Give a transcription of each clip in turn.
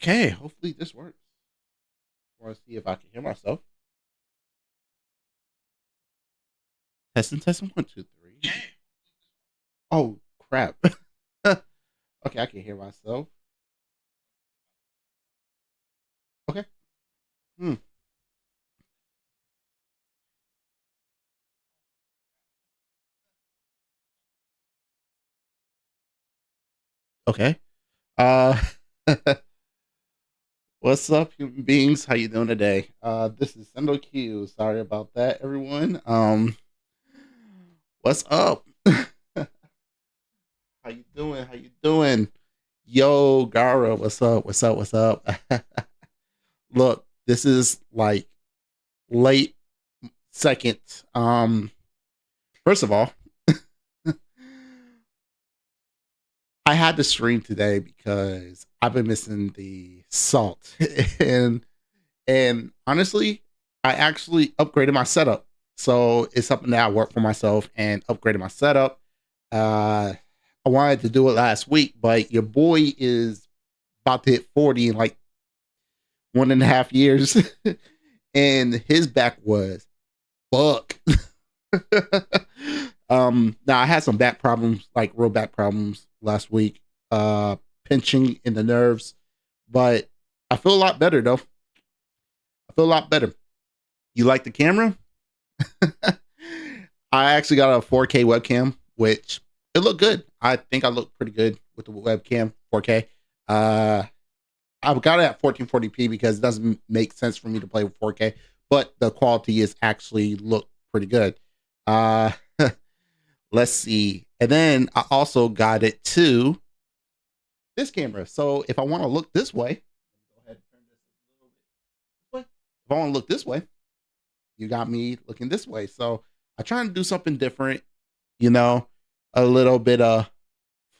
Okay, hopefully this works. I want to see if I can hear myself. Testing, testing, one, two, three. Oh crap. Okay, I can hear myself. Okay. Hmm. Okay. Uh what's up, human beings? How you doing today? This is Sendou Q. Sorry about that, everyone. What's up? How you doing? How you doing? Yo, Gara, what's up? What's up? What's up? Look, this is like late second. First of all, I had to stream today because I've been missing the salt, and honestly, I actually upgraded my setup. So it's something that I worked for myself and upgraded my setup. I wanted to do it last week, but your boy is about to hit 40 in like 1.5 years, and his back was fuck. Now I had some back problems, like real back problems last week, pinching in the nerves, but I feel a lot better though. I feel a lot better. You like the camera? I actually got a 4K webcam, which it looked good. I think I look pretty good with the webcam 4K. Uh, I've got it at 1440p because it doesn't make sense for me to play with 4K, but the quality is actually look pretty good. Uh, let's see. And then I also got it to this camera. So if I want to look this way, go ahead and turn this a little bit this way. If I want to look this way, you got me looking this way. So I try to do something different, you know, a little bit of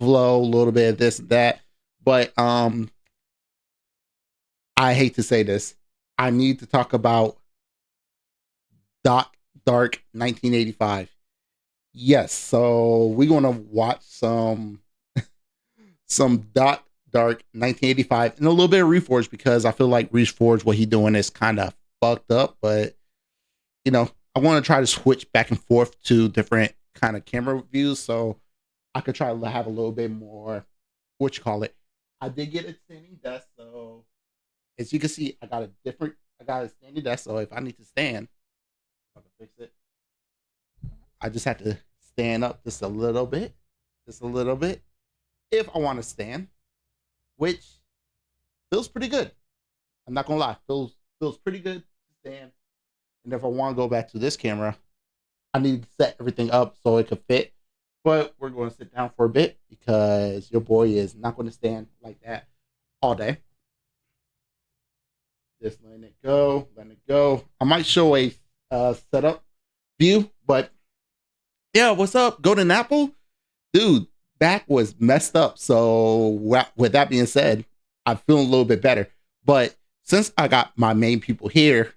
flow, a little bit of this and that. But I hate to say this. I need to talk about Doc Dark 1985. Yes, so we're gonna watch some Doc Dark 1985 and a little bit of Reforge because I feel like Reforge, what he doing is kind of fucked up, but you know, I want to try to switch back and forth to different kind of camera views so I could try to have a little bit more what you call it. I did get a standing desk, so as you can see, I got a standing desk, so if I need to stand, I can fix it. I just have to stand up just a little bit, if I want to stand, which feels pretty good. I'm not gonna lie, feels pretty good to stand. And if I want to go back to this camera, I need to set everything up so it could fit. But we're going to sit down for a bit because your boy is not going to stand like that all day. Just letting it go, letting it go. I might show a setup view, but yeah, what's up, Golden Apple? Dude, back was messed up. So with that being said, I'm feeling a little bit better. But since I got my main people here,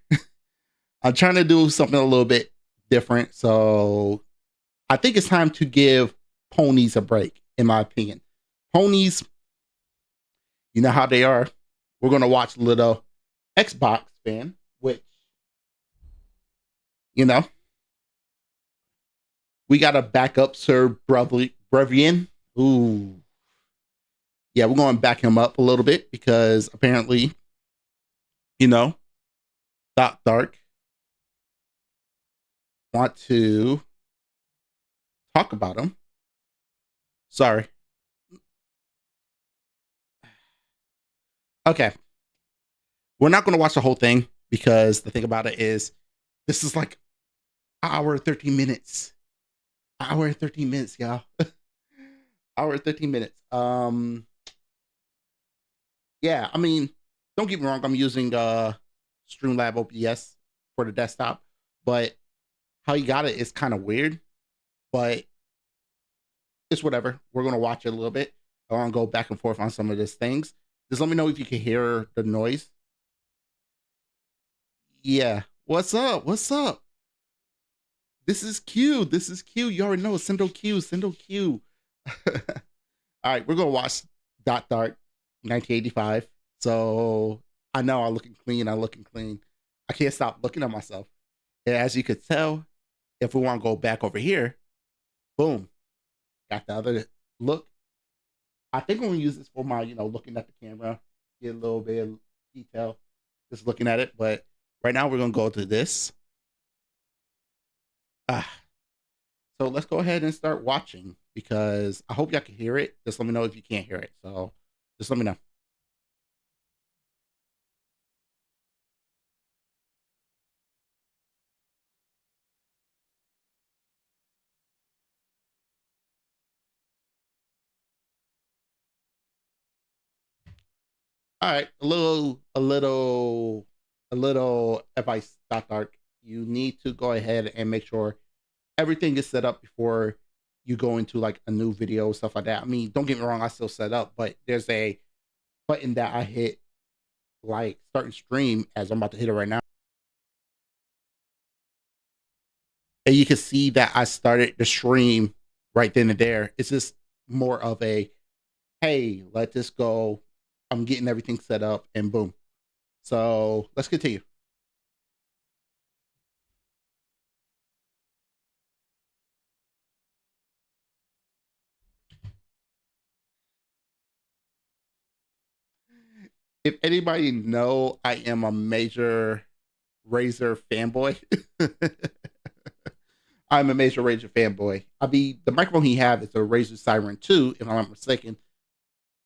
I'm trying to do something a little bit different. So I think it's time to give ponies a break, in my opinion. Ponies, you know how they are. We're gonna watch a little Xbox fan, which you know we got to back up Sir Brevian. Ooh, yeah, we're going to back him up a little bit because apparently, you know, Doc Dark want to talk about him. Sorry. Okay, we're not going to watch the whole thing because the thing about it is this is like hour 13 minutes. Hour 13 minutes, y'all. Hour 13 minutes. Yeah, I mean, don't get me wrong. I'm using Streamlab OBS for the desktop, but how you got it is kind of weird. But it's whatever. We're gonna watch it a little bit. I want to go back and forth on some of these things. Just let me know if you can hear the noise. Yeah. What's up? What's up? This is Q. This is Q. You already know. Sendou Q. Sendou Q. All right, we're gonna watch Dot Dark 1985. So I know I'm looking clean. I'm looking clean. I can't stop looking at myself. And as you could tell, if we want to go back over here, boom, got the other look. I think I'm gonna use this for my, looking at the camera, get a little bit of detail, just looking at it. But right now we're gonna go to this. Ah, so let's go ahead and start watching because I hope y'all can hear it. Just let me know if you can't hear it. So just let me know. All right, a little advice, Doc Dark. You need to go ahead and make sure everything is set up before you go into like a new video, stuff like that. I mean, don't get me wrong, I still set up, but there's a button that I hit like starting stream as I'm about to hit it right now. And you can see that I started the stream right then and there. It's just more of a hey, let this go. I'm getting everything set up and boom. So let's continue. If anybody know, I am a major Razer fanboy. I'm a major Razer fanboy. I mean, the microphone he have is a Razer Siren 2, if I'm not mistaken.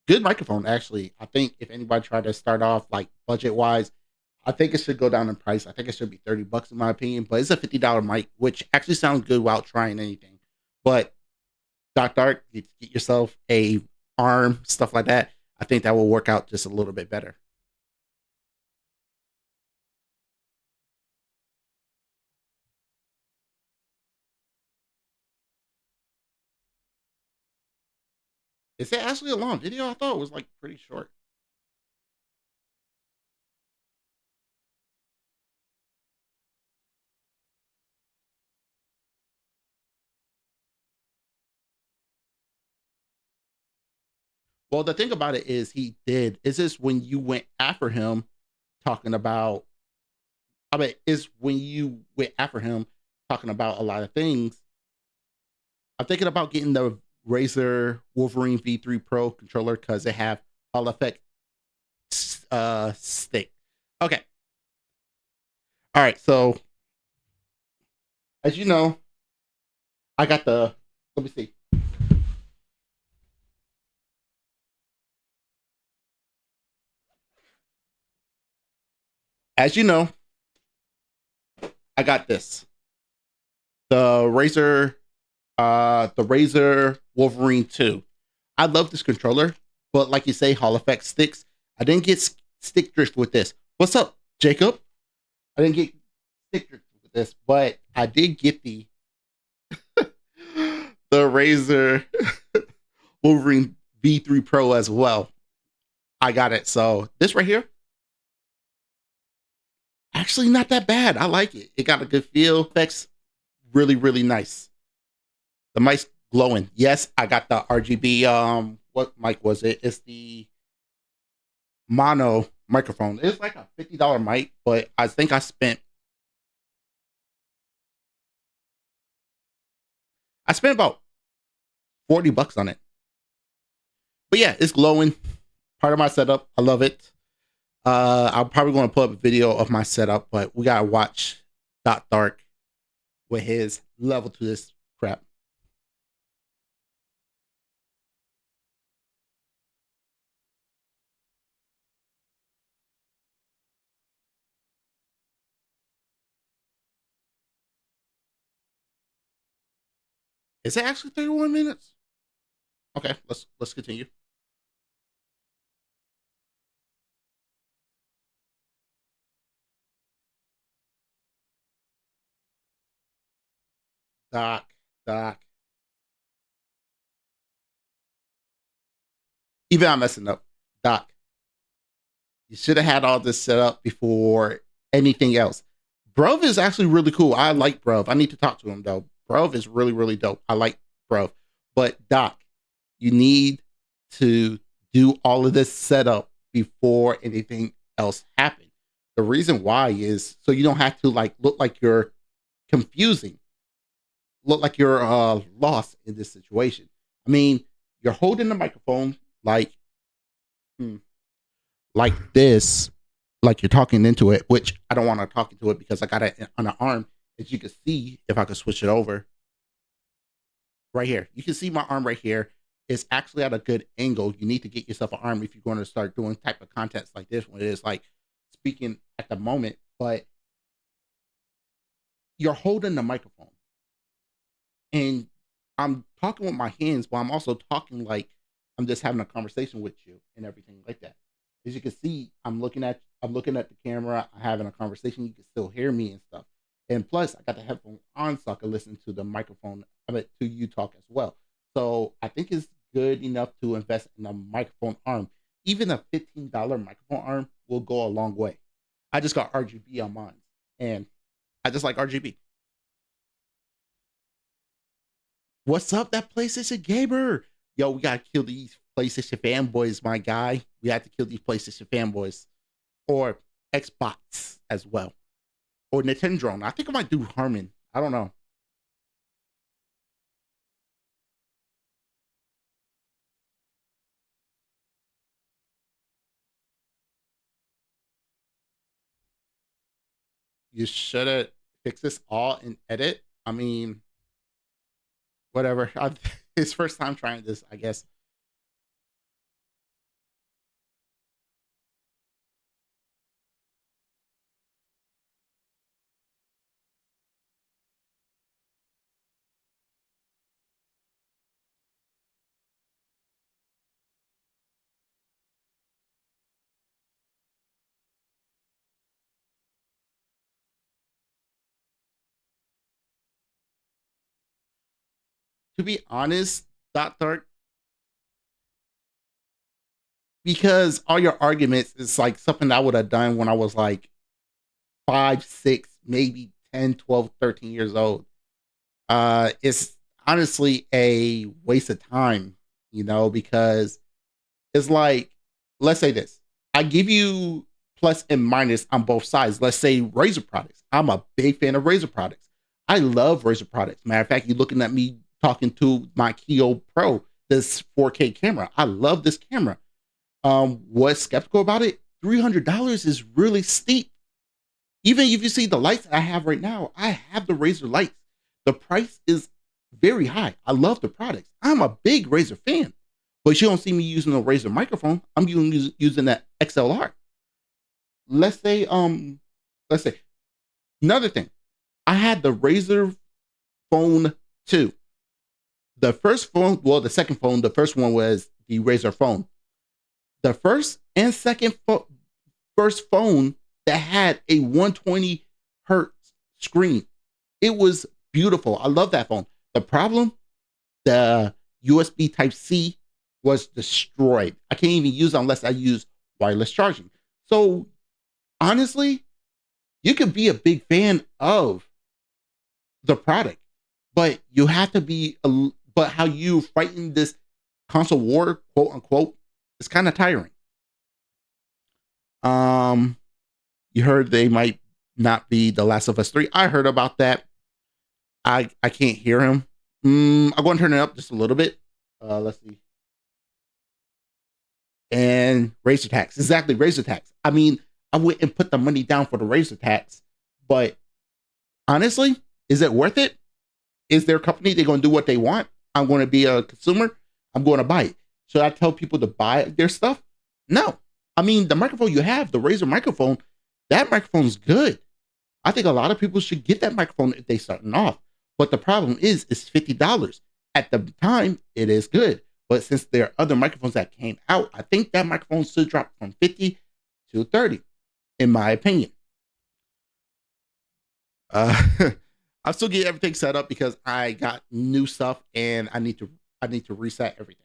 Good microphone, actually. I think if anybody tried to start off like budget wise, I think it should go down in price. I think it should be $30 in my opinion, but it's a $50 mic, which actually sounds good without trying anything. But Doc Dark, get yourself a arm, stuff like that. I think that will work out just a little bit better. Is it actually a long video? I thought it was like pretty short. Well, the thing about it is he did. Is this when you went after him talking about I mean, is when you went after him talking about a lot of things. I'm thinking about getting the Razer Wolverine V3 Pro controller because they have Hall effect stick. Okay. All right. So as you know, I got the let me see. As you know, I got this. The Razer Wolverine 2. I love this controller, but like you say, Hall effect sticks. I didn't get stick drift with this. What's up, Jacob? I didn't get stick drift with this, but I did get the Razer Wolverine V3 Pro as well. I got it. So this right here, actually not that bad. I like it. It got a good feel. Effects really, really nice. The mic's glowing. Yes, I got the RGB. What mic was it? It's the mono microphone. It's like a $50 mic, but I think I spent about $40 on it. But yeah, it's glowing. Part of my setup. I love it. I'm probably going to put up a video of my setup, but we gotta watch Dot Dark with his level to this crap. Is it actually 31 minutes? Okay, let's continue. Doc, Doc. Even I'm messing up. Doc, you should have had all this set up before anything else. Bruv is actually really cool. I like Bruv. I need to talk to him though. Bruv is really, really dope. I like Bruv. But Doc, you need to do all of this setup before anything else happened. The reason why is so you don't have to like look like you're confusing, look like you're lost in this situation. I mean, you're holding the microphone like hmm, like this, like you're talking into it, which I don't want to talk into it because I got it on an arm. As you can see, if I could switch it over right here, you can see my arm right here. It's actually at a good angle. You need to get yourself an arm if you're going to start doing type of contents like this when it is like speaking at the moment, but you're holding the microphone and I'm talking with my hands, but I'm also talking like I'm just having a conversation with you and everything like that. As you can see, I'm looking at the camera, I'm having a conversation. You can still hear me and stuff. And plus, I got the headphones on so I can listen to the microphone. I mean, to you talk as well. So I think it's good enough to invest in a microphone arm. Even a $15 microphone arm will go a long way. I just got RGB on mine, and I just like RGB. What's up, that PlayStation gamer? Yo, we gotta kill these PlayStation fanboys, my guy. We have to kill these PlayStation fanboys or Xbox as well, or Nintendo. I think I might do Harmon. I don't know. You should have fixed this all in edit. I mean, whatever. His first time trying this, I guess. To be honest, Dot Dark, because all your arguments is like something I would have done when I was like 5, 6, maybe 10, 12, 13 years old. It's honestly a waste of time, because it's like, let's say this. I give you plus and minus on both sides. Let's say Razor products. I'm a big fan of Razor products. I love Razor products. Matter of fact, you're looking at me talking to my Keo Pro, this 4K camera. I love this camera. What's skeptical about it? $300 is really steep. Even if you see the lights I have right now, I have the Razer lights. The price is very high. I love the products. I'm a big Razer fan, but you don't see me using a Razer microphone. I'm using that XLR. Let's say, let's say another thing. I had the Razer phone 2. The first phone, well, the second phone, the first one was the Razer phone. The first and second first phone that had a 120 hertz screen. It was beautiful. I love that phone. The problem, the USB Type C was destroyed. I can't even use it unless I use wireless charging. So honestly, you could be a big fan of the product, but you have to be. But how you fighting this console war, quote unquote, is kind of tiring. Um, you heard they might not be The Last of Us 3. I heard about that. I can't hear him. I'm going to turn it up just a little bit. Let's see. And Razor tax, exactly, Razor tax. I mean, I wouldn't put the money down for the Razor tax, but honestly, is it worth it? Is their company? They're going to do what they want. I'm going to be a consumer. I'm going to buy it. Should I tell people to buy their stuff? No. I mean, the microphone you have, the Razer microphone, that microphone's good. I think a lot of people should get that microphone if they starting off. But the problem is, it's $50. At the time, it is good. But since there are other microphones that came out, I think that microphone should drop from 50 to 30, in my opinion. Uh, I'm still getting everything set up because I got new stuff and I need to reset everything.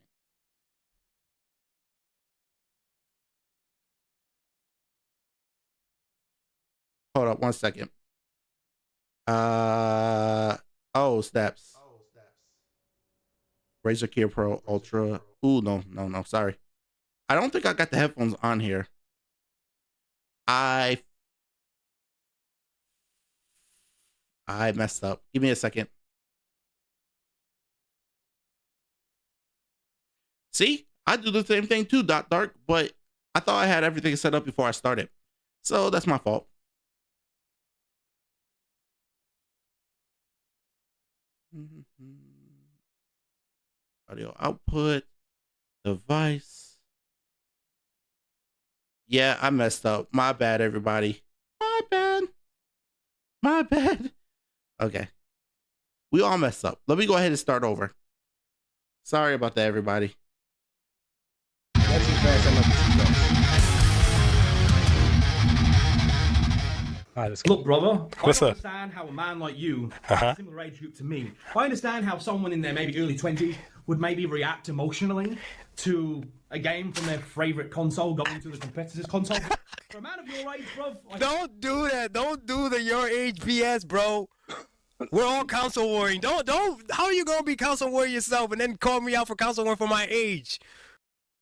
Hold up 1 second. Uh oh, steps. Razer Gear Pro Ultra. Ooh, no, no, no. Sorry. I don't think I got the headphones on here. I I messed up. Give me a second. See, I do the same thing too, Dot Dark, but I thought I had everything set up before I started. So that's my fault. Audio output, device. Yeah, I messed up. My bad, everybody. My bad. My bad. Okay. We all messed up. Let me go ahead and start over. Sorry about that, everybody. That's too fast. I know this. Look, brother, What's I up? understand how a man like you, Uh-huh. similar age group to me, I understand how someone in their maybe early 20s would maybe react emotionally to a game from their favorite console going to the competitor's console. For a man of your age, bruv, Don't do that. Don't do the your age BS, bro. We're all console warring. Don't. How are you gonna be console warring yourself and then call me out for console warring for my age?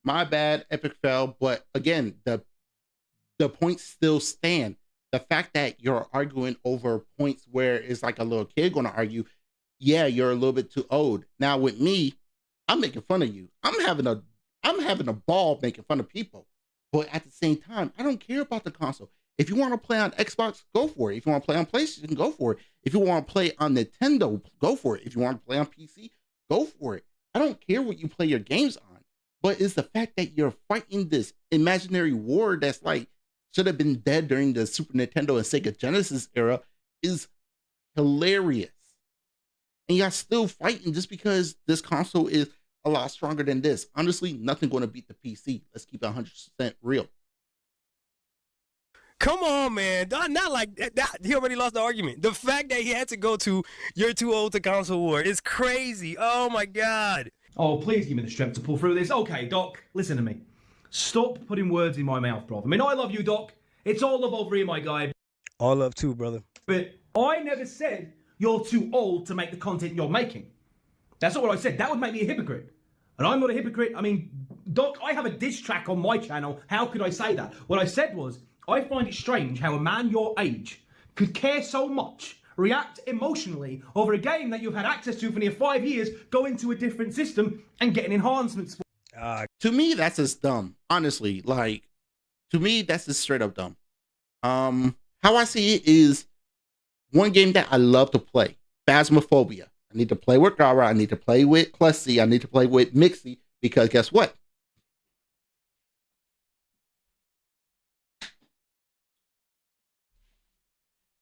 My bad, epic fail. But again, the points still stand. The fact that you're arguing over points where it's like a little kid going to argue, yeah, you're a little bit too old. Now with me, I'm making fun of you. I'm having a ball making fun of people. But at the same time, I don't care about the console. If you want to play on Xbox, go for it. If you want to play on PlayStation, go for it. If you want to play on Nintendo, go for it. If you want to play on PC, go for it. I don't care what you play your games on. But it's the fact that you're fighting this imaginary war that's like should have been dead during the Super Nintendo and Sega Genesis era is hilarious. And y'all still fighting just because this console is a lot stronger than this. Honestly, nothing going to beat the PC. Let's keep it 100% real. Come on, man. Not like that. He already lost the argument. The fact that he had to go to "you're too old to console war" is crazy. Oh my god. Oh, please give me the strength to pull through this. Okay, Doc, listen to me. Stop putting words in my mouth, brother. I mean, I love you, Doc. It's all love over here, my guy. All love too, brother. But I never said you're too old to make the content you're making. That's not what I said. That would make me a hypocrite. And I'm not a hypocrite. I mean, Doc, I have a diss track on my channel. How could I say that? What I said was, I find it strange how a man your age could care so much, react emotionally over a game that you've had access to for near 5 years, go into a different system and getting enhancements for. To me, that's just dumb. Honestly, like to me, that's just straight up dumb. How I see it is one game that I love to play, Phasmophobia. I need to play with Gara. I need to play with Klessy. I need to play with Mixie because guess what?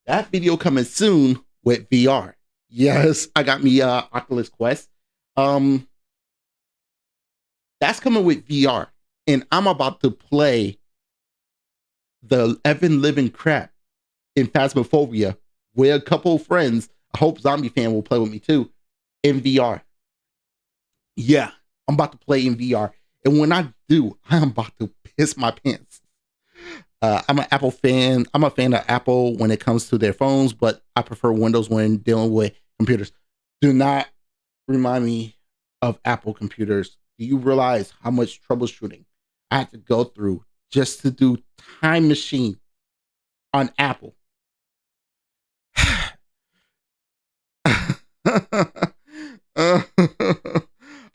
That video coming soon with VR. Yes, I got me Oculus Quest. That's coming with VR, and I'm about to play the Evan living crap in Phasmophobia with a couple of friends. I hope Zombie Fan will play with me too in VR. Yeah, I'm about to play in VR, and when I do, I'm about to piss my pants. I'm an Apple fan. I'm a fan of Apple when it comes to their phones, but I prefer Windows when dealing with computers. Do not remind me of Apple computers. Do you realize how much troubleshooting I had to go through just to do Time Machine on Apple?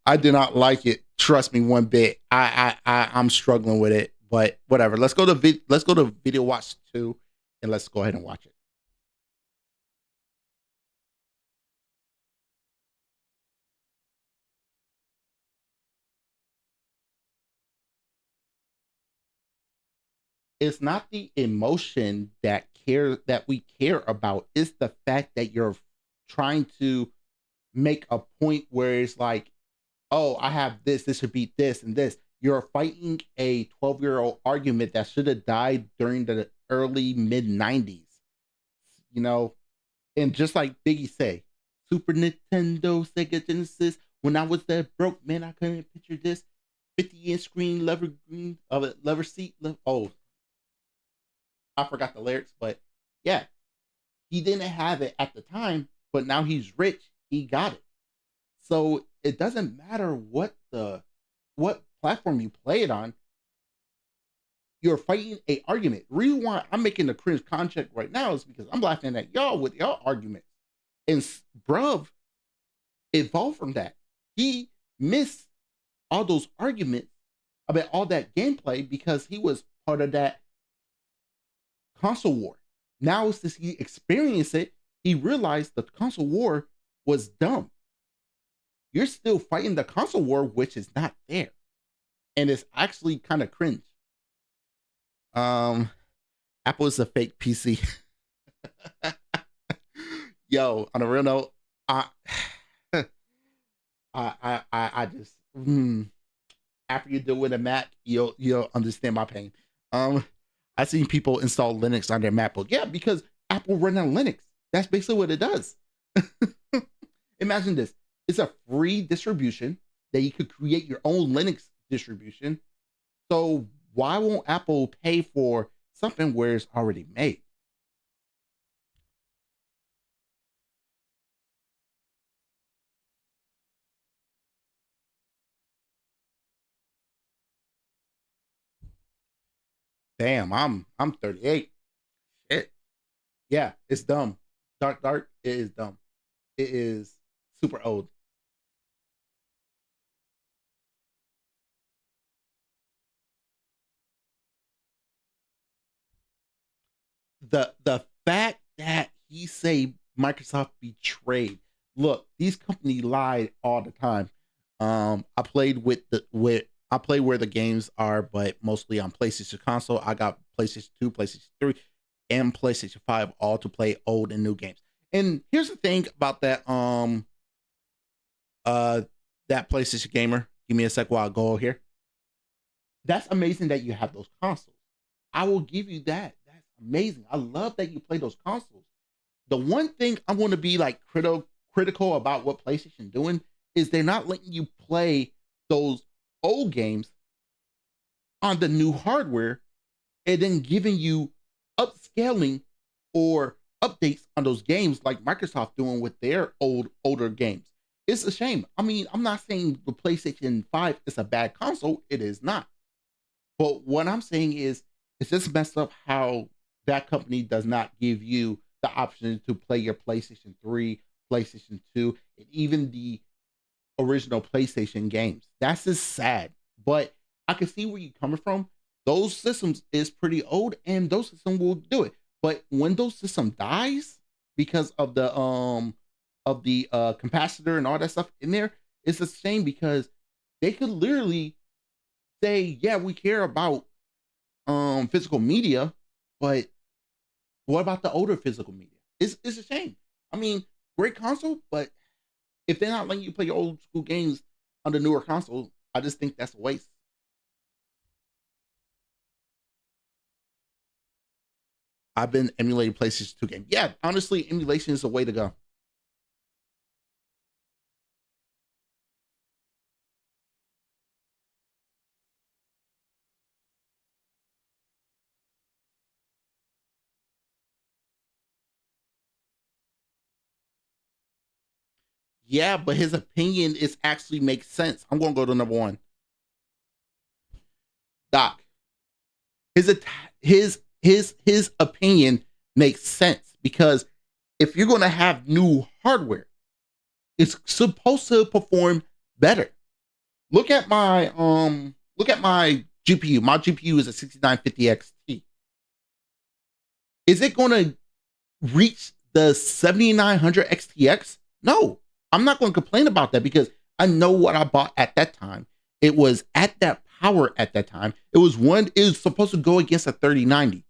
I did not like it. Trust me, one bit. I'm struggling with it, but whatever. Let's go to Video Watch 2 and let's go ahead and watch it. It's not the emotion that we care about. It's the fact that you're trying to make a point where it's like, oh, I have this should beat this and this. You're fighting a 12-year-old argument that should have died during the early mid 90s. You know, and just like Biggie say, Super Nintendo, Sega Genesis, when I was that broke, man, I couldn't picture this. 50-inch screen, lever green, lever seat. Oh, I forgot the lyrics, but yeah, he didn't have it at the time, but now he's rich. He got it. So it doesn't matter what platform you play it on. you're fighting a argument. The reason why I'm making a cringe content right now is because I'm laughing at y'all with y'all arguments. And bruv evolved from that. He missed all those arguments about all that gameplay because he was part of that console war. Now, since he experienced it, he realized the console war was dumb. You're still fighting the console war, which is not there. And it's actually kind of cringe. Apple is a fake PC. Yo, on a real note, I just after you deal with a Mac, you'll understand my pain. I've seen people install Linux on their MacBook. Yeah, because Apple run on Linux. That's basically what it does. Imagine this. It's a free distribution that you could create your own Linux distribution. So why won't Apple pay for something where it's already made? Damn, I'm 38. Shit. Yeah, it's dumb. Dark, it is dumb. It is super old. The fact that he say Microsoft betrayed. Look, these companies lied all the time. I played I play where the games are, but mostly on PlayStation console. I got PlayStation 2, PlayStation 3, and PlayStation 5 all to play old and new games. And here's the thing about that that PlayStation gamer. Give me a sec while I go here. That's amazing that you have those consoles. I will give you that. That's amazing. I love that you play those consoles. The one thing I want to be like critical about what PlayStation doing is they're not letting you play those old games on the new hardware and then giving you upscaling or updates on those games like Microsoft doing with their older games. It's a shame. I mean, I'm not saying the PlayStation 5 is a bad console. It is not. But what I'm saying is it's just messed up how that company does not give you the option to play your PlayStation 3, PlayStation 2, and even the original PlayStation games. That's just sad. But I can see where you're coming from. Those systems is pretty old and those systems will do it. But when those system dies because of the capacitor and all that stuff in there, it's a shame because they could literally say, yeah, we care about physical media, but what about the older physical media? It's a shame. I mean, great console, but if they're not letting you play your old school games on the newer console, I just think that's a waste. I've been emulating PlayStation 2 games. Yeah, honestly, emulation is the way to go. Yeah, but his opinion is actually makes sense. I'm gonna go to number one. Doc. His opinion makes sense because if you're gonna have new hardware, it's supposed to perform better. Look at my GPU. My GPU is a 6950 XT. Is it gonna reach the 7900 XTX? No. I'm not going to complain about that because I know what I bought at that time. It was at that power at that time. It was supposed to go against a 3090.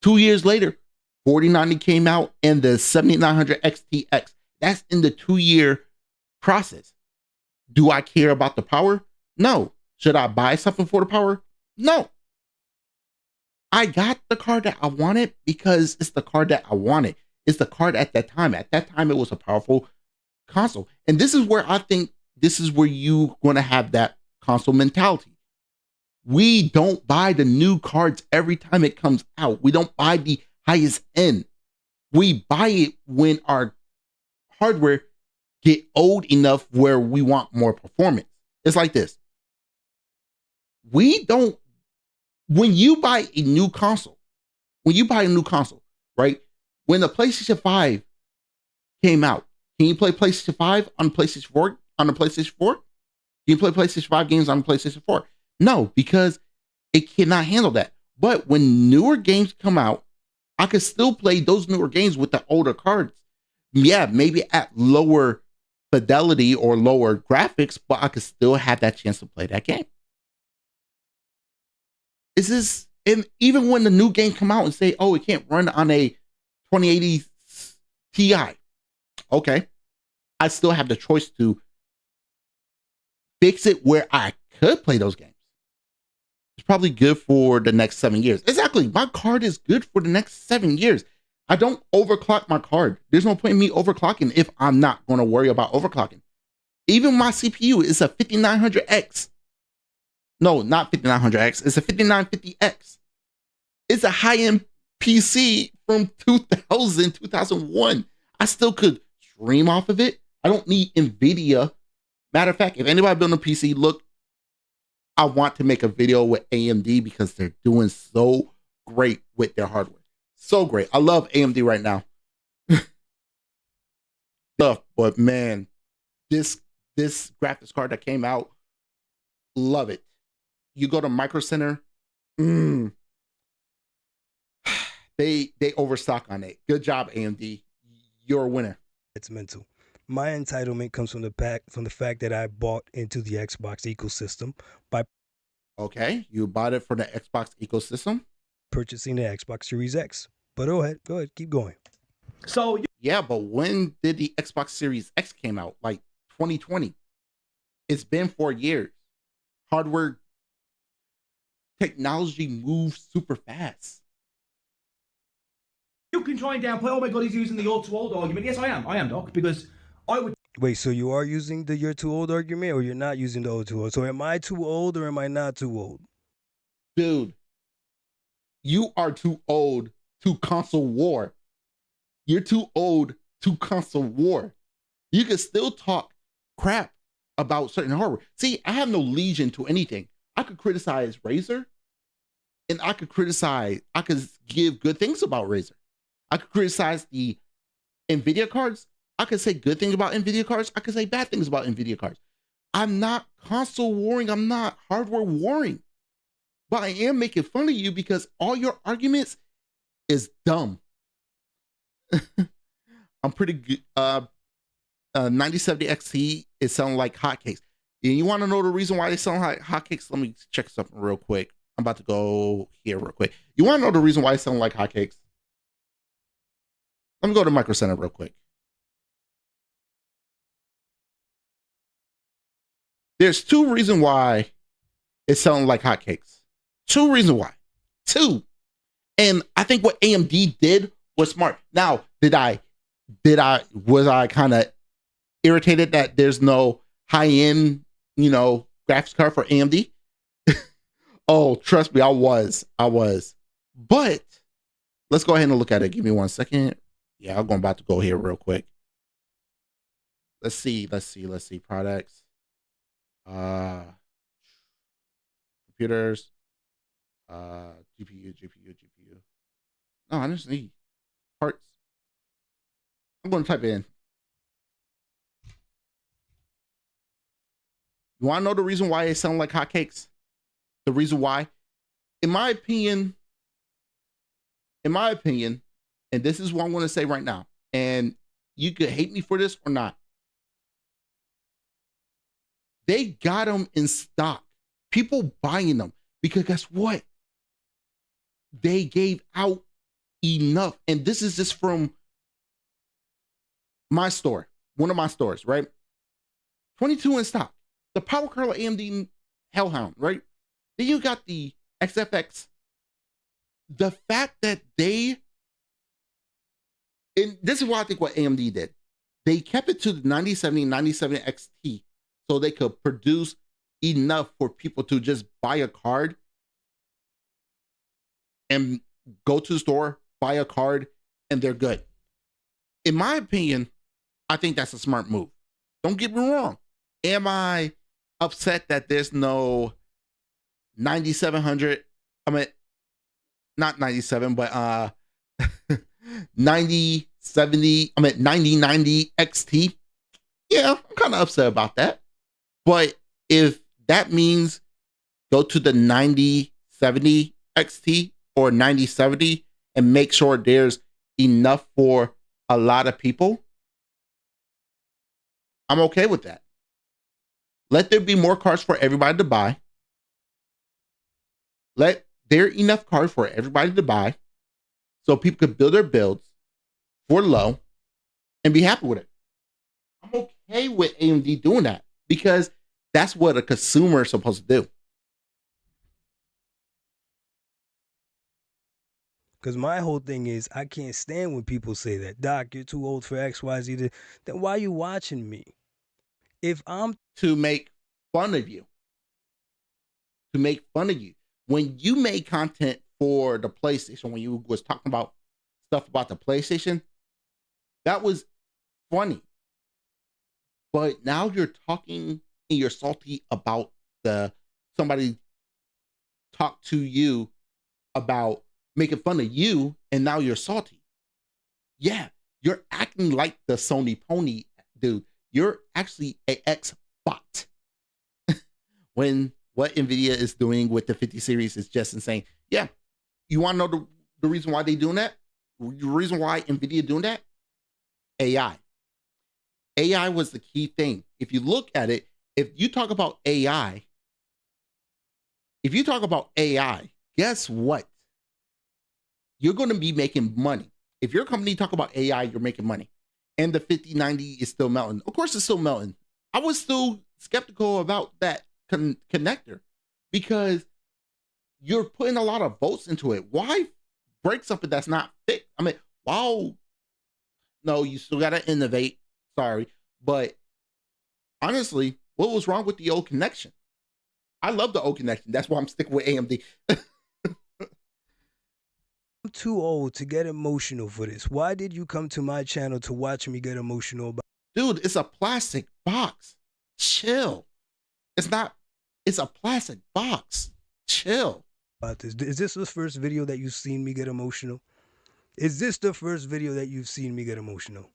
2 years later, 4090 came out and the 7900 XTX. That's in the 2 year process. Do I care about the power? No. Should I buy something for the power? No. I got the card that I wanted because it's the card that I wanted. It's the card at that time. At that time, it was a powerful console. And this is where I think this is where you're going to have that console mentality. We don't buy the new cards every time it comes out. We don't buy the highest end. We buy it when our hardware get old enough where we want more performance. It's like this. We don't when you buy a new console, right? When the PlayStation 5 came out, can you play PlayStation 5 on PlayStation 4 on the PlayStation 4? Can you play PlayStation 5 games on PlayStation 4? No, because it cannot handle that. But when newer games come out, I could still play those newer games with the older cards. Yeah, maybe at lower fidelity or lower graphics, but I could still have that chance to play that game. Is this, and even when the new game come out and say, oh, it can't run on a 2080 Ti, okay, I still have the choice to fix it where I could play those games. It's probably good for the next 7 years. Exactly, my card is good for the next 7 years. I don't overclock my card. There's no point in me overclocking if I'm not going to worry about overclocking. Even my CPU is a 5900X. No, not 5900X. It's a 5950X. It's a high-end PC from 2000, 2001. I still could stream off of it. I don't need NVIDIA. Matter of fact, if anybody building a PC, look, I want to make a video with AMD because they're doing so great with their hardware. So great. I love AMD right now. But man, this graphics card that came out, love it. You go to Micro Center, they overstock on it. Good job, AMD. You're a winner. It's mental. My entitlement comes from the fact that I bought into the Xbox ecosystem by you bought it for the Xbox ecosystem. Purchasing the Xbox Series X. But go ahead, keep going. So yeah, but when did the Xbox Series X came out? Like 2020. It's been 4 years. Hardware technology moves super fast. you can try and downplay, oh my God, he's using the old to old argument. Yes, I am, Doc, because I would. Wait, so you are using the you're too old argument, or you're not using the old too old? So am I too old or am I not too old? Dude, you are too old to console war. You're too old to console war. You can still talk crap about certain hardware. See, I have no legion to anything. I could criticize Razer, and I could give good things about Razer. I could criticize the NVIDIA cards. I could say good things about NVIDIA cards. I could say bad things about NVIDIA cards. I'm not console warring. I'm not hardware warring. But I am making fun of you because all your arguments is dumb. I'm pretty good. 9070 XT is selling like hotcakes. And you want to know the reason why they selling like hotcakes? Let me check something real quick. I'm about to go here real quick. You want to know the reason why it's selling like hotcakes? Let me go to Micro Center real quick. There's 2 reasons why it's selling like hotcakes. 2 reasons why. 2. And I think what AMD did was smart. Now, was I kind of irritated that there's no high-end, graphics card for AMD? Oh, trust me, I was. But let's go ahead and look at it. Give me 1 second. Yeah, I'm about to go here real quick. Let's see. Products. Computers. GPU. No, I just need parts. I'm going to type in. You want to know the reason why it sound like hotcakes? The reason why? In my opinion, and this is what I'm going to say right now, and you could hate me for this or not. They got them in stock. People buying them because guess what? They gave out enough. And this is just from my store, one of my stores, right? 22 in stock. The Power Curl AMD Hellhound, right? Then you got the XFX. The fact that and this is what I think what AMD did. They kept it to the 9070, 97 XT so they could produce enough for people to just buy a card and go to the store, buy a card, and they're good. In my opinion, I think that's a smart move. Don't get me wrong. Am I upset that there's no 9700 I mean, not 97, but 9070, I mean 9090 XT. Yeah, I'm kind of upset about that. But if that means go to the 9070 XT or 9070 and make sure there's enough for a lot of people, I'm okay with that. Let there be more cards for everybody to buy. Let there enough cards for everybody to buy so people could build their builds for low and be happy with it. I'm okay with AMD doing that because that's what a consumer is supposed to do. Because my whole thing is, I can't stand when people say that, Doc, you're too old for XYZ. Then why are you watching me? If I'm To make fun of you. To make fun of you. When you made content for the PlayStation, when you was talking about stuff about the PlayStation, that was funny. But now you're talking and you're salty about somebody talk to you about making fun of you, and now you're salty. Yeah, you're acting like the Sony pony, dude. You're actually a X-bot. When what NVIDIA is doing with the 50 series is just insane. Yeah, you want to know the reason why they're doing that? The reason why NVIDIA doing that? AI. AI was the key thing. If you look at it, if you talk about AI, guess what? You're going to be making money. If your company talk about AI, you're making money. And the 5090 is still melting. Of course, it's still melting. I was still skeptical about that connector because you're putting a lot of volts into it. Why break something that's not fixed? I mean, wow. No, you still got to innovate. Sorry. But honestly, what was wrong with the old connection? I love the old connection. That's why I'm sticking with AMD. too old to get emotional for this, why did you come to my channel to watch me get emotional about? Dude, it's a plastic box. Chill. It's a plastic box. Chill. About this? Is this the first video that you've seen me get emotional? Is this the first video that you've seen me get emotional?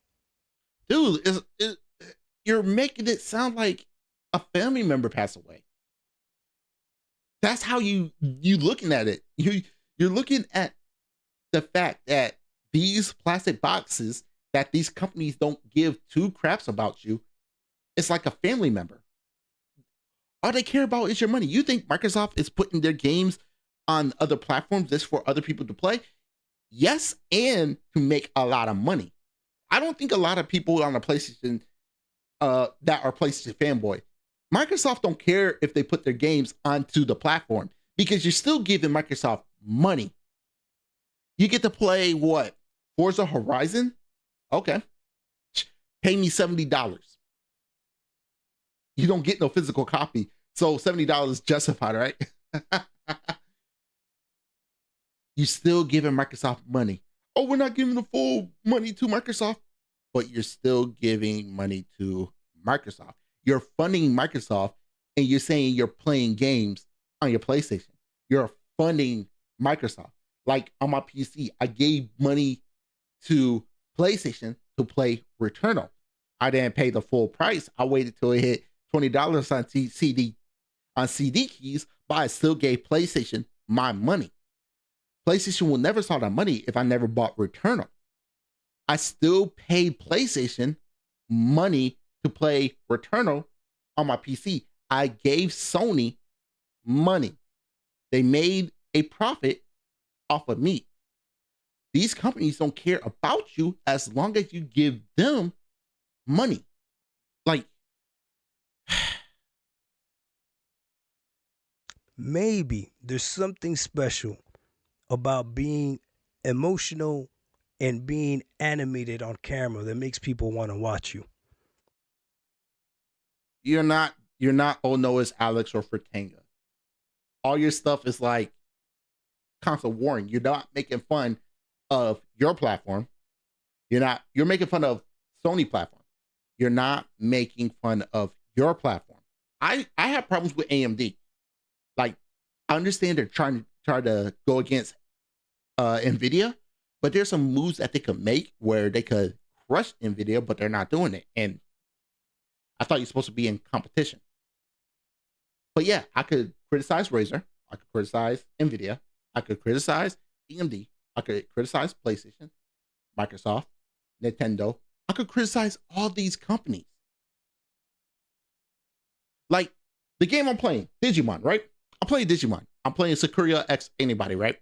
Dude, you're making it sound like a family member passed away. That's how you looking at it. You're looking at the fact that these plastic boxes that these companies don't give two craps about you, it's like a family member. All they care about is your money. You think Microsoft is putting their games on other platforms just for other people to play? Yes, and to make a lot of money. I don't think a lot of people on the PlayStation that are PlayStation fanboy, Microsoft don't care if they put their games onto the platform because you're still giving Microsoft money. You get to play what? Forza Horizon? Okay. Pay me $70. You don't get no physical copy. So $70 is justified, right? You're still giving Microsoft money. Oh, we're not giving the full money to Microsoft, but you're still giving money to Microsoft. You're funding Microsoft and you're saying you're playing games on your PlayStation. You're funding Microsoft. Like on my PC, I gave money to PlayStation to play Returnal. I didn't pay the full price. I waited till it hit $20 on CD keys, but I still gave PlayStation my money. PlayStation will never saw that money if I never bought Returnal. I still paid PlayStation money to play Returnal on my PC. I gave Sony money. They made a profit off of me. These companies don't care about you as long as you give them money. Like, maybe there's something special about being emotional and being animated on camera that makes people want to watch you. you're not Oh Noah's Alex or Fratanga. All your stuff is like console warring. You're not making fun of your platform. You're making fun of Sony platform. You're not making fun of your platform. I have problems with AMD. Like, I understand they're trying try to go against Nvidia, but there's some moves that they could make where they could crush Nvidia, but they're not doing it. And I thought you're supposed to be in competition. But yeah, I could criticize Razer, I could criticize Nvidia, I could criticize AMD, I could criticize PlayStation, Microsoft, Nintendo. I could criticize all these companies. Like the game I'm playing, Digimon, right? I'm playing Digimon. I'm playing Sakura X anybody, right?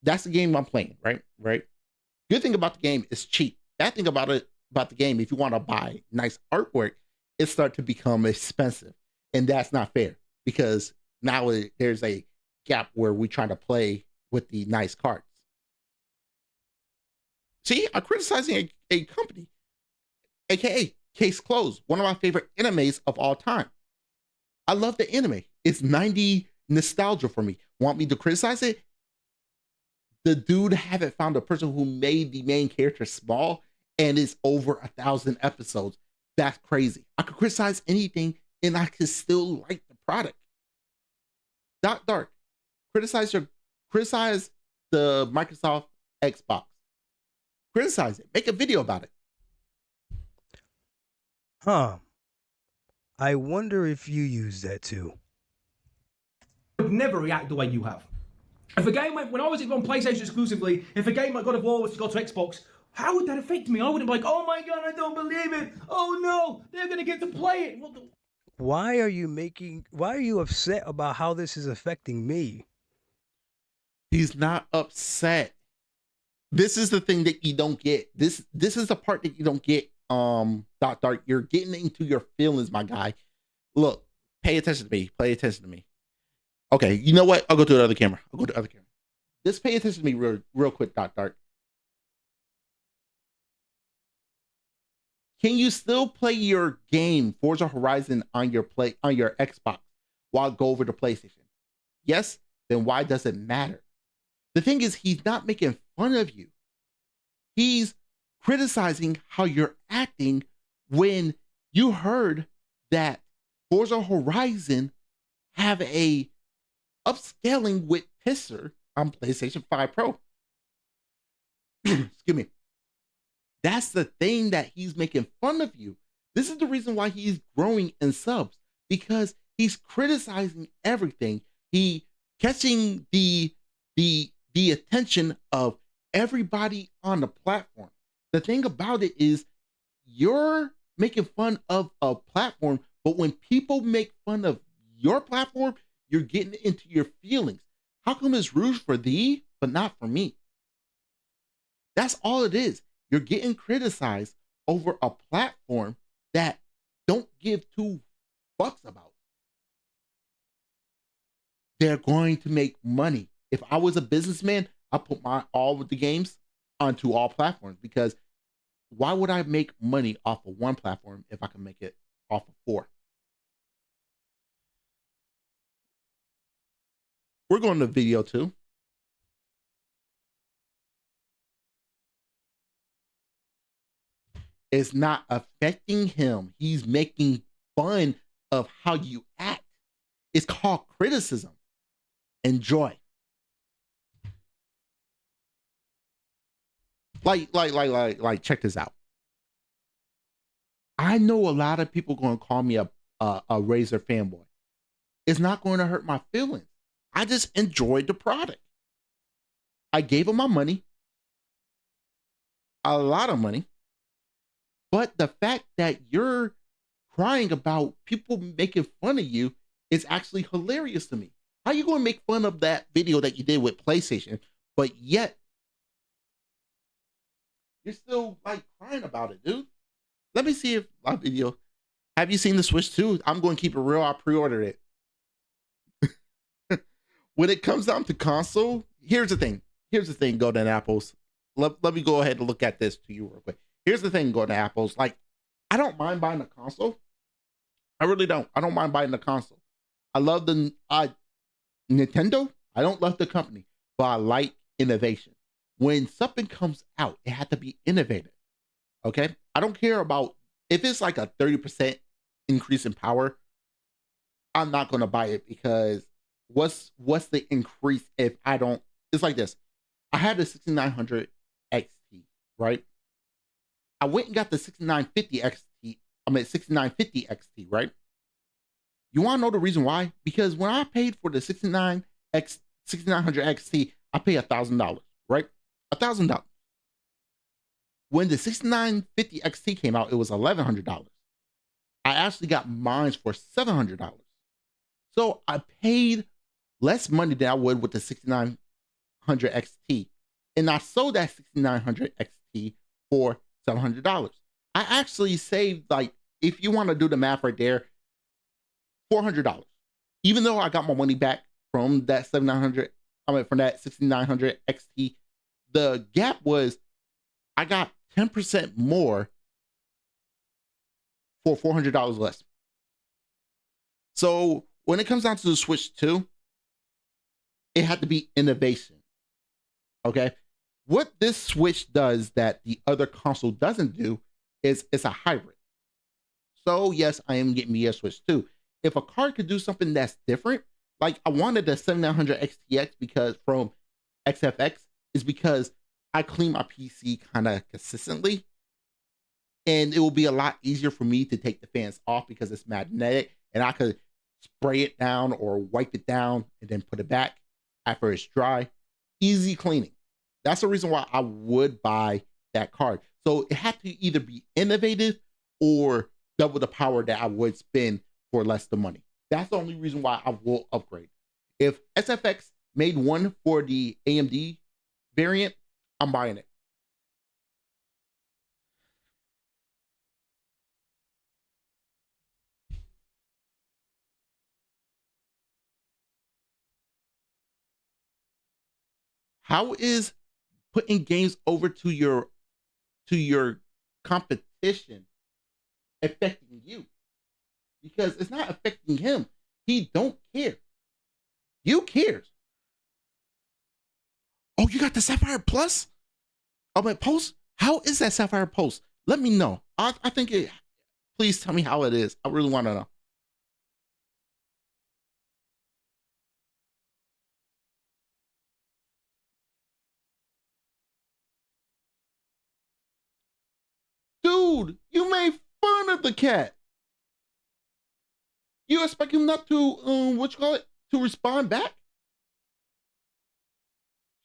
That's the game I'm playing, right? Right. Good thing about the game is cheap. Bad thing about the game, if you want to buy nice artwork, it starts to become expensive, and that's not fair because now there's a gap where we try to play with the nice cards. See, I'm criticizing a company, aka Case Closed, one of my favorite animes of all time. I love the anime. It's 90 nostalgia for me. Want me to criticize it? The dude haven't found a person who made the main character small and it's over 1,000 episodes. That's crazy. I could criticize anything and I could still like the product. Dark. Criticize the Microsoft Xbox. Criticize it. Make a video about it. Huh. I wonder if you use that too. I would never react the way you have. If a game, when I was on PlayStation exclusively, if a game like God of War was to go to Xbox, how would that affect me? I wouldn't be like, oh my god, I don't believe it. Oh no, they're gonna get to play it. Why are you upset about how this is affecting me? He's not upset. This is the thing that you don't get. This is the part that you don't get. Dark. You're getting into your feelings, my guy. Look, pay attention to me. Pay attention to me. Okay, you know what? I'll go to the other camera. Just pay attention to me real quick, Dark. Can you still play your game Forza Horizon on your Xbox while go over to PlayStation? Yes? Then why does it matter? The thing is, he's not making fun of you. He's criticizing how you're acting when you heard that Forza Horizon have a upscaling with Pisser on PlayStation 5 Pro. Excuse me. That's the thing that he's making fun of you. This is the reason why he's growing in subs, because he's criticizing everything. He catching the attention of everybody on the platform. The thing about it is you're making fun of a platform, but when people make fun of your platform, you're getting into your feelings. How come it's rude for thee, but not for me? That's all it is. You're getting criticized over a platform that don't give two fucks about. They're going to make money. If I was a businessman, I put all of the games onto all platforms, because why would I make money off of one platform if I can make it off of 4? We're going to video 2. It's not affecting him. He's making fun of how you act. It's called criticism. Enjoy. Like, check this out. I know a lot of people going to call me a Razer fanboy. It's not going to hurt my feelings. I just enjoyed the product. I gave him my money, a lot of money. But the fact that you're crying about people making fun of you is actually hilarious to me. How you going to make fun of that video that you did with PlayStation, but yet you're still like crying about it, dude? Let me see if my video. Have you seen the Switch 2? I'm going to keep it real. I pre-ordered it. When it comes down to console, here's the thing. Golden Apples. Let me go ahead and look at this to you real quick. Here's the thing, Golden Apples. Like, I don't mind buying a console. I really don't. I don't mind buying a console. I love the Nintendo. I don't love the company, but I like innovation. When something comes out, it had to be innovative. Okay? I don't care about if it's like a 30% increase in power. I'm not going to buy it because what's the increase if I don't? It's like this. I had the 6900 XT, right? I went and got the 6950 XT. I mean 6950 XT, right? You want to know the reason why? Because when I paid for the 6900 XT, I paid $1,000, right? $1,000. When the 6950 XT came out, it was $1,100. I actually got mine for $700. So I paid less money than I would with the 6900 XT. And I sold that 6900 XT for $700. I actually saved, like, if you want to do the math right there, $400. Even though I got my money back from that 7900, I mean, from that 6900 XT, the gap was I got 10% more for $400 less. So when it comes down to the Switch 2, it had to be innovation. Okay. What this Switch does that the other console doesn't do is it's a hybrid. So yes, I am getting me a Switch 2. If a card could do something that's different, like I wanted the 7900 XTX because from XFX is because I clean my PC kind of consistently. And it will be a lot easier for me to take the fans off because it's magnetic and I could spray it down or wipe it down and then put it back after it's dry. Easy cleaning. That's the reason why I would buy that card. So it had to either be innovative or double the power that I would spend for less the money. That's the only reason why I will upgrade. If SFX made one for the AMD variant, I'm buying it. How is putting games over to your competition affecting you? Because it's not affecting him. He don't care. You cares. Oh, you got the Sapphire Plus? Oh, but Post? How is that Sapphire Post? Let me know. I think it. Please tell me how it is. I really want to know. Dude, you made fun of the cat. You expect him not to what you call it, to respond back?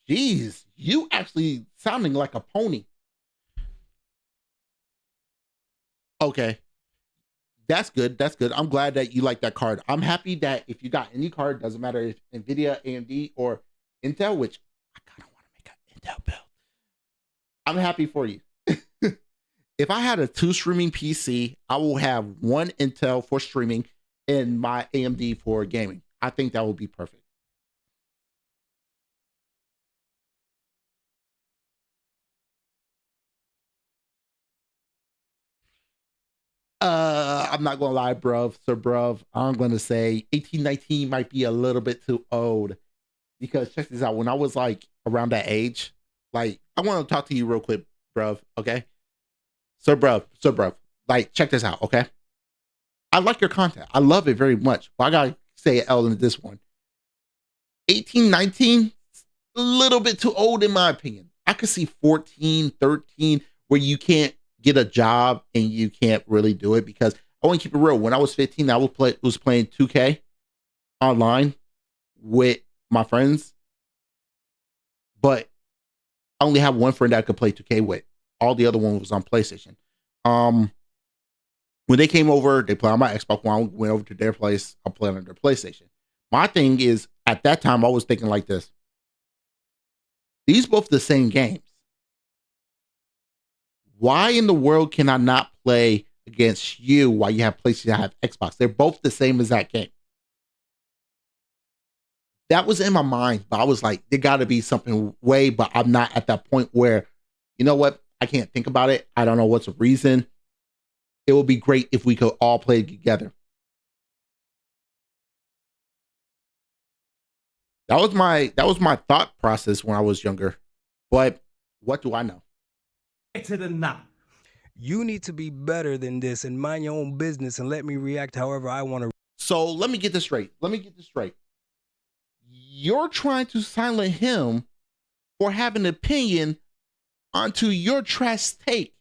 Jeez, you actually sounding like a pony. Okay, that's good. That's good. I'm glad that you like that card. I'm happy that if you got any card, doesn't matter if Nvidia, AMD, or Intel, which I kind of want to make an Intel build. I'm happy for you. If I had a 2 streaming PC, I will have one Intel for streaming and my AMD for gaming. I think that would be perfect. I'm not gonna lie, bruv. So, bruv, I'm gonna say 1819 might be a little bit too old because check this out. When I was like around that age, like I want to talk to you real quick, bruv. Okay, so bruv, like check this out. Okay, I like your content. I love it very much. But I gotta say it, Ellen, this one. 1819, a little bit too old in my opinion. I could see 14, 13, where you can't get a job and you can't really do it because I want to keep it real. When I was 15, I was playing 2K online with my friends, but I only have one friend that I could play 2K with. All the other one was on PlayStation. Um, when they came over, they played on my Xbox One. Went over to their place. I played on their PlayStation. My thing is, at that time, I was thinking like this: these both the same games. Why in the world can I not play against you while you have PlayStation, I have Xbox? They're both the same exact game. That was in my mind, but I was like, there got to be something way, but I'm not at that point where, you know what? I can't think about it. I don't know what's the reason. It would be great if we could all play together. That was my thought process when I was younger. But what do I know? Better than that. You need to be better than this and mind your own business and let me react however I want to. So let me get this straight. you're trying to silence him for having an opinion onto your trash take.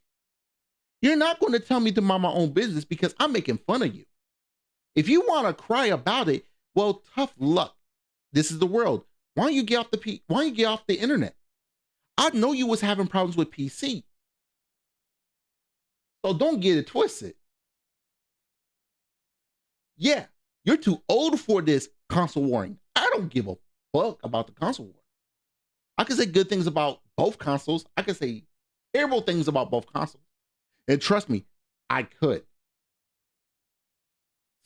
You're not going to tell me to mind my own business because I'm making fun of you. If you want to cry about it, well, tough luck. This is the world. Why don't you get off why don't you get off the internet? I know you was having problems with PC. So don't get it twisted. Yeah, you're too old for this console warring. I don't give a fuck about the console war. I can say good things about both consoles. I can say terrible things about both consoles. And trust me, I could.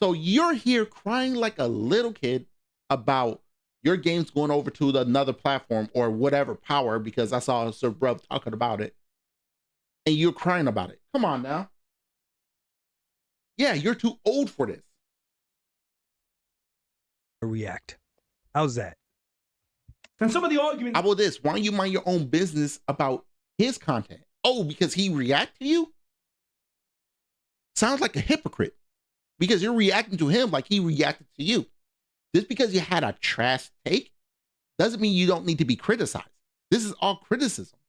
So you're here crying like a little kid about your games going over to another platform or whatever power because I saw Sir Bruv talking about it. And you're crying about it. Come on now. Yeah, you're too old for this. React. How's that? And some of the arguments. How about this? Why don't you mind your own business about his content? Oh, because he react to you? Sounds like a hypocrite. Because you're reacting to him like he reacted to you. Just because you had a trash take doesn't mean you don't need to be criticized. This is all criticism.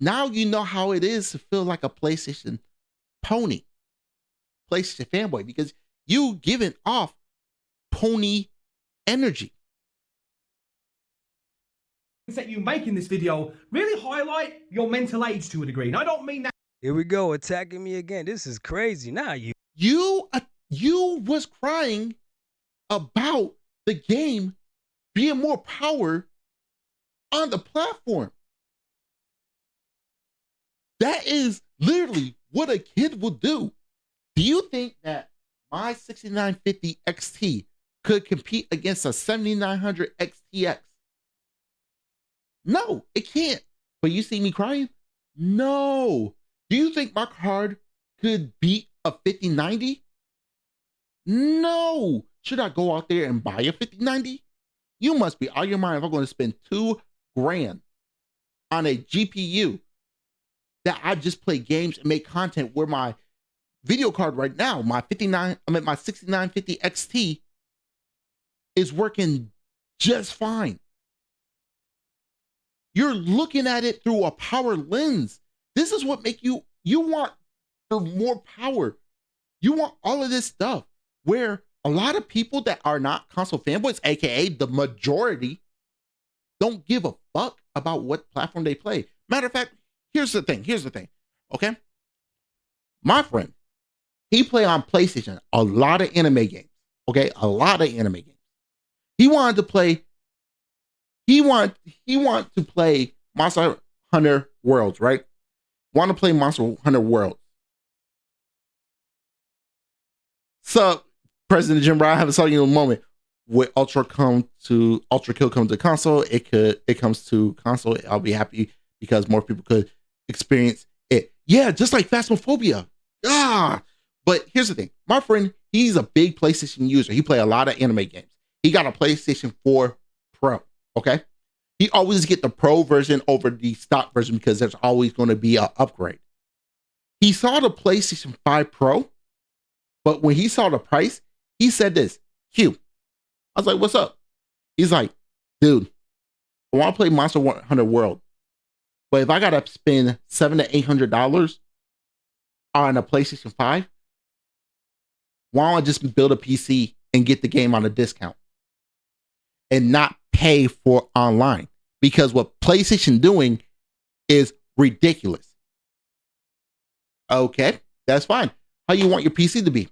Now you know how it is to feel like a PlayStation pony, PlayStation fanboy, because you giving off pony energy. That you make in this video really highlight your mental age to a degree. And I don't mean that. Here we go, attacking me again. This is crazy. Now You was crying about the game being more power on the platform. That is literally what a kid would do. Do you think that my 6950 XT could compete against a 7900 XTX? No, it can't. But you see me crying? No. Do you think my card could beat a 5090? No. Should I go out there and buy a 5090? You must be out of your mind if I'm going to spend $2,000 on a GPU that I just play games and make content where my video card right now, my 6950 XT is working just fine. You're looking at it through a power lens. This is what make you want for more power. You want all of this stuff where a lot of people that are not console fanboys, AKA the majority, don't give a fuck about what platform they play. Matter of fact, here's the thing, okay? My friend, he play on PlayStation a lot of anime games, okay? A lot of anime games. He wanted to play Monster Hunter Worlds, right? Want to play Monster Hunter Worlds. So, President Jim Brown, I haven't saw you in a moment. With Ultra Kill come to console, it comes to console. I'll be happy because more people could experience it. Yeah, just like Phasmophobia. But here's the thing. My friend, he's a big PlayStation user. He play a lot of anime games. He got a PlayStation 4 Pro, okay? He always get the Pro version over the stock version because there's always going to be an upgrade. He saw the PlayStation 5 Pro, but when he saw the price, he said this, Q. I was like, what's up? He's like, dude, I want to play Monster Hunter World, but if I got to spend $700 to $800 on a PlayStation 5, why don't I just build a PC and get the game on a discount and not pay for online? Because what PlayStation doing is ridiculous. Okay, that's fine. How you want your PC to be?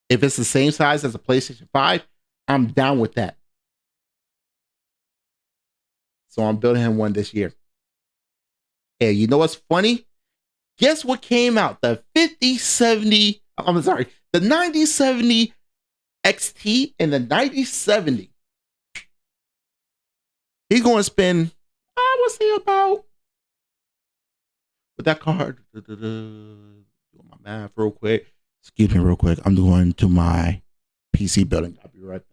If it's the same size as a PlayStation 5, I'm down with that. So I'm building him one this year. Hey, you know what's funny? Guess what came out? The 5070, I'm sorry, the 9070 XT and the 9070. He's going to spend, I would say about, with that card, doing my math real quick. Excuse me real quick. I'm going to my PC building. I'll be right back.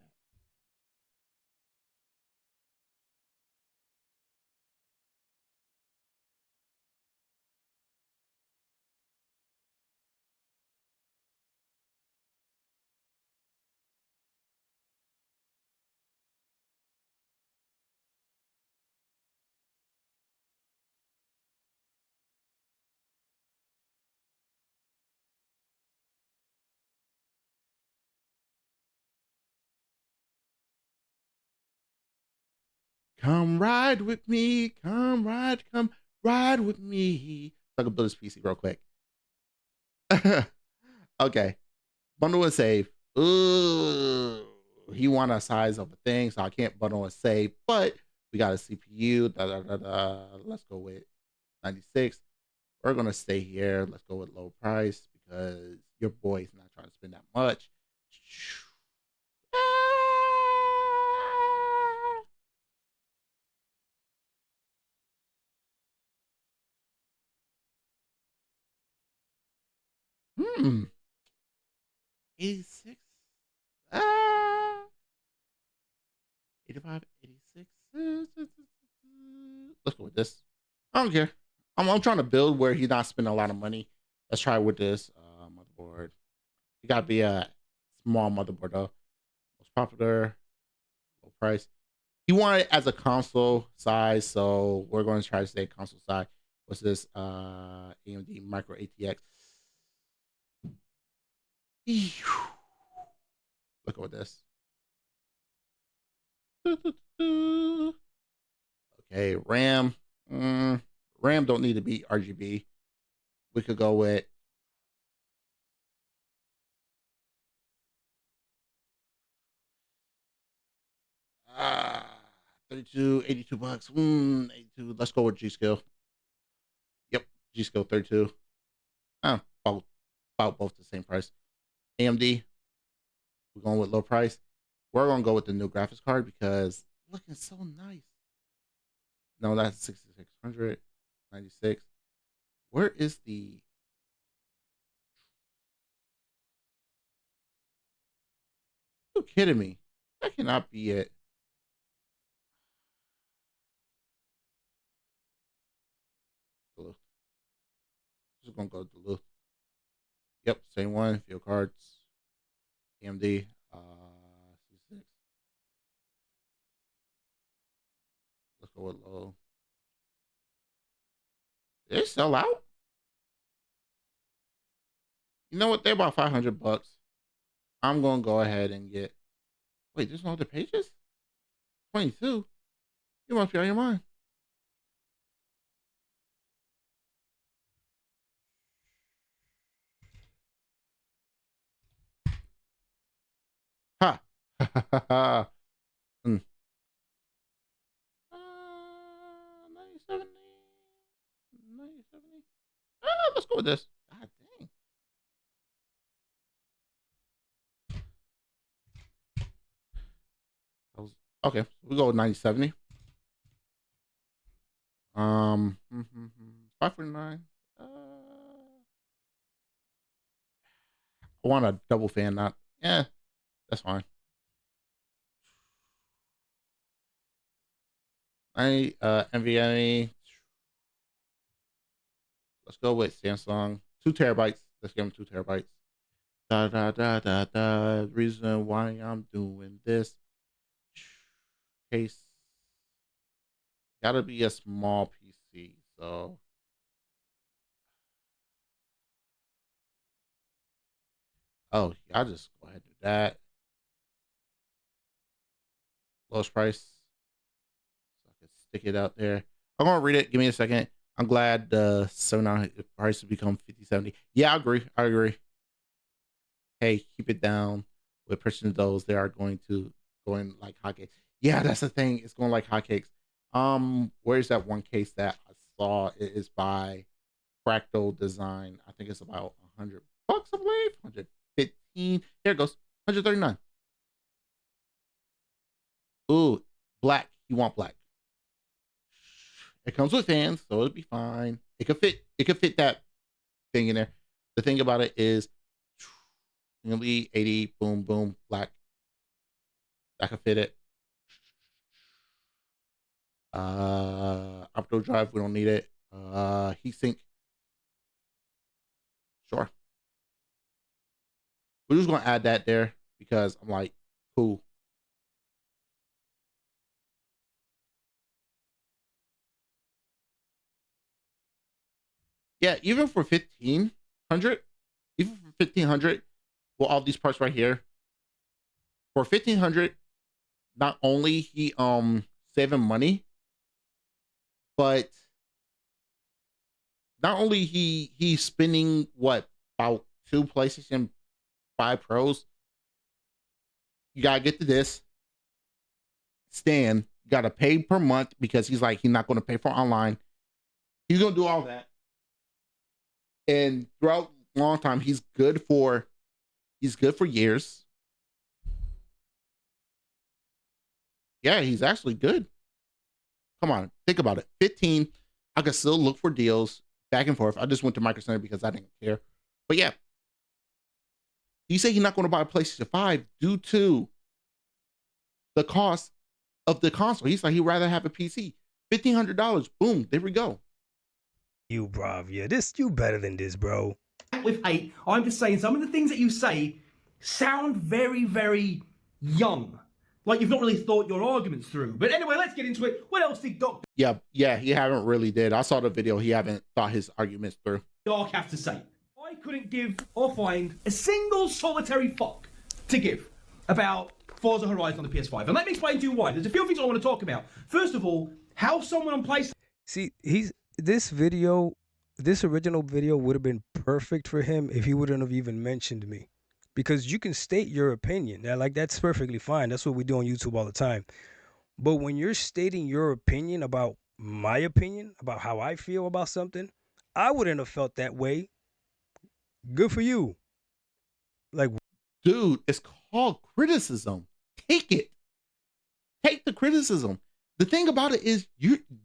Come ride with me. Come ride with me. So I can build this PC real quick. Okay. Bundle and save. Ooh. He want a size of a thing, so I can't bundle and save, but we got a CPU. Let's go with 96. We're gonna stay here. Let's go with low price because your boy's not trying to spend that much. Hmm. 86. Ah. 85, 86. Let's go with this. I don't care. I'm trying to build where he's not spending a lot of money. Let's try with this motherboard. It gotta be a small motherboard though. Most popular, low price. He wanted it as a console size, so we're going to try to stay console size. What's this? AMD Micro ATX. Look at this. Okay, RAM. RAM don't need to be RGB. We could go with 32, 82 bucks. 82. Let's go with G Skill. Yep, G Skill 32. About both the same price. AMD. We're going with low price. We're gonna go with the new graphics card because looking so nice. No, that's 6600, 96. Where is the? You kidding me? That cannot be it. Duluth. Just gonna go Duluth. Yep, same one. Field cards. AMD. C6. Let's go with low. Did they sell out? You know what? They're about 500 bucks. I'm gonna go ahead and get. Wait, there's no other pages? 22? You must be on your mind. Ha! Ha ha ha ha. 9070. 9070. Let's go with this. God dang. Okay, we go with 9070. 549. I want a double fan, not. Yeah, that's fine. NVMe. Let's go with Samsung. 2 terabytes. Let's give them 2 terabytes. Da da da da da. Reason why I'm doing this. Case. Gotta be a small PC. So. Oh, I'll just go ahead and do that. Lowest price. So I can stick it out there. I'm gonna read it. Give me a second. I'm glad the 79 price has become 5070. Yeah, I agree. I agree. Hey, keep it down. With purchasing those, they are going like hotcakes. Yeah, that's the thing. It's going like hotcakes. Where's that one case that I saw? It is by Fractal Design. I think it's about 100 bucks, I believe. 115. Here it goes. 139. Ooh, black. You want black. It comes with fans, so it'll be fine. It could fit that thing in there. The thing about it is it'll be 80, boom, boom, black. That could fit it. Opto drive, we don't need it. Heatsink. Sure. We're just gonna add that there because I'm like, cool. Yeah, even for 1500, even for 1500, well, all these parts right here. For 1500, not only he saving money, but not only he's spending what about 2 PlayStation 5 Pros. You gotta get to this. Stan, you gotta pay per month because he's not gonna pay for online. He's gonna do all that. And throughout a long time, he's good for years. Yeah, he's actually good. Come on, think about it. 15, I could still look for deals back and forth. I just went to Micro Center because I didn't care. But yeah, you say he's not going to buy a PlayStation 5 due to the cost of the console. He's like, he'd rather have a PC. $1,500. Boom, there we go. You, bruv. Yeah, you better than this, bro. With hate, I'm just saying some of the things that you say sound very, very young. Like you've not really thought your arguments through. But anyway, let's get into it. What else did Doc? Yeah, he haven't really did. I saw the video. He haven't thought his arguments through. Dark have to say? I couldn't give or find a single solitary fuck to give about Forza Horizon on the PS5. And let me explain to you why. There's a few things I want to talk about. First of all, how someone on PlayStation... See, this original video would have been perfect for him if he wouldn't have even mentioned me. Because you can state your opinion. That's perfectly fine. That's what we do on YouTube all the time. But when you're stating your opinion about my opinion, about how I feel about something, I wouldn't have felt that way. Good for you. Dude, it's called criticism. Take it. Take the criticism. The thing about it is,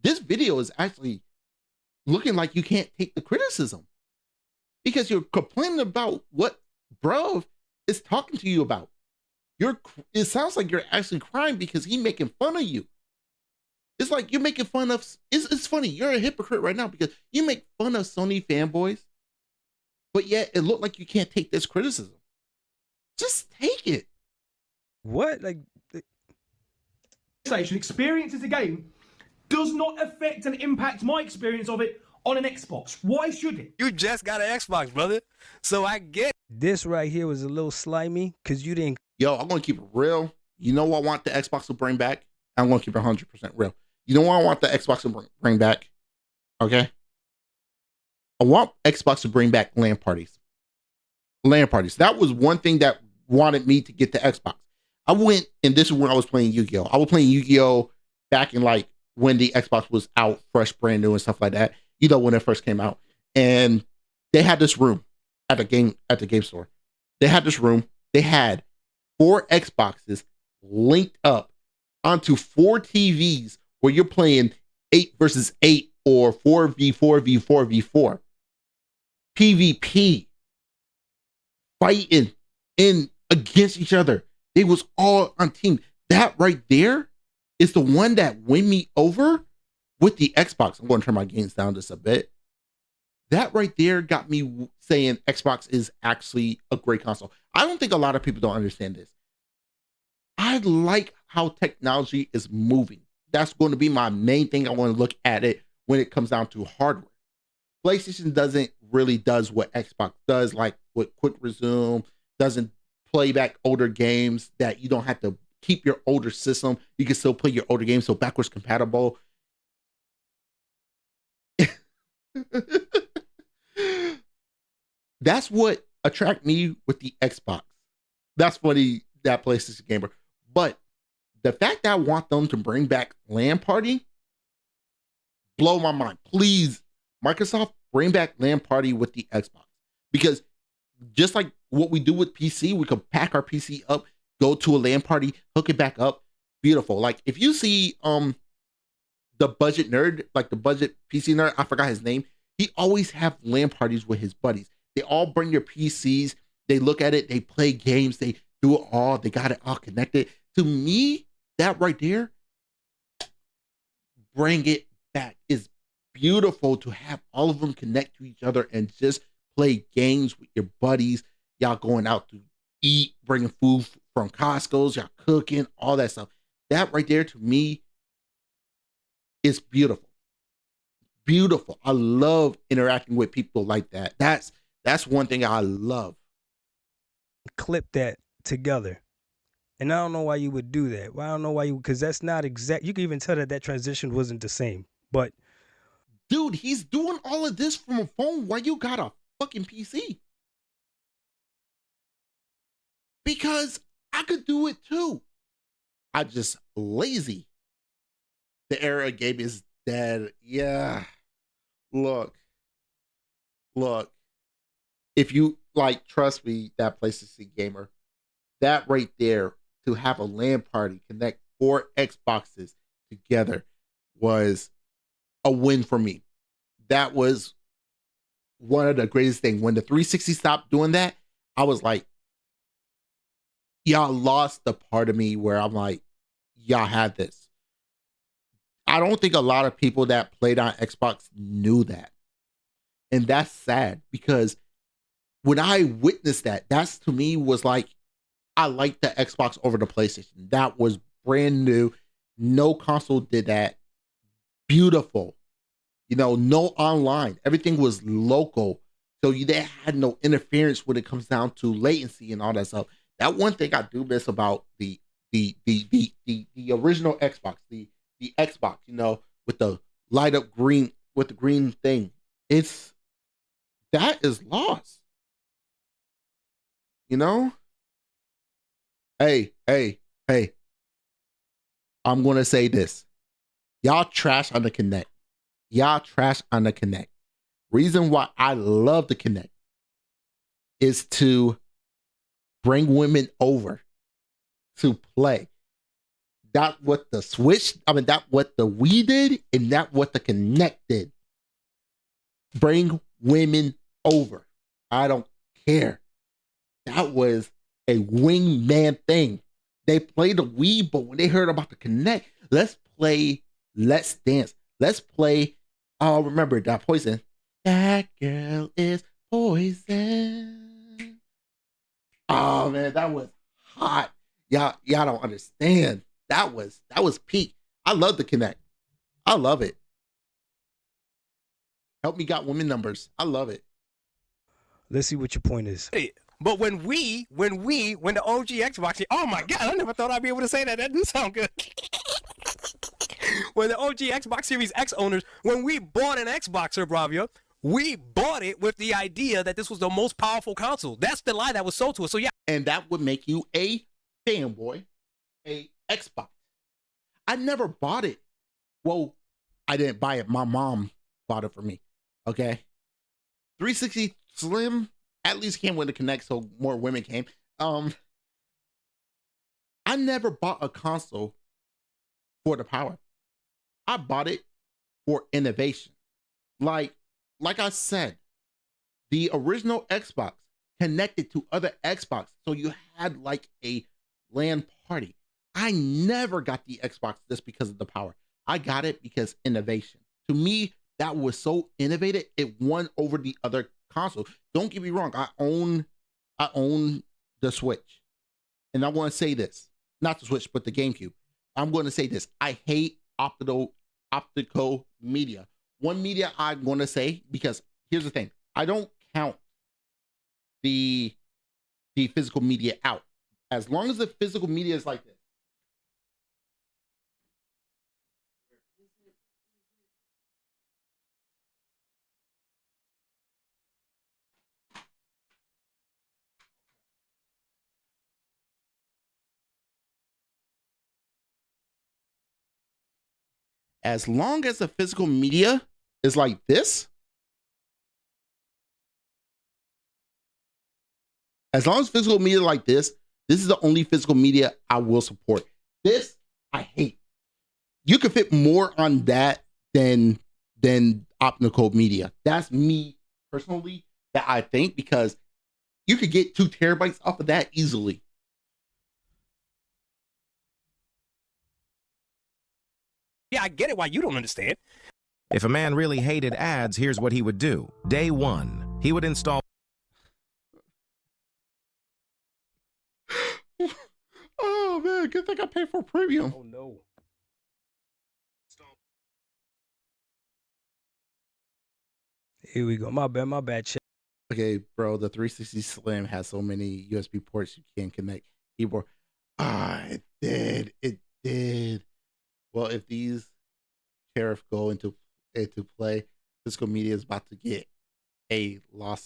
this video is actually looking like you can't take the criticism because you're complaining about what bro is talking to you about. It sounds like you're actually crying because he's making fun of you. It's like you're making fun of. It's funny. You're a hypocrite right now because you make fun of Sony fanboys, but yet it looked like you can't take this criticism. Just take it. What? Experience of the game does not affect and impact my experience of it on an Xbox. Why should it? You just got an Xbox, brother. So I get this right here was a little slimy because you didn't. Yo, I'm gonna keep it real. You know what I want the Xbox to bring back? I'm gonna keep it 100% real. You know what I want the Xbox to bring back? Okay. I want Xbox to bring back LAN parties. LAN parties. That was one thing that wanted me to get the Xbox. I went, and this is when I was playing Yu-Gi-Oh! I was playing Yu-Gi-Oh! Back in when the Xbox was out, fresh, brand new, and stuff like that. You know, when it first came out. And they had this room at the game store. They had this room. They had 4 Xboxes linked up onto 4 TVs where you're playing 8 versus 8 or 4v4v4v4. PvP. Fighting in against each other. They was all on team. That right there is the one that won me over with the Xbox. I'm going to turn my gains down just a bit. That right there got me saying Xbox is actually a great console. I don't think a lot of people don't understand this. I like how technology is moving. That's going to be my main thing. I want to look at it when it comes down to hardware. PlayStation doesn't really does what Xbox does, like with quick resume, doesn't play back older games that you don't have to keep your older system. You can still play your older games, so backwards compatible. That's what attract me with the Xbox. That's funny, that PlayStation gamer. But the fact that I want them to bring back LAN party, blow my mind. Please, Microsoft, bring back LAN party with the Xbox. Because just like what we do with PC, we could pack our PC up, go to a LAN party, hook it back up. Beautiful. Like if you see the budget nerd, like the budget PC nerd, I forgot his name. He always have LAN parties with his buddies. They all bring your PCs. They look at it. They play games. They do it all. They got it all connected. To me, that right there, bring it back. It's beautiful to have all of them connect to each other and just play games with your buddies. Y'all going out to eat, bringing food from Costco's, y'all cooking, all that stuff. That right there, to me, is beautiful. Beautiful. I love interacting with people like that. That's one thing I love. Clip that together And I don't know why you would do that. Well, I don't know why you, because that's not exact. You can even tell that that transition wasn't the same. But Dude, he's doing all of this from a phone. Why you got a fucking PC? Because I could do it too. I just lazy. The era of game is dead. Yeah. Look. If you like, trust me, that PlayStation gamer, that right there, to have a LAN party, connect 4 Xboxes together, was a win for me. That was one of the greatest things. When the 360 stopped doing that, I was like, y'all lost the part of me where I'm like, y'all had this. I don't think a lot of people that played on Xbox knew that. And that's sad because when I witnessed that, that's to me was like, I liked the Xbox over the PlayStation. That was brand new. No console did that. Beautiful. No online. Everything was local. So they had no interference when it comes down to latency and all that stuff. That one thing I do miss about the original Xbox, the Xbox, with the light up green with the green thing. That is lost. You know? Hey. I'm gonna say this. Y'all trash on the Connect. Y'all trash on the Connect. Reason why I love the Connect is to bring women over to play. That what the Switch, that what the Wii did, and that what the Connect did. Bring women over. I don't care. That was a wingman thing. They played the Wii, but when they heard about the Connect, let's play Let's Dance. Let's play, remember that Poison. That girl is poison. Oh man, that was hot. Y'all don't understand. That was peak. I love the Connect. I love it. Help me got women numbers. I love it. let's see what your point is. But when the OG Xbox, oh my God, I never thought I'd be able to say that. That do sound good. When the OG Xbox Series X owners, when we bought an Xbox, Sir Bravia, we bought it with the idea that this was the most powerful console. That's the lie that was sold to us. So yeah. And that would make you a fanboy, a Xbox. I never bought it. Well, I didn't buy it. My mom bought it for me. Okay. 360 Slim at least came with the Connect, so more women came. I never bought a console for the power. I bought it for innovation. Like I said, the original Xbox connected to other Xbox, so you had like a LAN party. I never got the Xbox just because of the power. I got it because innovation. To me, that was so innovative. It won over the other console. Don't get me wrong. I own the Switch, and I want to say this: not the Switch, but the GameCube. I'm going to say this: I hate optical media. One media I'm going to say, because here's the thing: I don't count the physical media out. As long as the physical media is like this. As long as the physical media is like this, as long as physical media like this is the only physical media I will support. This I hate. You can fit more on that than optical media. That's me personally that I think, because you could get 2 terabytes off of that easily. Yeah, I get it why you don't understand. If a man really hated ads, here's what he would do. Day 1, he would install. Oh man, good thing I paid for premium. Oh no. Here we go. My bad. Chat. Okay, bro, the 360 Slim has so many USB ports you can't connect keyboard. It did. It did. Well, if these tariffs go into play, physical media is about to get a lot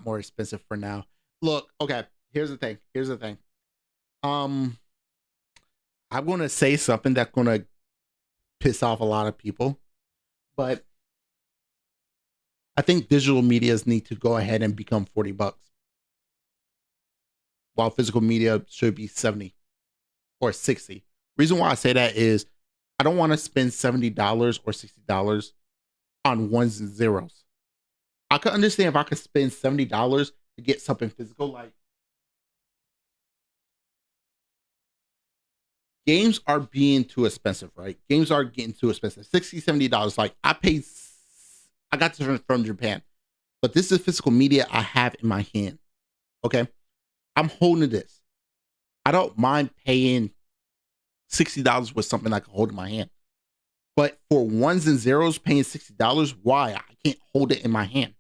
more expensive for now. Look, okay, here's the thing. Here's the thing. Um, I'm gonna say something that's gonna piss off a lot of people, but I think digital medias need to go ahead and become $40, while physical media should be 70 or 60. Reason why I say that is I don't want to spend $70 or $60 on ones and zeros. I could understand if I could spend $70 to get something physical. Like, games are being too expensive, right? Games are getting too expensive. $60, $70. Like, I got this from Japan, but this is physical media I have in my hand. Okay. I'm holding this. I don't mind paying $60 with something I can hold in my hand. But for ones and zeros, paying $60, why? I can't hold it in my hand.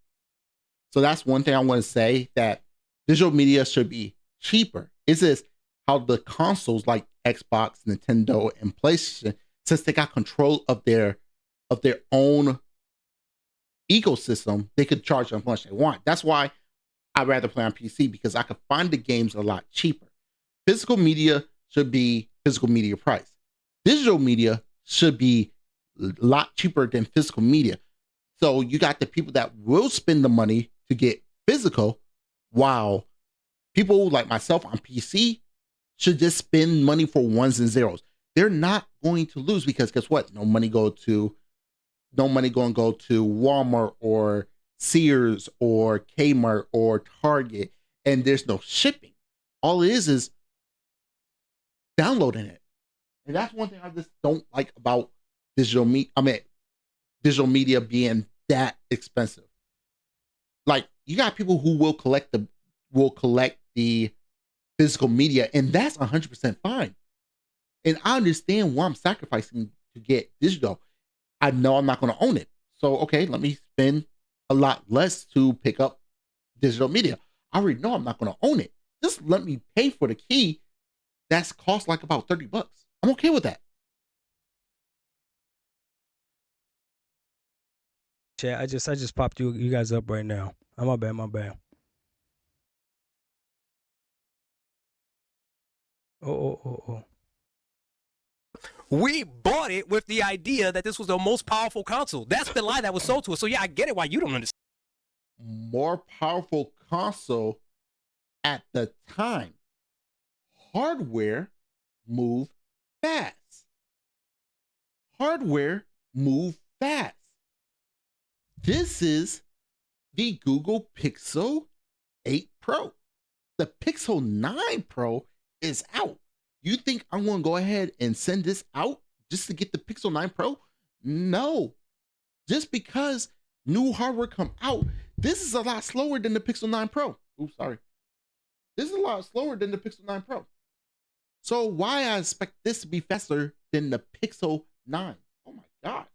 So that's one thing I want to say, that digital media should be cheaper. It's just how the consoles like Xbox, Nintendo, and PlayStation, since they got control of their own ecosystem, they could charge how much they want. That's why I'd rather play on PC, because I could find the games a lot cheaper. Physical media should be physical media price. Digital media should be a lot cheaper than physical media. So you got the people that will spend the money to get physical, while people like myself on PC should just spend money for ones and zeros. They're not going to lose, because guess what? No money going to go to Walmart or Sears or Kmart or Target, and there's no shipping. All it is downloading it. And that's one thing I just don't like about digital media being that expensive. Like, you got people who will collect the physical media, and that's 100% fine. And I understand why I'm sacrificing to get digital. I know I'm not going to own it. So, okay, let me spend a lot less to pick up digital media. I already know I'm not going to own it. Just let me pay for the key. That's cost like about $30. I'm okay with that. Chat, I just popped you guys up right now. My bad, my bad. Oh. We bought it with the idea that this was the most powerful console. That's the lie that was sold to us. So yeah, I get it why you don't understand. More powerful console at the time. Hardware move fast. Hardware move fast. This is the Google Pixel 8 Pro. The Pixel 9 Pro is out. You think I'm going to go ahead and send this out just to get the Pixel 9 Pro? No. Just because new hardware come out, this is a lot slower than the Pixel 9 Pro. Oops, sorry. This is a lot slower than the Pixel 9 Pro. So why I expect this to be faster than the Pixel 9? Oh my God.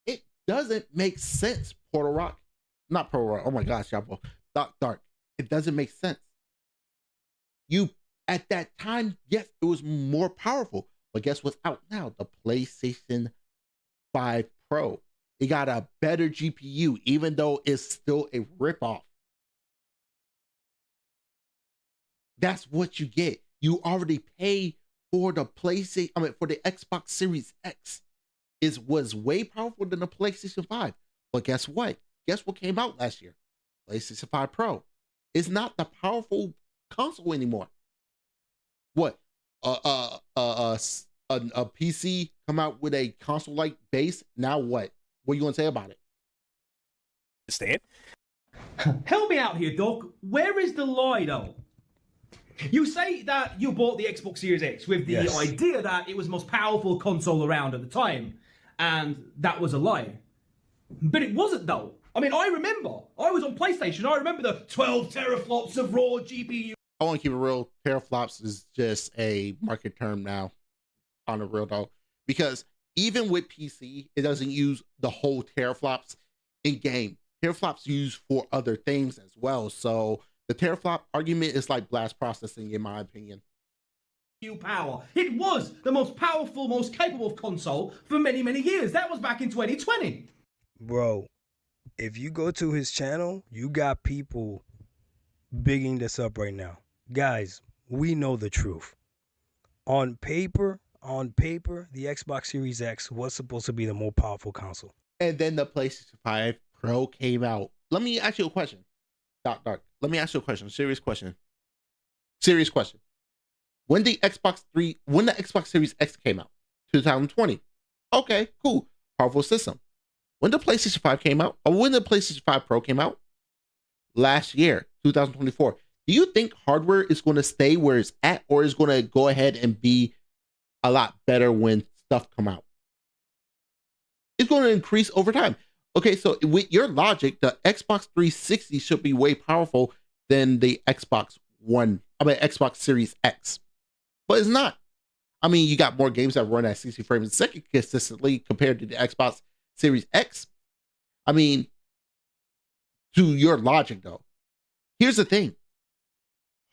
It doesn't make sense, Portal Rock. Not Portal Rock. Oh my gosh, y'all. Dark. It doesn't make sense. You, at that time, yes, it was more powerful. But guess what's out now? The PlayStation 5 Pro. It got a better GPU, even though it's still a ripoff. That's what you get. You already pay for the PlayStation, for the Xbox Series X. It was way powerful than the PlayStation 5. But guess what? Guess what came out last year? PlayStation 5 Pro. It's not the powerful console anymore. What? A PC come out with a console-like base. Now what? What are you gonna say about it? Understand? Help me out here, Doc. Where is the lie, though? You say that you bought the Xbox Series X with the idea that it was the most powerful console around at the time, and that was a lie. But it wasn't, though. I mean, I remember. I was on PlayStation. I remember the 12 teraflops of raw GPU. I want to keep it real. Teraflops is just a market term now, on the real though, because even with PC, it doesn't use the whole teraflops in game. teraflops used for other things as well. So the teraflop argument is like blast processing, in my opinion. Power. It was the most powerful, most capable console for many, many years. That was back in 2020. Bro, if you go to his channel, you got people bigging this up right now. Guys, we know the truth. On paper, the Xbox Series X was supposed to be the more powerful console. And then the PlayStation 5 Pro came out. Let me ask you a question. Dark. Let me ask you a question. Serious question. When the Xbox Series X came out, 2020. Okay, cool. Powerful system. When the PlayStation 5 came out, or when the PlayStation 5 Pro came out, last year, 2024, do you think hardware is going to stay where it's at, or is going to go ahead and be a lot better when stuff come out? It's going to increase over time. Okay, so with your logic, the Xbox 360 should be way powerful than the Xbox Series X. But it's not. I mean, you got more games that run at 60 frames a second consistently compared to the Xbox Series X. I mean, to your logic, though, here's the thing.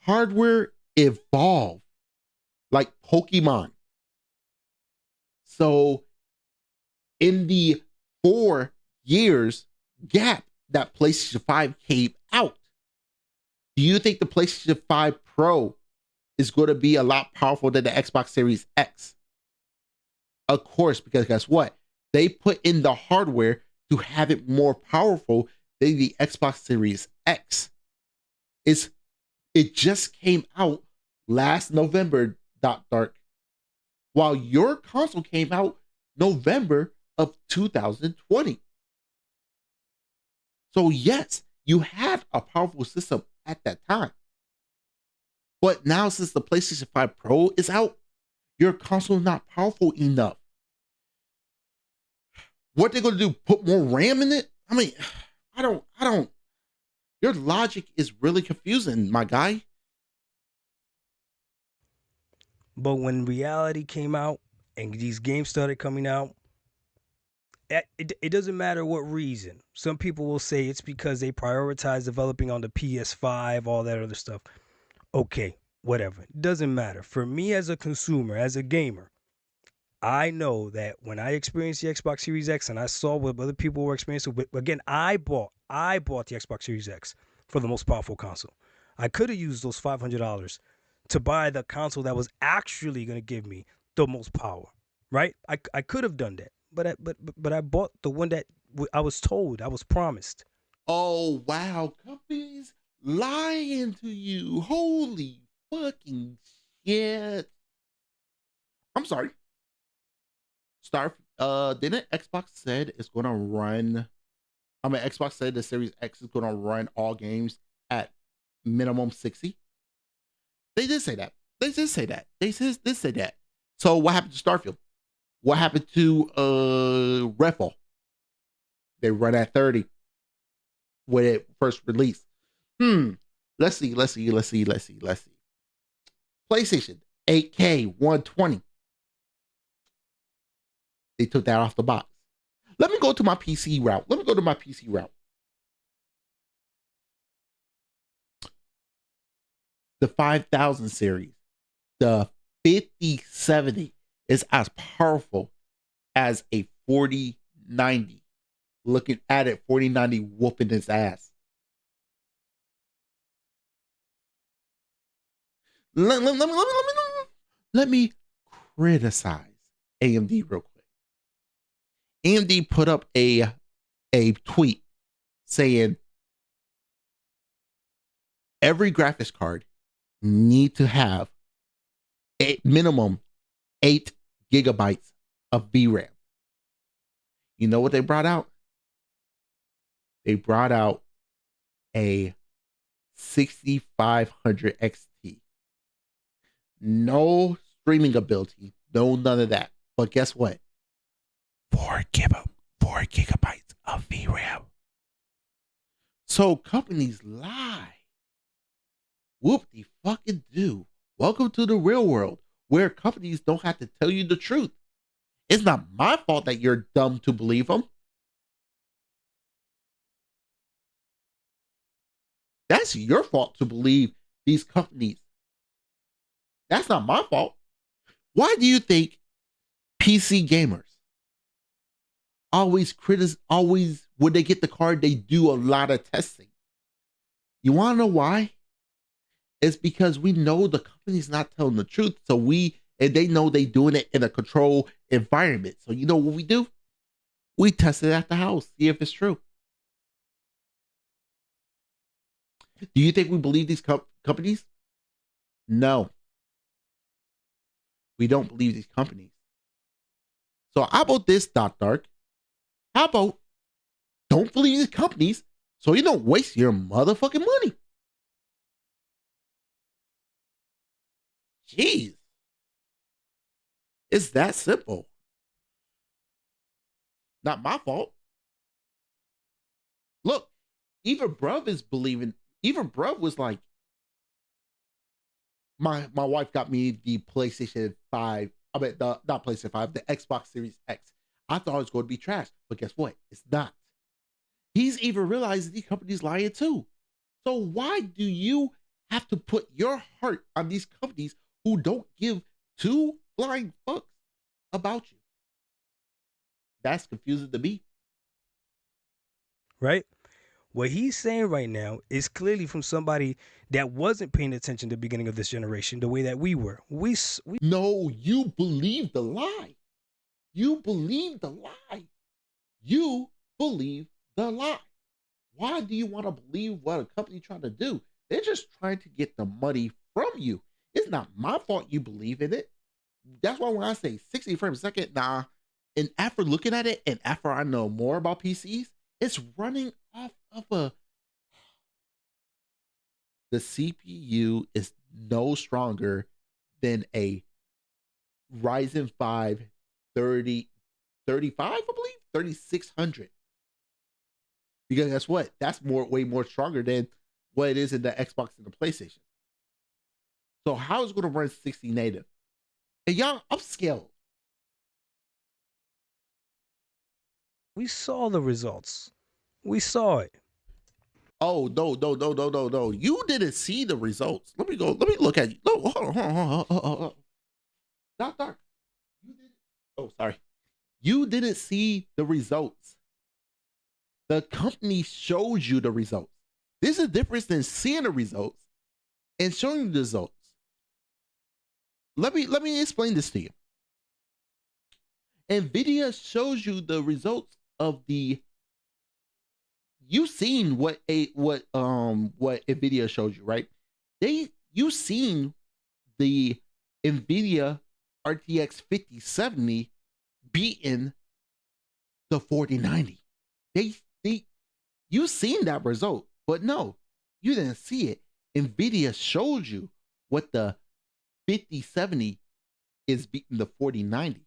Hardware evolved like Pokemon. So in the 4 years gap that PlayStation 5 came out, do you think the PlayStation 5 Pro is going to be a lot powerful than the Xbox Series X? Of course, because guess what? They put in the hardware to have it more powerful than the Xbox Series X. It just came out last November, Dark, while your console came out November of 2020. So yes, you had a powerful system at that time. But now, since the PlayStation 5 Pro is out, your console is not powerful enough. What they're going to do? Put more RAM in it? I mean, I don't. Your logic is really confusing, my guy. But when reality came out and these games started coming out, it doesn't matter what reason. Some people will say it's because they prioritize developing on the PS5, all that other stuff. Okay, whatever. It doesn't matter. For me as a consumer, as a gamer, I know that when I experienced the Xbox Series X and I saw what other people were experiencing, again, I bought the Xbox Series X for the most powerful console. I could have used those $500 to buy the console that was actually going to give me the most power, right? I could have done that, but I bought the one that I was told, I was promised. Oh wow, companies lying to you. Holy fucking shit. I'm sorry. Didn't Xbox said it's gonna run? Xbox said the Series X is gonna run all games at minimum 60. They did say that. They did say that. So what happened to Starfield? What happened to Redfall? They run at 30 when it first released. Let's see. PlayStation 8K 120. They took that off the box. Let me go to my PC route. The 5000 series, the 5070 is as powerful as a 4090. Looking at it, 4090 whooping its ass. Let me criticize AMD real quick. AMD put up a tweet saying every graphics card need to have a minimum 8 gigabytes of VRAM. You know what they brought out? They brought out a 6500 XT. No streaming ability, no none of that. But guess what? 4 gigabytes of VRAM. So companies lie. Whoop de fucking do. Welcome to the real world where companies don't have to tell you the truth. It's not my fault that you're dumb to believe them. That's your fault to believe these companies. That's not my fault. Why do you think PC gamers always when they get the card, they do a lot of testing? You want to know why? It's because we know the company's not telling the truth. And they know they doing it in a controlled environment. So you know what we do? We test it at the house, see if it's true. Do you think we believe these companies? No, we don't believe these companies. So how about this, Doc Dark? How about don't believe these companies so you don't waste your motherfucking money? Jeez. It's that simple. Not my fault. Look, even Bruv is believing, even Bruv was like, my wife got me the PlayStation 5. I mean, not PlayStation 5, the Xbox Series X. I thought it was going to be trash, but guess what? It's not. He's even realized these companies lying too. So why do you have to put your heart on these companies who don't give two flying fucks about you? That's confusing to me. Right? What he's saying right now is clearly from somebody that wasn't paying attention to the beginning of this generation the way that we were. No, you believe the lie. You believe the lie. You believe the lie. Why do you want to believe what a company trying to do? They're just trying to get the money from you. It's not my fault you believe in it. That's why when I say 60 frames a second, nah. And after looking at it and after I know more about PCs, it's running off of the CPU is no stronger than a Ryzen 5 35, I believe, 3600. Because guess what? That's way more stronger than what it is in the Xbox and the PlayStation. So how is it going to run 60 native? And y'all upscale. We saw the results. We saw it. Oh, no. You didn't see the results. Let me look at you. No, hold on. Dark. You didn't. Oh, sorry. You didn't see the results. The company showed you the results. There's a difference than seeing the results and showing you the results. Let me explain this to you. NVIDIA shows you the results of the. You've seen what NVIDIA showed you, right? You seen the NVIDIA RTX 5070 beating the 4090. You seen that result, but no, you didn't see it. NVIDIA showed you what the 5070 is beating the 4090.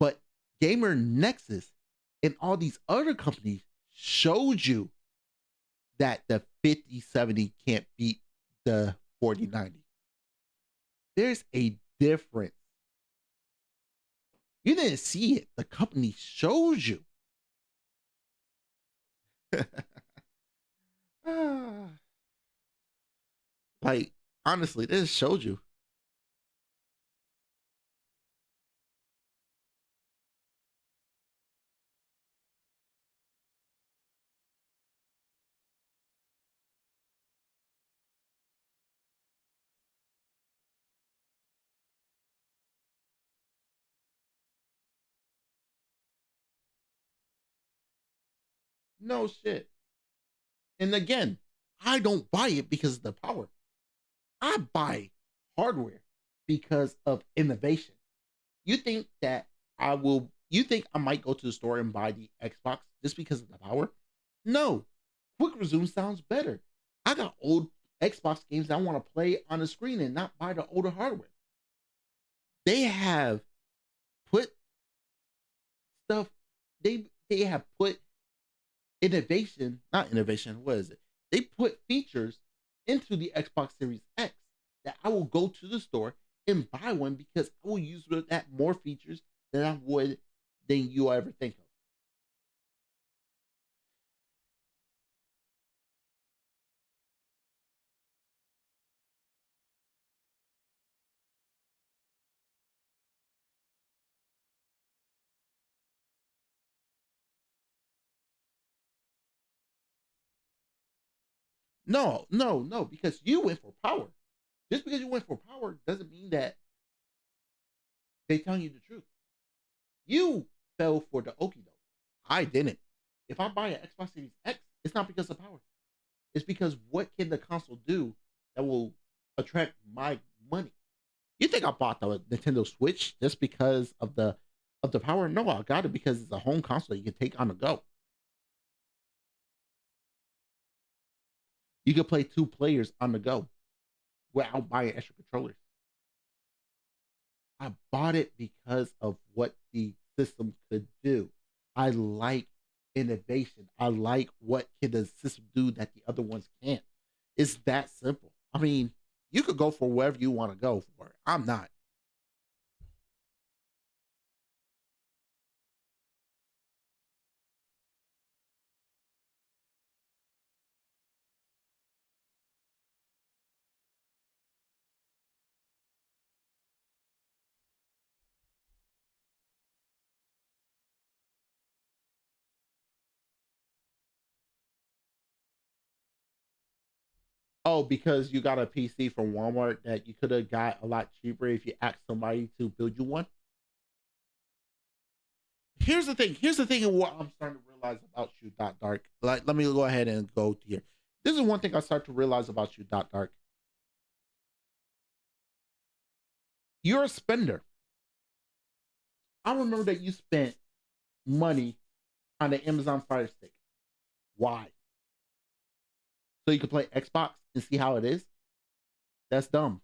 But Gamer Nexus and all these other companies showed you that the 5070 can't beat the 4090. There's a difference. You didn't see it. The company shows you. Like, honestly, this showed you. No shit. And again, I don't buy it because of the power. I buy hardware because of innovation. You think that you think I might go to the store and buy the Xbox just because of the power? No. Quick resume sounds better. I got old Xbox games that I want to play on the screen and not buy the older hardware. They have put stuff, they have put innovation, not innovation, what is it? They put features into the Xbox Series X that I will go to the store and buy one because I will use that more features than I would than you ever think of. No, because you went for power. Just because you went for power doesn't mean that they telling you the truth. You fell for the okie doke. I didn't. If I buy an Xbox Series X, it's not because of power. It's because what can the console do that will attract my money? You think I bought the Nintendo Switch just because of the power? No, I got it because it's a home console you can take on the go. You can play 2 players on the go without buying extra controllers. I bought it because of what the system could do. I like innovation. I like what can the system do that the other ones can't. It's that simple. I mean, you could go for wherever you want to go for. I'm not. Oh, because you got a PC from Walmart that you could have got a lot cheaper if you asked somebody to build you one. Here's the thing. Here's the thing of what I'm starting to realize about you, Dot Dark. Like, let me go ahead and go to here. This is one thing I start to realize about you, Dot Dark. You're a spender. I remember that you spent money on the Amazon Fire Stick. Why? So you can play Xbox and see how it is? That's dumb.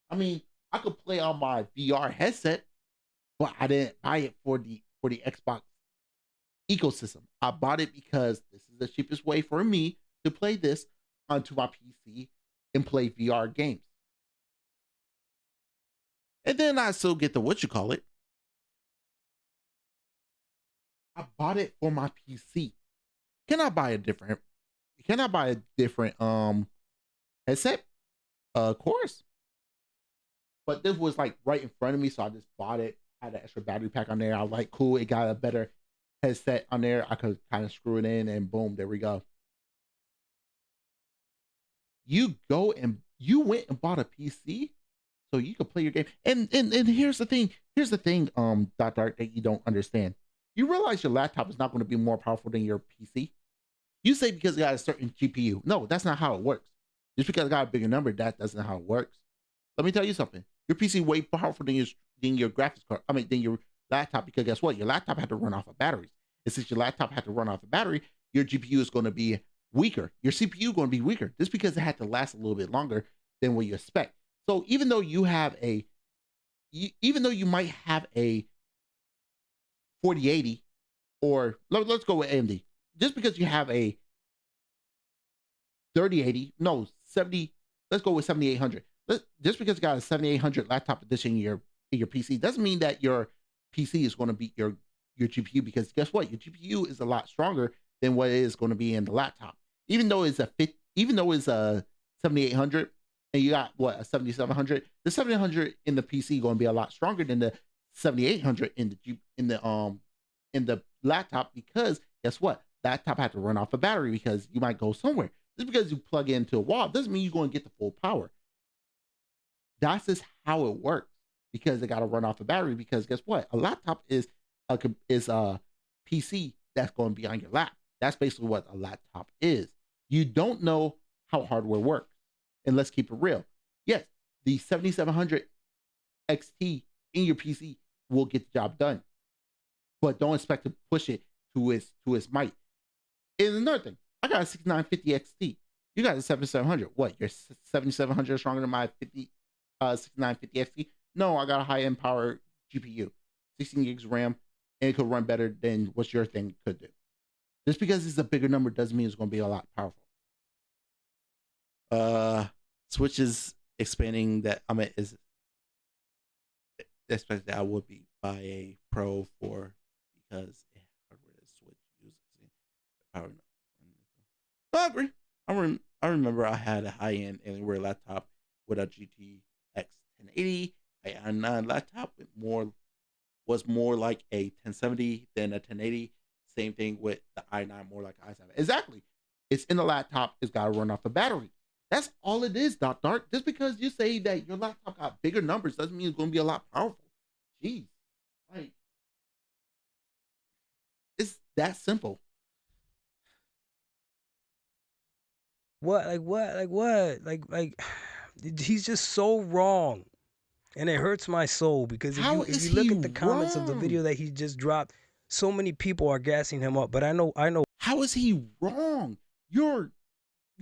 I mean, I could play on my VR headset, but I didn't buy it for the Xbox ecosystem. I bought it because this is the cheapest way for me to play this onto my PC and play VR games. And then I still get the what you call it. I bought it for my PC. Can I buy a different? Can I buy a different headset? Of course. But this was like right in front of me, so I just bought it. Had an extra battery pack on there. I was like, cool. It got a better headset on there. I could kind of screw it in, and boom, there we go. You went and bought a PC so you could play your game. And here's the thing. Here's the thing, Dot Dark, that you don't understand. You realize your laptop is not going to be more powerful than your PC. You say because it got a certain GPU. No, that's not how it works. Just because it got a bigger number, that doesn't how it works. Let me tell you something. Your PC way powerful than your graphics card. I mean, than your laptop, because guess what? Your laptop had to run off of batteries. And since your laptop had to run off a battery, your GPU is going to be weaker. Your CPU going to be weaker just because it had to last a little bit longer than what you expect. So even though you have even though you might have a 4080, or let's go with AMD, just because you have a 3080, no 70, let's go with 7800. Just because you got a 7800 laptop edition in your PC doesn't mean that your PC is going to beat your GPU, because guess what? Your GPU is a lot stronger than what it is going to be in the laptop. Even though it's a 7800 and you got what, a 7700, the 700 in the PC going to be a lot stronger than the 7800 in the laptop, because guess what? Laptop had to run off a battery because you might go somewhere. Just because you plug into a wall doesn't mean you're going to get the full power. That's just how it works, because they got to run off a battery. Because guess what? A laptop is a PC that's going to be on your lap. That's basically what a laptop is. You don't know how hardware works. And let's keep it real. Yes, the 7700 XT in your PC will get the job done, but don't expect to push it to its might. And another thing, I got a 6950 XT. You got a 7700. What? Your 7700 is stronger than my 6950 XT? No, I got a high end power GPU, 16 gigs RAM, and it could run better than what your thing could do. Just because it's a bigger number doesn't mean it's going to be a lot powerful. Switch is expanding that. I mean, is expect that I would be buy a Pro for, because hardware that Switch uses power. I agree. I remember I had a high end Alienware laptop with a GTX 1080. A i9 laptop with was more like a 1070 than a 1080. Same thing with the i9, more like i7. Exactly. It's in the laptop. It's got to run off the battery. That's all it is, Doc Dark. Just because you say that your laptop got bigger numbers doesn't mean it's going to be a lot powerful. Jeez. Like, it's that simple. What? Like what? Like what? Like he's just so wrong. And it hurts my soul because if How you is look he at the comments of the wrong? video that he just dropped, so many people are gassing him up. But I know How is he wrong? Your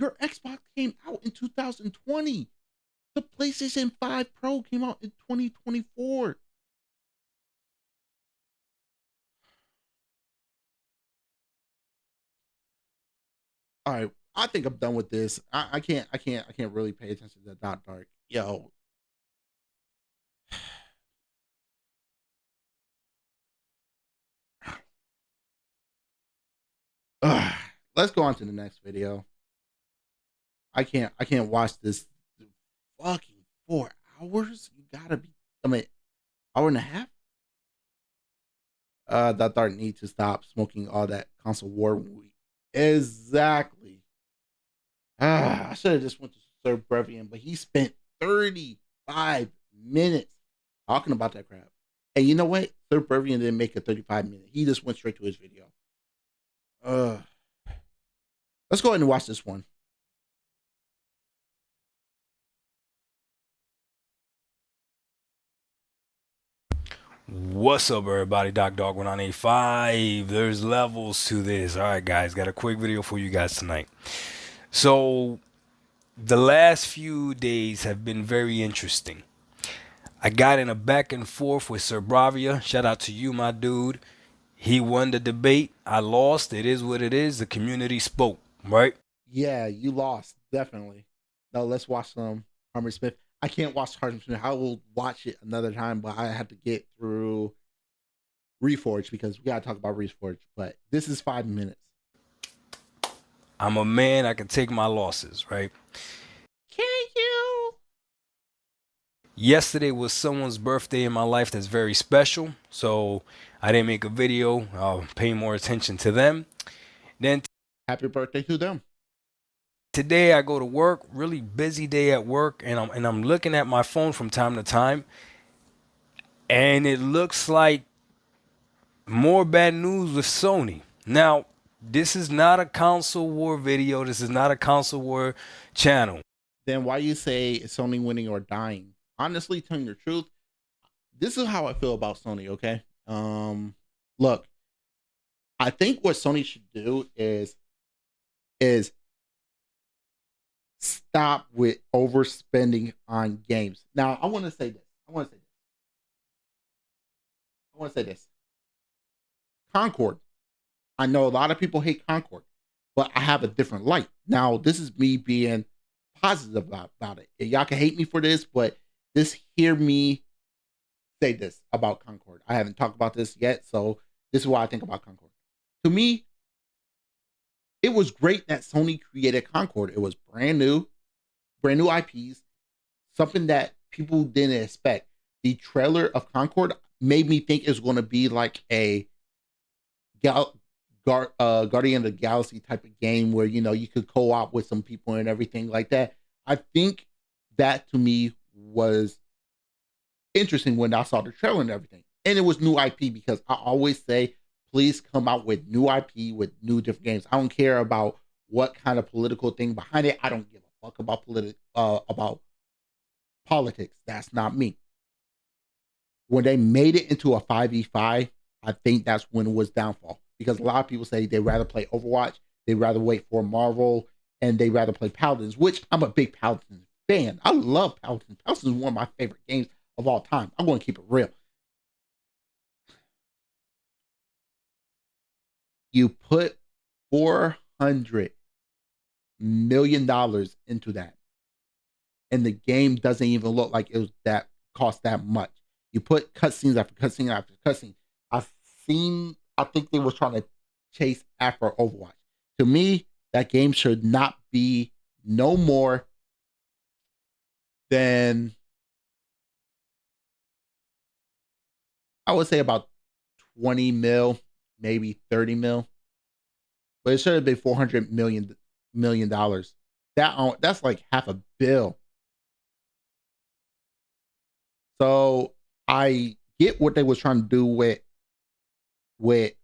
Xbox came out in 2020. The PlayStation 5 Pro came out in 2024. All right, I think I'm done with this. I can't really pay attention to Dot Dark. Yo. Let's go on to the next video. I can't watch this fucking 4 hours. You gotta be, I mean, hour and a half. That Dark need to stop smoking all that console war weed. Exactly. I should have just went to Sir Brevian, but he spent 35 minutes talking about that crap. And you know what? Sir Brevian didn't make a 35-minute. He just went straight to his video. Let's go ahead and watch this one. What's up, everybody? Doc Dog 1985. There's levels to this. All right, guys, got a quick video for you guys tonight. So, the last few days have been very interesting. I got in a back and forth with Sir Bravia. Shout out to you, my dude. He won the debate. I lost. It is what it is. The community spoke, right? Yeah, you lost, definitely. Now let's watch some Harmony Smith. I can't watch Harmony Smith. I will watch it another time, but I have to get through Reforged because we gotta talk about Reforged. But this is 5 minutes. I'm a man. I can take my losses, right? Can you? Yesterday was someone's birthday in my life that's very special, so I didn't make a video. I'll pay more attention to them. Then Happy birthday to them. today I go to work, really busy day at work, and I'm looking at my phone from time to time, and it looks like more bad news with Sony. Now, this is not a console war video. This is not a console war channel. Then why you say it's Sony winning or dying? Honestly, telling the truth, this is how I feel about Sony. Okay, look, I think what Sony should do is stop with overspending on games. Now, I want to say this. I want to say this. Concord. I know a lot of people hate Concord, but I have a different light. Now, this is me being positive about it. Y'all can hate me for this, but just hear me say this about Concord. I haven't talked about this yet, so this is what I think about Concord. To me, it was great that Sony created Concord. It was brand new IPs, something that people didn't expect. The trailer of Concord made me think it was going to be like a Guardian of the Galaxy type of game where, you know, you could co-op with some people and everything like that. I think that to me was interesting when I saw the trailer and everything. And it was new IP because I always say, please come out with new IP with new different games. I don't care about what kind of political thing behind it. I don't give a fuck about politics. That's not me. When they made it into a 5v5, I think that's when it was downfall. Because a lot of people say they'd rather play Overwatch, they'd rather wait for Marvel, and they'd rather play Paladins, which I'm a big Paladins fan. I love Paladins. Paladins is one of my favorite games of all time. I'm going to keep it real. You put $400 million into that, and the game doesn't even look like it was that cost that much. You put cutscenes after cutscene after cutscene. I think they were trying to chase after Overwatch. To me, that game should not be no more than, I would say, about 20 mil, maybe 30 mil. But it should have been $400 million million. That's like $500 million. So I get what they was trying to do with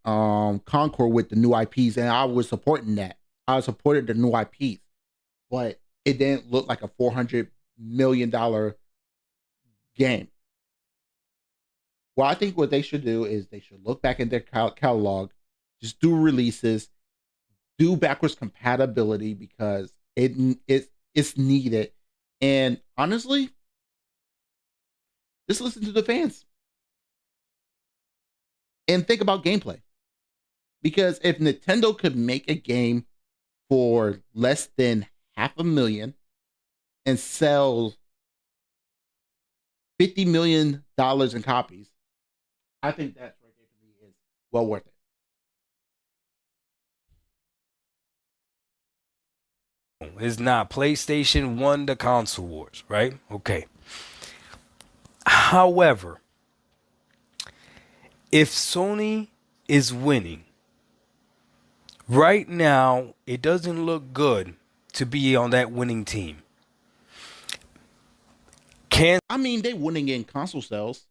Concord with the new IPs, and I was supporting that. I supported the new IPs, but it didn't look like a $400 million game. Well, I think what they should do is they should look back in their catalog, just do releases, do backwards compatibility because it's needed. And honestly, just listen to the fans and think about gameplay. Because if Nintendo could make a game for less than $500,000 and sell $50 million in copies, I think that's right there to me is well worth it. It's not. PlayStation won the console wars, right? Okay. However, if Sony is winning, right now, it doesn't look good to be on that winning team. I mean, they winning in console sales,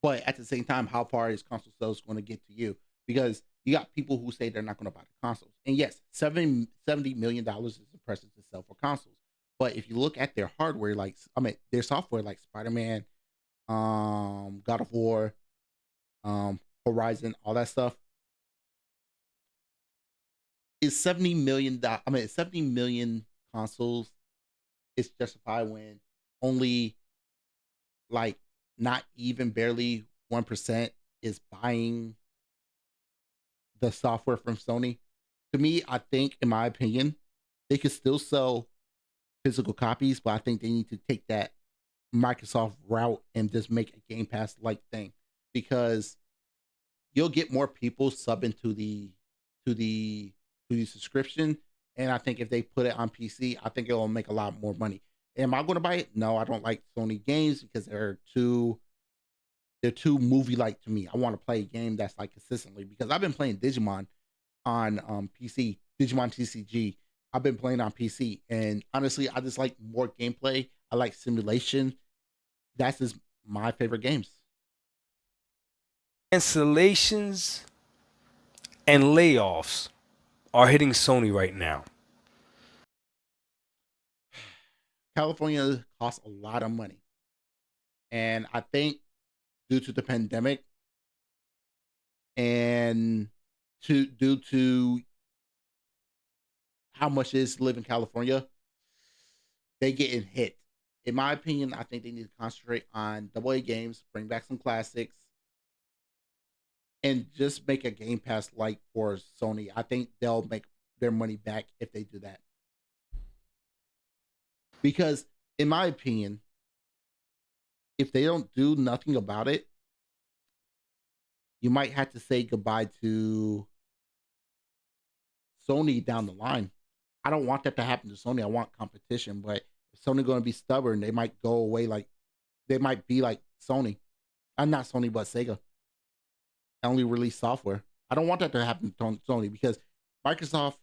but at the same time, how far is console sales going to get to you? Because you got people who say they're not going to buy the consoles. And yes, $70 million is impressive to sell for consoles. But if you look at their hardware, their software, like Spider-Man, God of War, Horizon, all that stuff, is $70 million. 70 million consoles is justified when only like not even barely 1% is buying the software from Sony. To me, I think, in my opinion, they could still sell physical copies, but I think they need to take that Microsoft route and just make a Game Pass like thing, because you'll get more people subbing to the subscription. And I think if they put it on PC, I think it will make a lot more money. Am I going to buy it? No, I don't like Sony games because they're too movie-like to me. I want to play a game that's like consistently, because I've been playing Digimon on PC, Digimon TCG. I've been playing on PC, and honestly, I just like more gameplay. I like simulation. That's just my favorite games. Cancellations and layoffs are hitting Sony right now. California costs a lot of money, and I think due to the pandemic and due to how much it is to live in California, they getting hit. In my opinion, I think they need to concentrate on AA games, bring back some classics, and just make a Game Pass like for Sony. I think they'll make their money back if they do that. Because, in my opinion, if they don't do nothing about it, you might have to say goodbye to Sony down the line. I don't want that to happen to Sony. I want competition, but if Sony going to be stubborn, they might go away they might be like Sony. Not Sony, but Sega. Only release software. I don't want that to happen to Sony, because Microsoft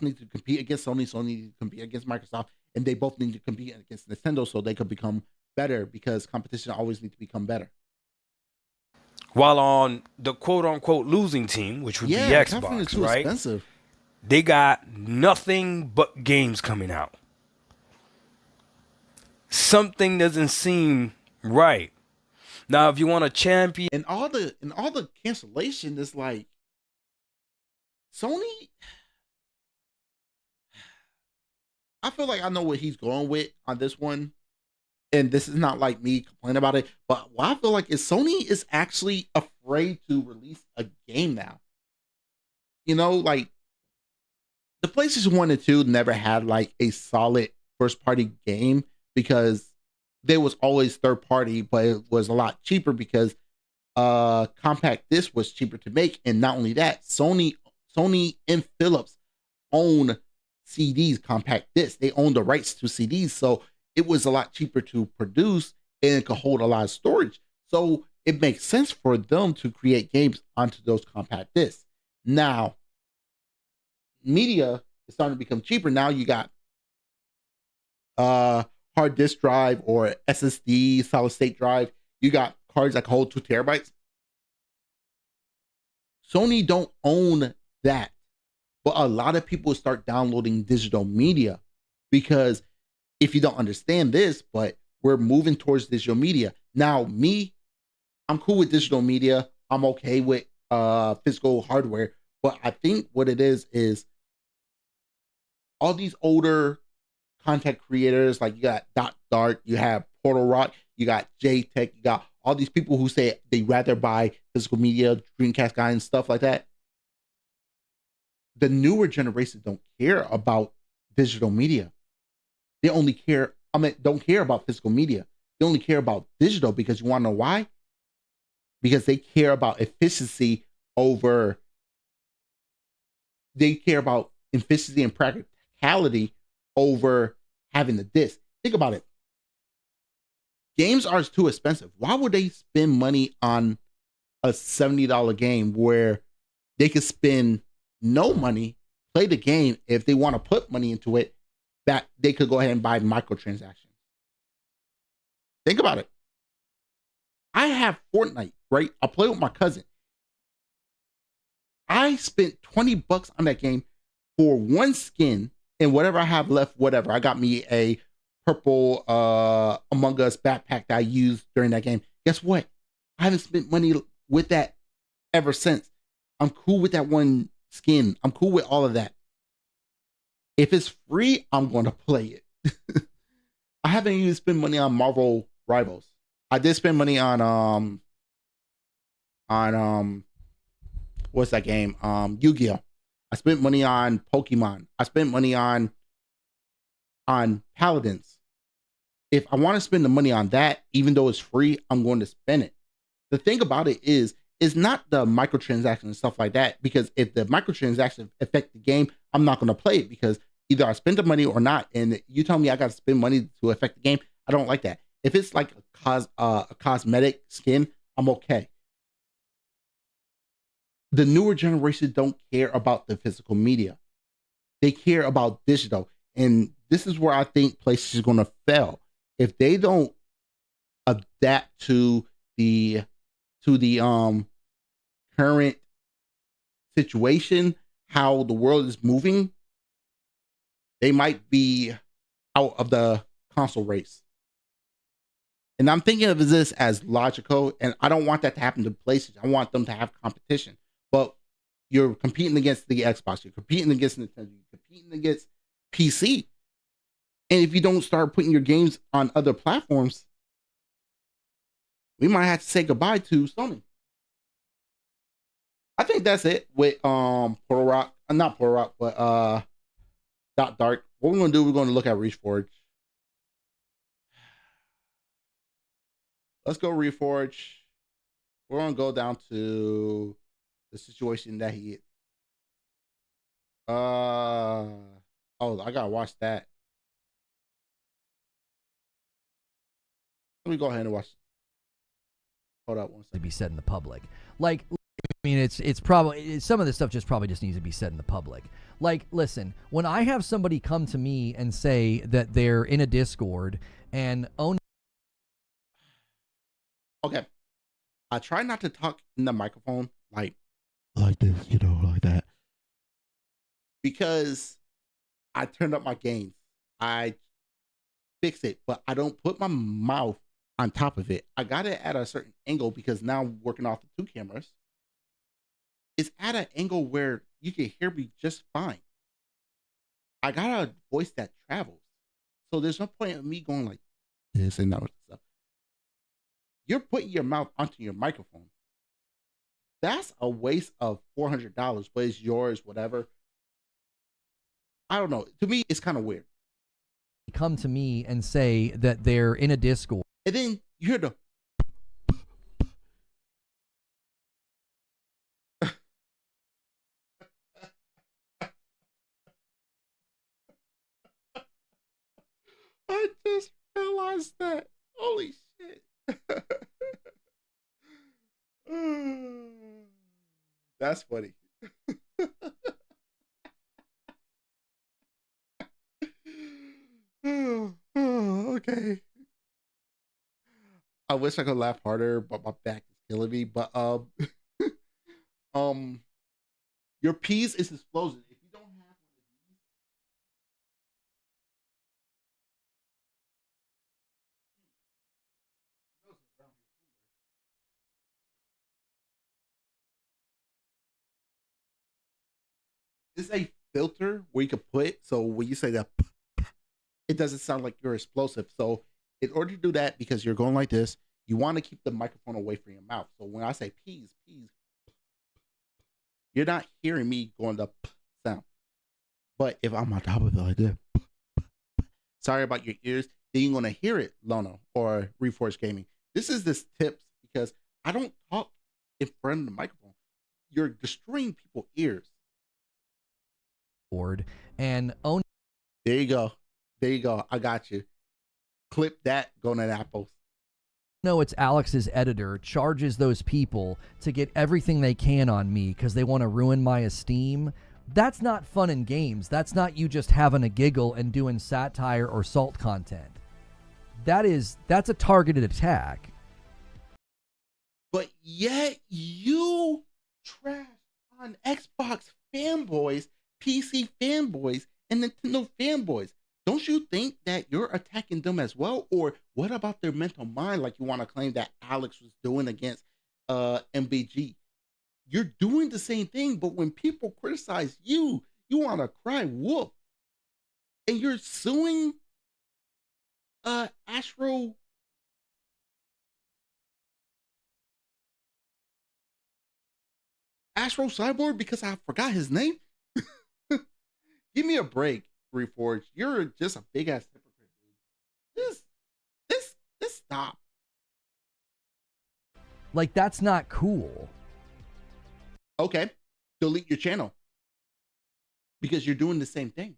needs to compete against Sony. Sony needs to compete against Microsoft, and they both need to compete against Nintendo so they could become better, because competition always needs to become better. While on the quote-unquote losing team, which would be Xbox, too right? Expensive. They got nothing but games coming out. Something doesn't seem right. Now, if you want a champion, And all the cancellation is like Sony. I feel like I know what he's going with on this one. And this is not like me complaining about it, but what I feel like is Sony is actually afraid to release a game now. Like the PlayStation 1 and 2 never had like a solid first party game, because there was always third party, but it was a lot cheaper because compact disc was cheaper to make. And not only that, Sony and Philips own CDs, compact discs. They own the rights to CDs. So it was a lot cheaper to produce, and it could hold a lot of storage. So it makes sense for them to create games onto those compact discs. Now, media it's starting to become cheaper. Now you got hard disk drive or SSD solid state drive. You got cards that can hold 2 TB. Sony don't own that, but a lot of people start downloading digital media because if you don't understand this, but we're moving towards digital media. Now, me, I'm cool with digital media. I'm okay with physical hardware, but I think what it is all these older content creators, like you got Dot Dark, you have Portal Rock, you got J Tech, you got all these people who say they rather buy physical media, Dreamcast guy and stuff like that. The newer generation don't care about digital media. They only care, don't care about physical media. They only care about digital because you want to know why? Because they care about efficiency over, they care about efficiency and practicality over having the disc. Think about it. Games are too expensive. Why would they spend money on a $70 game where they could spend no money, play the game? If they want to put money into it, that they could go ahead and buy microtransactions. Think about it. I have Fortnite, right? I play with my cousin. I spent $20 on that game for one skin, and whatever I have left, whatever. I got me a purple Among Us backpack that I used during that game. Guess what? I haven't spent money with that ever since. I'm cool with that one skin. I'm cool with all of that. If it's free, I'm going to play it. I haven't even spent money on Marvel Rivals. I did spend money on what's that game? Yu-Gi-Oh! I spent money on Pokemon. I spent money on Paladins. If I want to spend the money on that, even though it's free, I'm going to spend it. The thing about it is, it's not the microtransactions and stuff like that, because if the microtransactions affect the game, I'm not going to play it because either I spend the money or not. And you tell me I got to spend money to affect the game, I don't like that. If it's like a cosmetic skin, I'm okay. The newer generation don't care about the physical media. They care about digital. And this is where I think PlayStation is going to fail. If they don't adapt to the current situation, how the world is moving, they might be out of the console race. And I'm thinking of this as logical, and I don't want that to happen to PlayStation. I want them to have competition. But you're competing against the Xbox, you're competing against Nintendo, you're competing against PC. And if you don't start putting your games on other platforms, we might have to say goodbye to Sony. I think that's it with Portal Rock. Not Portal Rock, but Dot Dark. What we're gonna do, we're gonna look at Reforge. Let's go Reforge. We're gonna go down to the situation that he oh, I gotta watch that. Let me go ahead and watch. Hold up one second. To be said in the public. Like, I mean, it's probably, some of this stuff just probably just needs to be said in the public. Like, listen, when I have somebody come to me and say that they're in a Discord and own. Okay. I try not to talk in the microphone like this, you know, like that. Because I turned up my gain. I fix it, but I don't put my mouth on top of it. I got it at a certain angle because now I'm working off the 2 cameras. It's at an angle where you can hear me just fine. I got a voice that travels. So there's no point in me going like this and that stuff. You're putting your mouth onto your microphone. That's a waste of $400, but it's yours, whatever. I don't know. To me, it's kind of weird. Come to me and say that they're in a Discord. And then you hear the I just realized that. Holy shit. That's funny. Okay. I wish I could laugh harder, but my back is killing me. But um, your piece is explosive. If you don't have one of these, it's a filter where you can put. So when you say that, it doesn't sound like you're explosive. So in order to do that, because you're going like this, you want to keep the microphone away from your mouth. So when I say peas, you're not hearing me going the p sound. But if I'm on top of it like this, sorry about your ears, then you're gonna hear it, Lono or Reforged Gaming. This is this tips because I don't talk in front of the microphone. You're destroying people's ears. And own. There you go. There you go. I got you. Clip that, going at apples. No, it's Alex's editor charges those people to get everything they can on me because they want to ruin my esteem. That's not fun and games. That's not you just having a giggle and doing satire or salt content. That's a targeted attack. But yet you trash on Xbox fanboys, PC fanboys, and Nintendo fanboys. Don't you think that you're attacking them as well? Or what about their mental mind, like you want to claim that Alex was doing against MBG? You're doing the same thing, but when people criticize you, you want to cry wolf. And you're suing Astro Cyborg because I forgot his name. Give me a break, Reforged. You're just a big ass hypocrite, dude. This stop. Like, that's not cool. Okay, delete your channel because you're doing the same thing.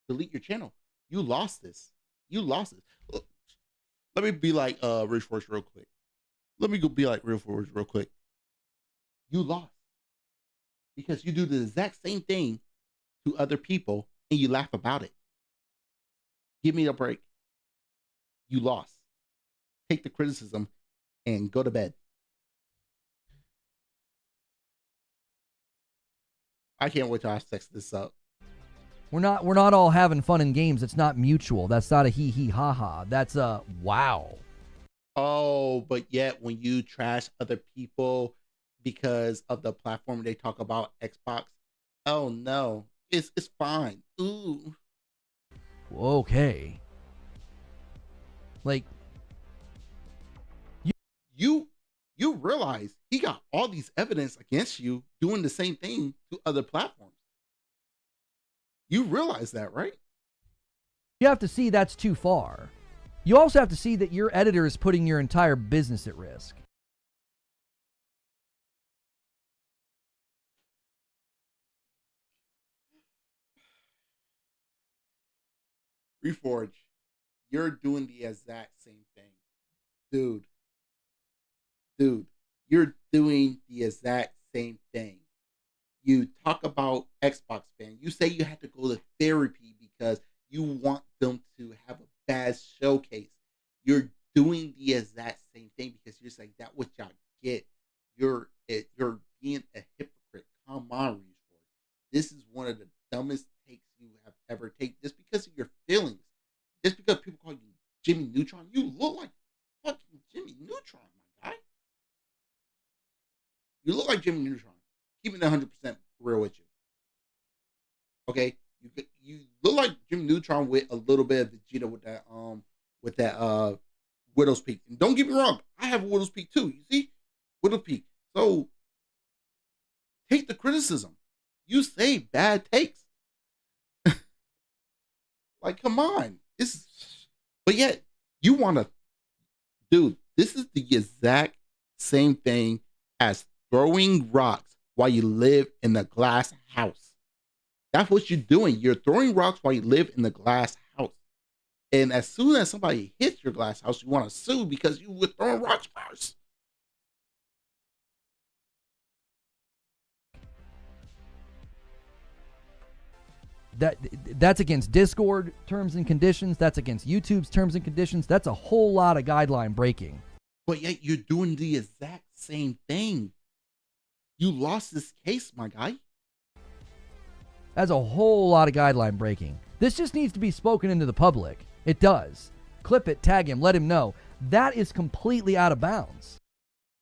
Delete your channel. You lost this. You lost it. Look, let me be like Reforged real quick. Let me go be like Reforged real quick. You lost because you do the exact same thing to other people and you laugh about it. Give me a break. You lost. Take the criticism and go to bed. I can't wait till I sex this up. We're not all having fun and games. It's not mutual. That's not a hee hee ha ha. That's a wow. Oh, but yet when you trash other people because of the platform they talk about, Xbox, oh no, it's fine. Ooh. Okay. Like, you realize he got all these evidence against you doing the same thing to other platforms. You realize that, right? you have to see that's too far. You also have to see that your editor is putting your entire business at risk. Reforge, you're doing the exact same thing. Dude, you're doing the exact same thing. You talk about Xbox fan. You say you had to go to therapy because you want them to have a bad showcase. You're doing the exact same thing because you're saying that what y'all get. You're being a hypocrite. Come on, Reforge. This is one of the dumbest takes you have ever taken. Just because of your feelings. Just because people call you Jimmy Neutron. You look like fucking Jimmy Neutron, my guy. You look like Jimmy Neutron. Keeping it 100% real with you. Okay, you look like Jimmy Neutron with a little bit of Vegeta with that Widow's Peak. And don't get me wrong, I have a Widow's Peak too. You see, Widow's Peak. So take the criticism. You say bad takes. Like, come on, but yet you want to, dude. This is the exact same thing as throwing rocks while you live in a glass house. That's what you're doing. You're throwing rocks while you live in the glass house. And as soon as somebody hits your glass house, you want to sue because you were throwing rocks first. That's against Discord terms and conditions. That's against YouTube's terms and conditions. That's a whole lot of guideline breaking. But yet you're doing the exact same thing. You lost this case, my guy. That's a whole lot of guideline breaking. This just needs to be spoken into the public. It does. Clip it, tag him, let him know. That is completely out of bounds.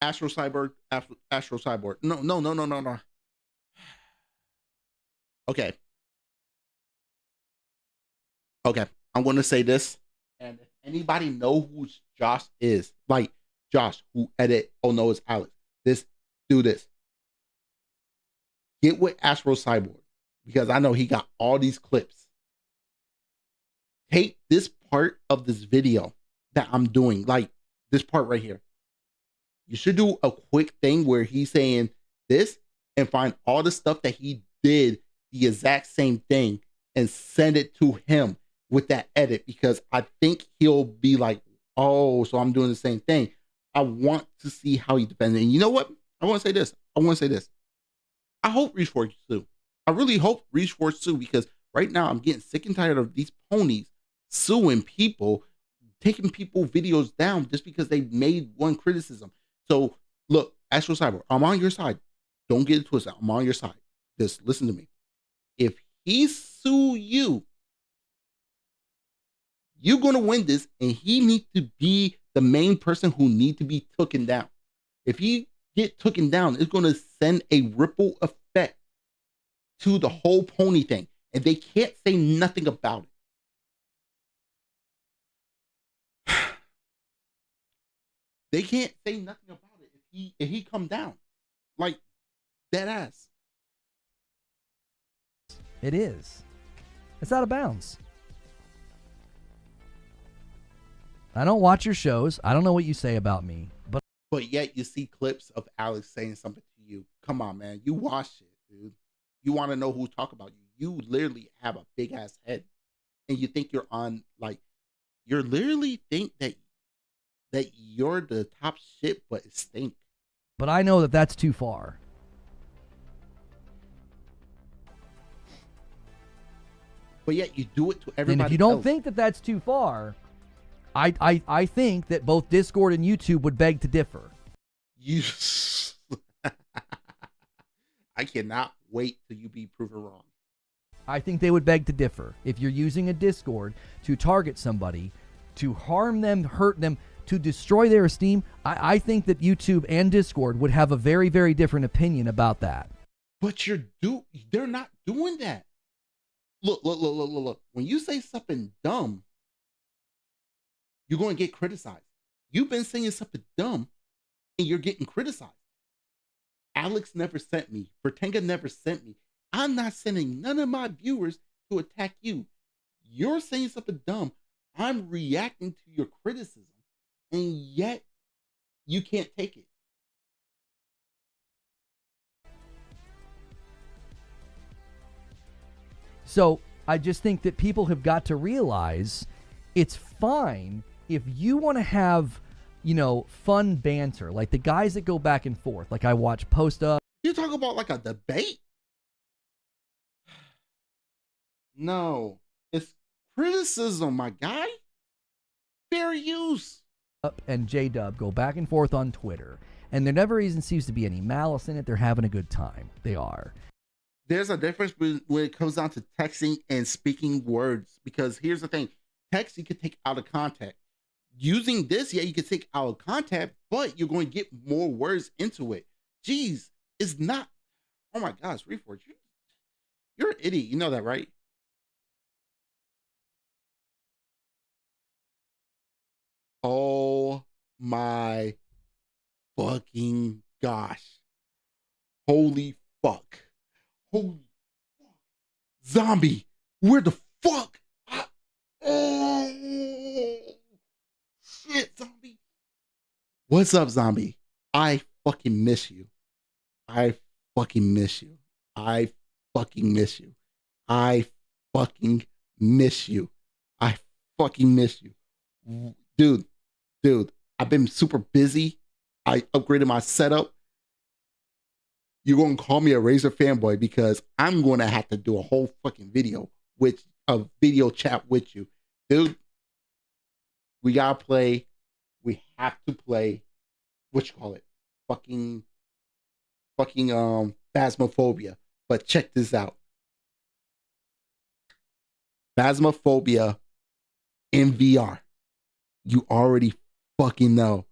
Astro Cyborg. No. Okay. I'm going to say this. And if anybody know who Josh is, like Josh, who edit, oh no, it's Alex. Do this. Get with Astro Cyborg, because I know he got all these clips. Take this part of this video that I'm doing, like this part right here. You should do a quick thing where he's saying this and find all the stuff that he did the exact same thing and send it to him with that edit, because I think he'll be like, oh, so I'm doing the same thing. I want to see how he defends it. And you know what? I want to say this. I hope Reach Forge sue. I really hope Reach Forge sue, because right now I'm getting sick and tired of these ponies suing people, taking people videos down just because they made one criticism. So look, Astro Cyber, I'm on your side. Don't get it twisted. I'm on your side. Just listen to me. If he sue you, you're going to win this, and he needs to be the main person who needs to be taken down. If he get taken down, it's going to send a ripple effect to the whole pony thing, and they can't say nothing about it. They can't say nothing about it if he come down, like dead ass. It is. It's out of bounds. I don't watch your shows. I don't know what you say about me, but yet you see clips of Alex saying something to you. Come on, man. You watch it, dude. You want to know who talk about you. You literally have a big ass head, and you think you're on, like, you literally think that you're the top shit, but it stink. But I know that that's too far. But yet you do it to everybody. And if you don't else. think that that's too far, I think that both Discord and YouTube would beg to differ. You, I cannot wait till you be proven wrong. I think they would beg to differ. If you're using a Discord to target somebody, to harm them, hurt them, to destroy their esteem, I think that YouTube and Discord would have a very, very different opinion about that. But they're not doing that. Look. When you say something dumb, you're going to get criticized. You've been saying something dumb, and you're getting criticized. Alex never sent me. Vertenga never sent me. I'm not sending none of my viewers to attack you. You're saying something dumb. I'm reacting to your criticism, and yet you can't take it. So I just think that people have got to realize it's fine if you want to have, fun banter, like the guys that go back and forth. Like I watch Post Up. You talk about like a debate? No, it's criticism, my guy. Fair use. Up and J-Dub go back and forth on Twitter, and there never even seems to be any malice in it. They're having a good time. They are. There's a difference when it comes down to texting and speaking words, because here's the thing. Text you could take out of context. Using this, yeah, you could take out of context, but you're going to get more words into it. Jeez, it's not. Oh my gosh, Reforge, you're an idiot. You know that, right? Oh my fucking gosh. Holy fuck. Holy fuck. Zombie, where the fuck? Oh shit, Zombie. What's up, Zombie? I fucking miss you. I fucking miss you. I fucking miss you. I fucking miss you. I fucking miss you. Dude, I've been super busy. I upgraded my setup. You're going to call me a Razer fanboy because I'm going to have to do a whole fucking video with a video chat with you, dude. We gotta play. We have to play. What you call it? Fucking Phasmophobia. But check this out. Phasmophobia in VR. You already fucking know.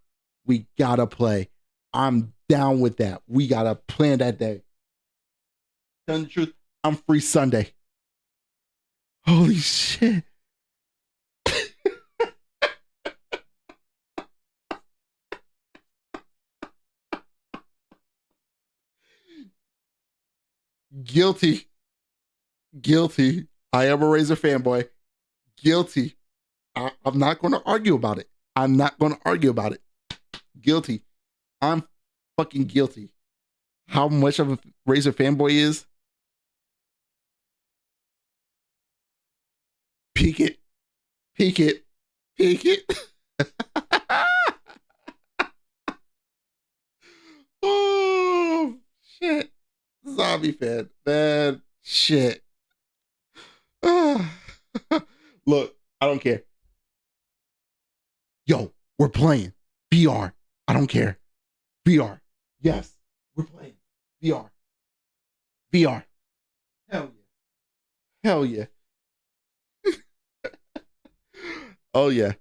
We gotta play. I'm down with that. We gotta plan that day. Tell the truth, I'm free Sunday. Holy shit. Guilty. Guilty. I am a Razor fanboy. Guilty. I'm not going to argue about it. I'm not going to argue about it. Guilty. I'm fucking guilty. How much of a Razor fanboy is? Peek it. Peek it. Peek it. Oh, shit. Zombie fan. Man, shit. Look, I don't care. Yo, we're playing VR. I don't care. VR. Yes, we're playing VR. VR. Hell yeah. Hell yeah. Oh yeah.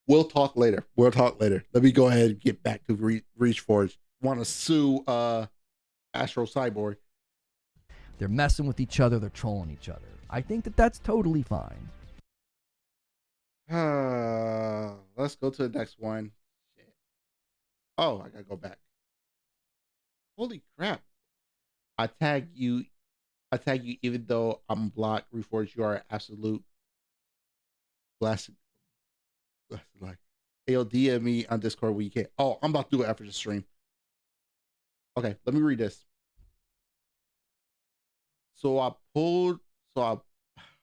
We'll talk later. We'll talk later. Let me go ahead and get back to Reach Forge. Want to sue Astro Cyborg. They're messing with each other. They're trolling each other. I think that that's totally fine. Let's go to the next one. Shit. Oh, I gotta go back. Holy crap. I tag you even though I'm blocked. Reforge, you are absolute blessed. Like, AO DM me on Discord when you can. Oh, I'm about to do it after the stream. Okay, let me read this.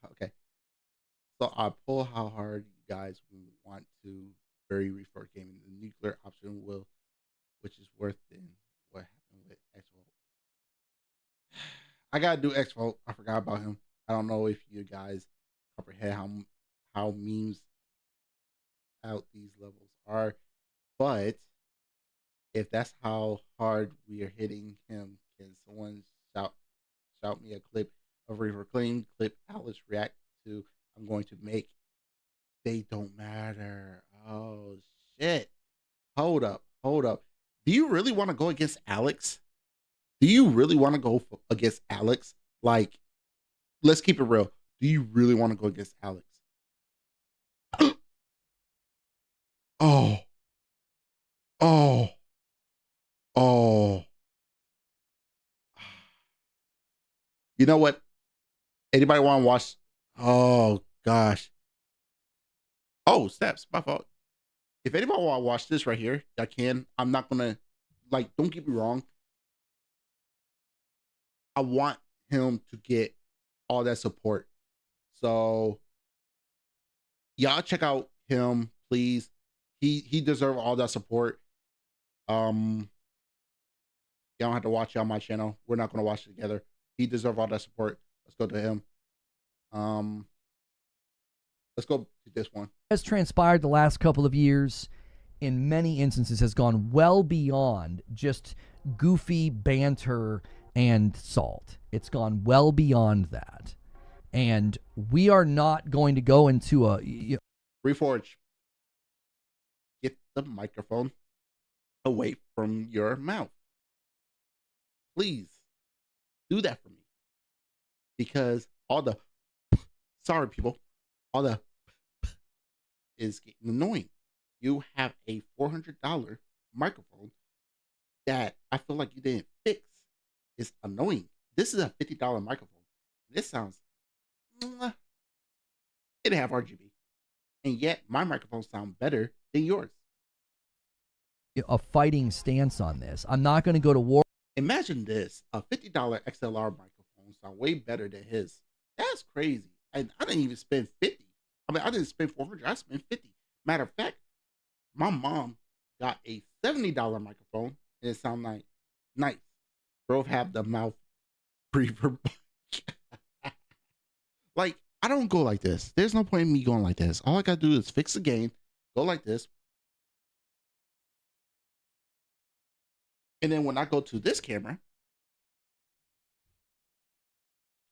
Okay. So I pull how hard you guys want to bury Reforge gaming. The nuclear option will, which is worth than what happened with X-Vote. I gotta do X-Vote. I forgot about him. I don't know if you guys comprehend how memes out these levels are, but if that's how hard we are hitting him, can someone shout me a clip of a reclaimed clip Alice react to? I'm going to make. They don't matter. Oh shit. Hold up. Do you really want to go against Alex? Do you really want to go against Alex? Like, let's keep it real. Do you really want to go against Alex? Oh. You know what? Anybody want to watch? Oh gosh. Oh, snaps. My fault. If anybody want to watch this right here, I can. I'm not gonna don't get me wrong. I want him to get all that support. So y'all check out him, please. He deserves all that support. Y'all don't have to watch it on my channel. We're not gonna watch it together. He deserves all that support. Let's go to him. Let's go to this one. Has transpired the last couple of years, in many instances, has gone well beyond just goofy banter and salt. It's gone well beyond that. And we are not going to go into a... Reforge, get the microphone away from your mouth. Please do that for me. Because all the... Sorry, people. All the... is getting annoying. You have a $400 microphone that I feel like you didn't fix. It's annoying. This is a $50 microphone. This sounds... It have RGB. And yet my microphone sounds better than yours. A fighting stance on this. I'm not going to go to war. Imagine this. A $50 XLR microphone sounds way better than his. That's crazy. And I didn't even spend 50. I mean, I didn't spend 400. I spent 50. Matter of fact, my mom got a $70 microphone and it sounds like nice. Both have the mouth reverb. Like, I don't go like this. There's no point in me going like this. All I gotta do is fix the game, go like this. And then when I go to this camera,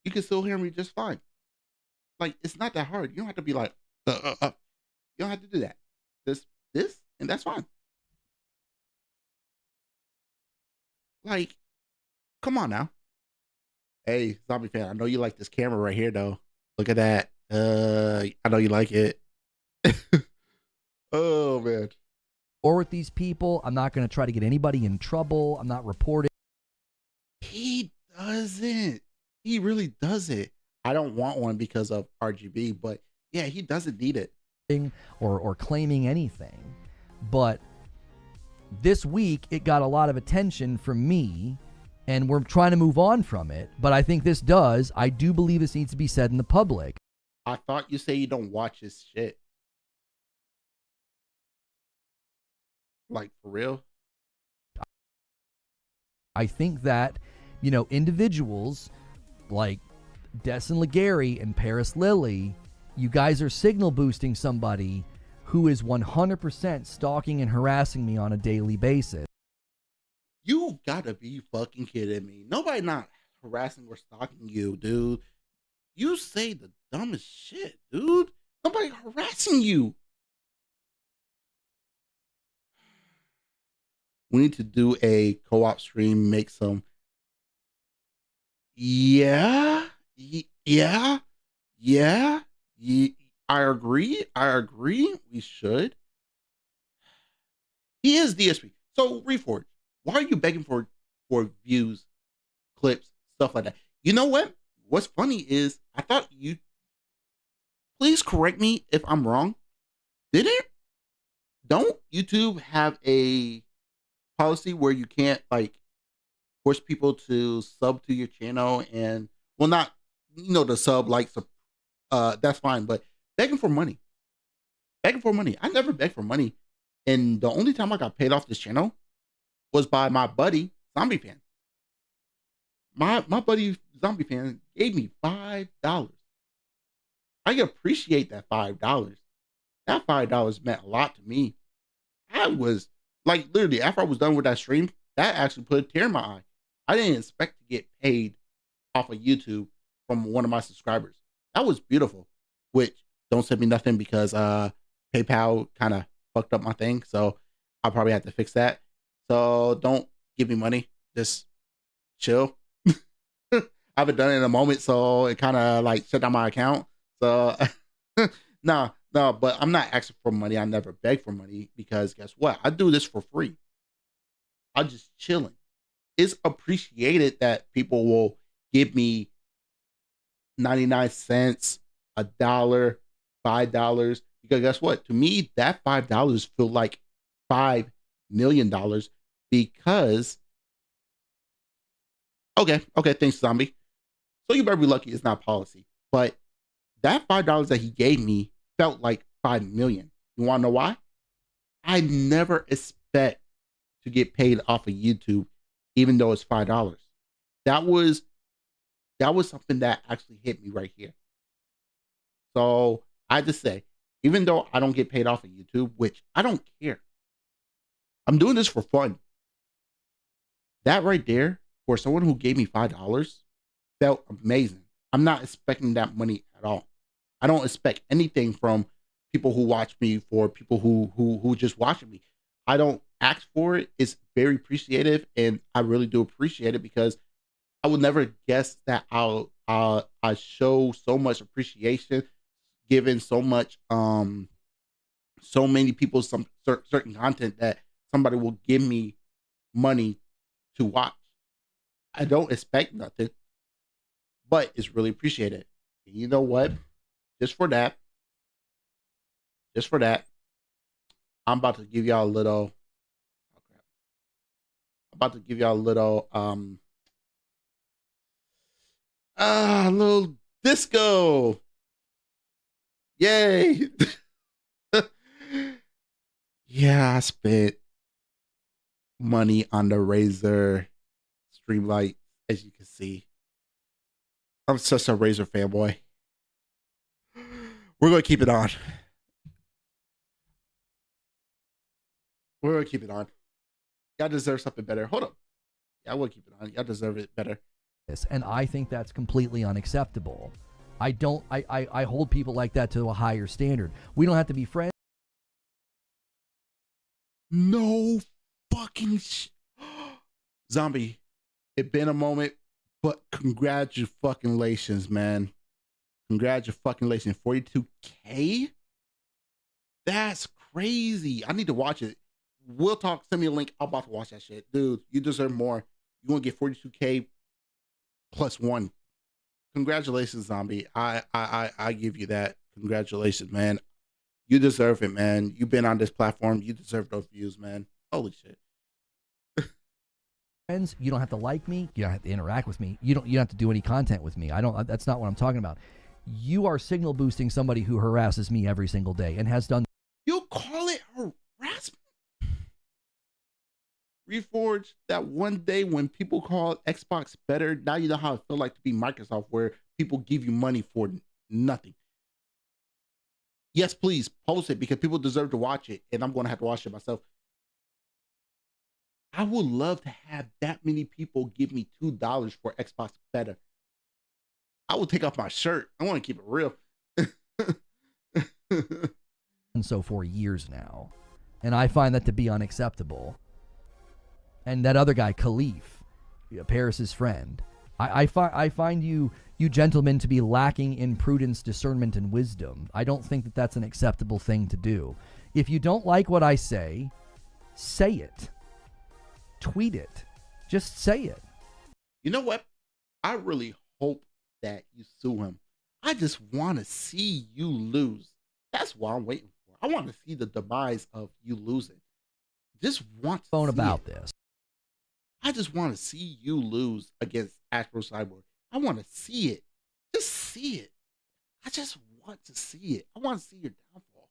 you can still hear me just fine. Like, it's not that hard. You don't have to be like, You don't have to do that. This, and that's fine. Like, come on now. Hey, zombie fan, I know you like this camera right here, though. Look at that. I know you like it. Oh man. Or with these people, I'm not going to try to get anybody in trouble. I'm not reporting. He doesn't. He really doesn't. I don't want one because of RGB, but yeah, he doesn't need it. Or claiming anything. But this week, it got a lot of attention from me, and we're trying to move on from it. But I think this does. I do believe this needs to be said in the public. I thought you say you don't watch his shit. Like, for real? I think that, you know, individuals like Destin Legary and Paris Lilly, you guys are signal boosting somebody who is 100% stalking and harassing me on a daily basis. You gotta be fucking kidding me. Nobody not harassing or stalking you, dude. You say the dumbest shit, dude. Nobody harassing you. We need to do a co-op stream, make some. Yeah. I agree. We should. He is DSP. So, Reforge, why are you begging for views, clips, stuff like that? You know what? What's funny is I thought you. Please correct me if I'm wrong. Don't YouTube have a policy where you can't like force people to sub to your channel and not the sub like that's fine, but begging for money. I never begged for money, and the only time I got paid off this channel was by my buddy Zombie Fan. My buddy Zombie Fan gave me $5. I appreciate that $5. That $5 meant a lot to me. I was like, literally, after I was done with that stream, that actually put a tear in my eye. I didn't expect to get paid off of YouTube from one of my subscribers. That was beautiful. Which, don't send me nothing because PayPal kind of fucked up my thing. So I'll probably have to fix that. So don't give me money. Just chill. I haven't done it in a moment, so it kind of like shut down my account. So no, but I'm not asking for money. I never beg for money because guess what? I do this for free. I'm just chilling. It's appreciated that people will give me 99 cents, $1, $5. Because guess what? To me, that $5 feel like $5 million because okay, thanks, Zombie. So you better be lucky it's not policy. But that $5 that he gave me felt like 5 million. You want to know why? I never expect to get paid off of YouTube, even though it's $5. That was something that actually hit me right here. So I just say, even though I don't get paid off of YouTube, which I don't care, I'm doing this for fun. That right there, for someone who gave me $5, felt amazing. I'm not expecting that money at all. I don't expect anything from people who watch me, for people who just watching me. I don't ask for it. It's very appreciative, and I really do appreciate it because I would never guess that I show so much appreciation, giving so much so many people some certain content that somebody will give me money to watch. I don't expect nothing, but it's really appreciated. And you know what? Just for that, I'm about to give y'all a little. Oh crap! I'm about to give y'all a little a little disco. Yay! Yeah, I spent money on the Razer Streamlight, as you can see. I'm such a Razer fanboy. We're gonna keep it on. We're gonna keep it on. Y'all deserve something better. Hold up. Yeah, I will keep it on. Y'all deserve it better. And I think that's completely unacceptable. I hold people like that to a higher standard. We don't have to be friends. No fucking Zombie, it been a moment, but congratulations, man. Congratulations. 42K? That's crazy. I need to watch it. We'll talk. Send me a link. I'm about to watch that shit. Dude, you deserve more. You want to get 42K plus one. Congratulations, Zombie. I give you that. Congratulations, man. You deserve it, man. You've been on this platform. You deserve those views, man. Holy shit. You don't have to like me. You don't have to interact with me. You don't have to do any content with me. That's not what I'm talking about. You are signal boosting somebody who harasses me every single day and has done. You call it harassment? Reforge, that one day when people call Xbox better, now you know how it felt like to be Microsoft, where people give you money for nothing. Yes, please post it because people deserve to watch it, and I'm going to have to watch it myself. I would love to have that many people give me $2 for Xbox better. I will take off my shirt. I want to keep it real. And so for years now, and I find that to be unacceptable. And that other guy, Khalif, Paris's friend, I find you gentlemen to be lacking in prudence, discernment, and wisdom. I don't think that that's an acceptable thing to do. If you don't like what I say it. Tweet it. Just say it. You know what? I really hope that you sue him. I just want to see you lose. That's what I'm waiting for. I want to see the demise of you losing. Just want to Phone see about it. this. I just want to see you lose against Astro Cyborg. I want to see it. Just see it. I just want to see it. I want to see your downfall.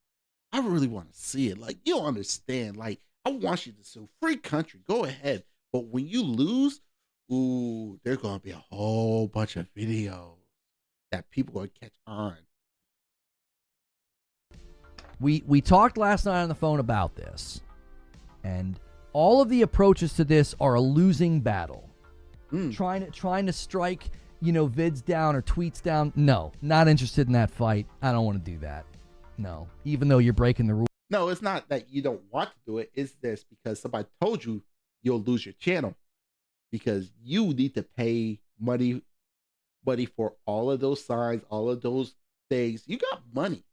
I really want to see it. Like, you don't understand. Like, I want you to sue. Free country. Go ahead. But when you lose, ooh, there's going to be a whole bunch of videos that people are going to catch on. We talked last night on the phone about this. And all of the approaches to this are a losing battle. Trying to strike, vids down or tweets down. No, not interested in that fight. I don't want to do that. No, even though you're breaking the rules. No, it's not that you don't want to do it. It's this because somebody told you you'll lose your channel because you need to pay money for all of those signs, all of those things. You got money.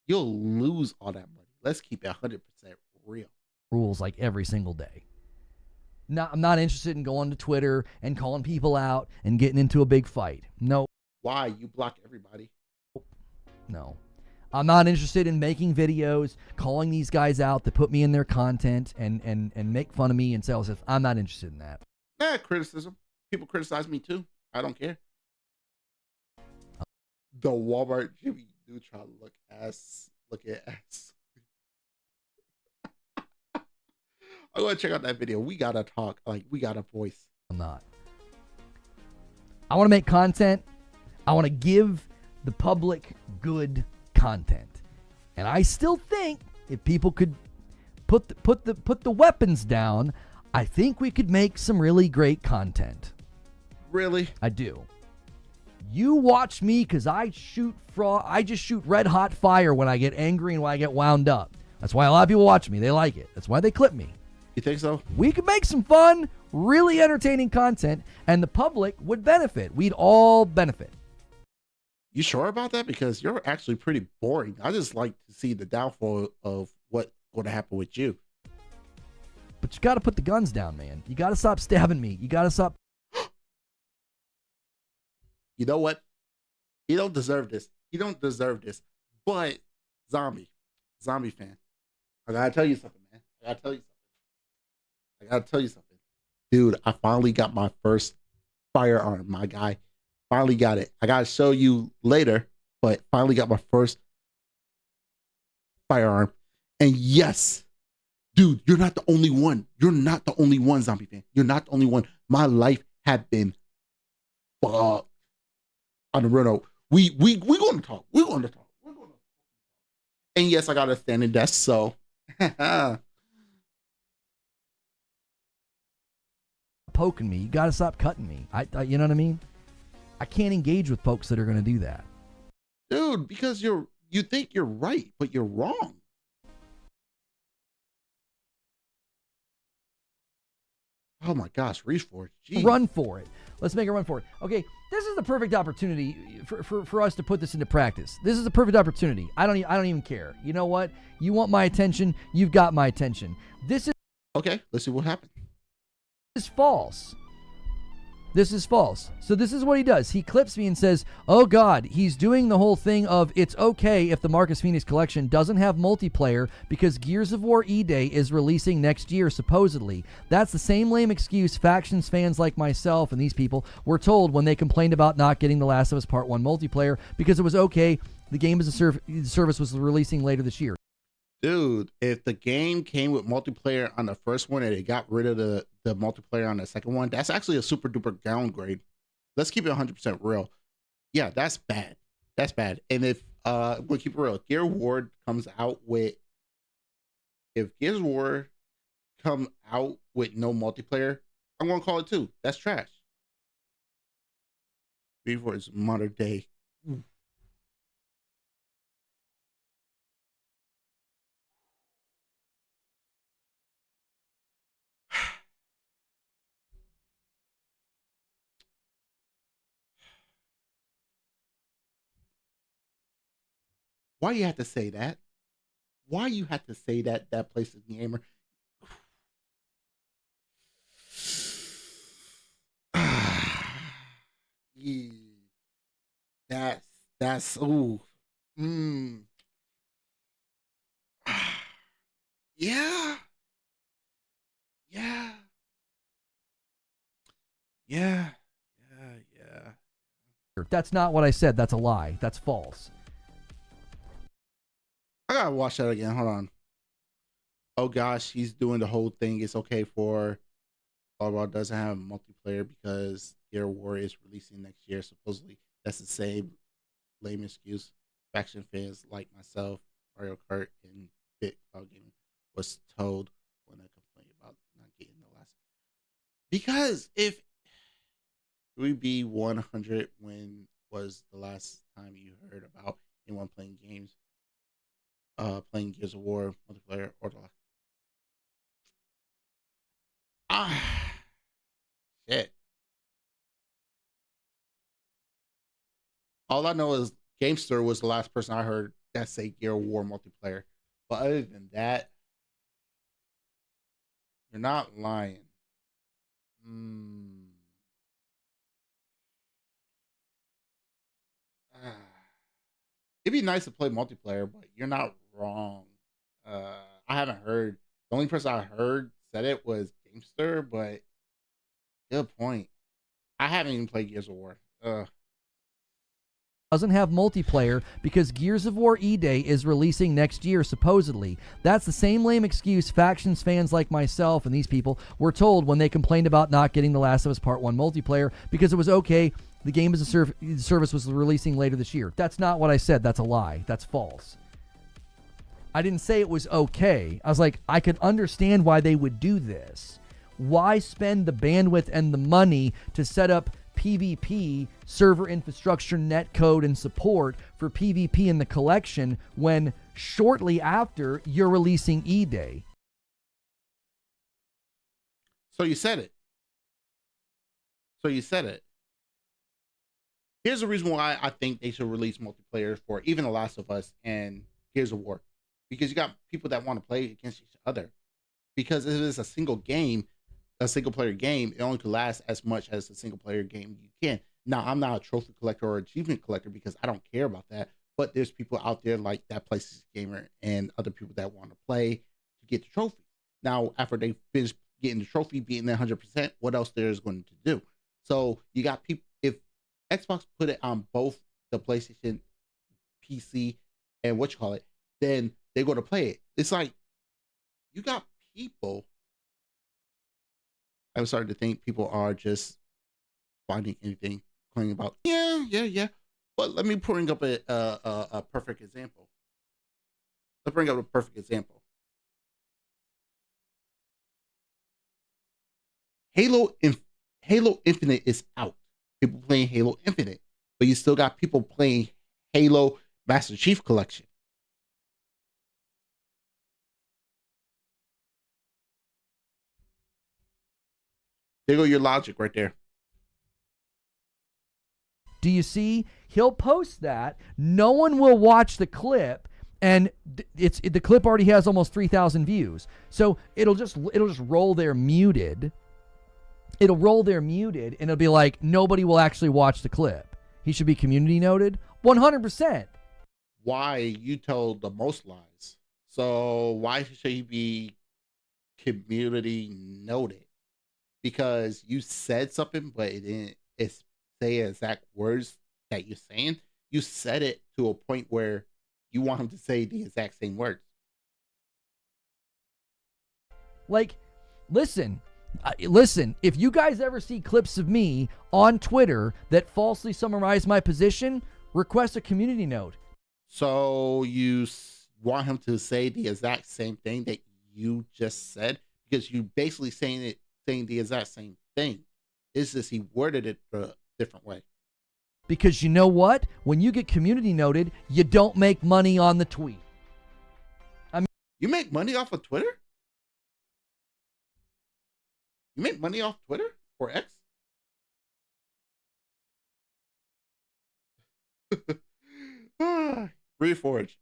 You'll lose all that money. Let's keep it 100% real. Rules like every single day. I'm not interested in going to Twitter and calling people out and getting into a big fight. No. Why? You block everybody. No. I'm not interested in making videos, calling these guys out to put me in their content and make fun of me and say all this stuff. I'm not interested in that. Criticism. People criticize me too. I don't care. The Walmart Jimmy Neutron look at ass. I'm going to check out that video. We got to talk. Like, we got a voice. I'm not. I want to make content. I want to give the public good content. And I still think if people could put the weapons down, I think we could make some really great content. Really? I do. You watch me because I just shoot red hot fire when I get angry and when I get wound up. That's why a lot of people watch me. They like it. That's why they clip me. You think so? We could make some fun, really entertaining content, and the public would benefit. We'd all benefit. You sure about that? Because you're actually pretty boring. I just like to see the downfall of what's going to happen with you. But you got to put the guns down, man. You got to stop stabbing me. You got to stop. You know what? He don't deserve this. He don't deserve this. But zombie fan, I gotta tell you something, man. I gotta tell you something. Dude, I finally got my first firearm, my guy. Finally got it. I gotta show you later, but finally got my first firearm. And yes, dude, you're not the only one. You're not the only one, zombie fan. You're not the only one. My life had been fucked on the road We going to talk. We're going to talk. And yes, I got a standing desk, so. Poking me. You got to stop cutting me. You know what I mean? I can't engage with folks that are going to do that. Dude, because you think you're right, but you're wrong. Oh my gosh, reach for it. Jeez. Run for it. Let's make a run for it. Okay, this is the perfect opportunity for us to put this into practice. This is the perfect opportunity. I don't even care. You know what? You want my attention? You've got my attention. This is okay. Let's see what happens. This is false. This is false. So this is what he does. He clips me and says, oh God, he's doing the whole thing of it's okay if the Marcus Phoenix collection doesn't have multiplayer because Gears of War E-Day is releasing next year, supposedly. That's the same lame excuse factions fans like myself and these people were told when they complained about not getting The Last of Us Part 1 multiplayer because it was okay. The game as a service was releasing later this year. Dude, if the game came with multiplayer on the first one and they got rid of the multiplayer on the second one, that's actually a super duper downgrade. Let's keep it 100% real. Yeah, that's bad. That's bad. And if we'll keep it real, if Gears of War come out with no multiplayer, I'm gonna call it too. That's trash. Before it's modern day. Why you have to say that? Why you have to say that place is gamer? Yeah. That's ooh. Yeah. Yeah. Yeah. Yeah. That's not what I said. That's a lie. That's false. I gotta watch that again. Hold on. Oh gosh, he's doing the whole thing. It's okay for blah blah doesn't have multiplayer because Gear War is releasing next year. Supposedly, that's the same lame excuse faction fans like myself, Mario Kart, and Bit Cloud Gaming was told when I complained about not getting the last. Because if we be 100, when was the last time you heard about anyone playing games? Playing Gears of War multiplayer or the shit. All I know is Gamester was the last person I heard that say Gear of War multiplayer. But other than that, you're not lying. It'd be nice to play multiplayer, but you're not wrong. I haven't heard. The only person I heard said it was Gamester, but good point. I haven't even played Gears of War. Doesn't have multiplayer because Gears of War E-Day is releasing next year, supposedly. That's the same lame excuse factions fans like myself and these people were told when they complained about not getting The Last of Us Part 1 multiplayer because it was okay. The game as a service was releasing later this year. That's not what I said. That's a lie. That's false. I didn't say it was okay. I was like, I could understand why they would do this. Why spend the bandwidth and the money to set up PvP, server infrastructure, netcode, and support for PvP in the collection when shortly after you're releasing E-Day? So you said it. Here's the reason why I think they should release multiplayer for even The Last of Us and Gears of War. Because you got people that want to play against each other. Because if it's a single game, a single player game, it only could last as much as a single player game you can. Now, I'm not a trophy collector or achievement collector because I don't care about that. But there's people out there like that PlayStation Gamer and other people that want to play to get the trophy. Now, after they finish getting the trophy, beating 100%, what else there is going to do? So you got people, if Xbox put it on both the PlayStation, PC, and then they're going to play it. It's like, you got people. I'm starting to think people are just finding anything, complaining about, yeah. But let me bring up a perfect example. Let's bring up a perfect example. Halo Halo Infinite is out. People playing Halo Infinite, but you still got people playing Halo Master Chief Collection. There go your logic right there. Do you see? He'll post that. No one will watch the clip, and the clip already has almost 3,000 views. So it'll just roll there muted. It'll roll there muted, and it'll be like nobody will actually watch the clip. He should be community noted 100%. Why you told the most lies? So why should he be community noted? Because you said something, but it didn't say exact words that you're saying. You said it to a point where you want him to say the exact same words. Like, listen, if you guys ever see clips of me on Twitter that falsely summarize my position, request a community note. So you want him to say the exact same thing that you just said? Because you basically saying the exact same thing. It's just he worded it a different way. Because you know what? When you get community noted, you don't make money on the tweet. I mean, you make money off of Twitter? You make money off Twitter or X? Reforge.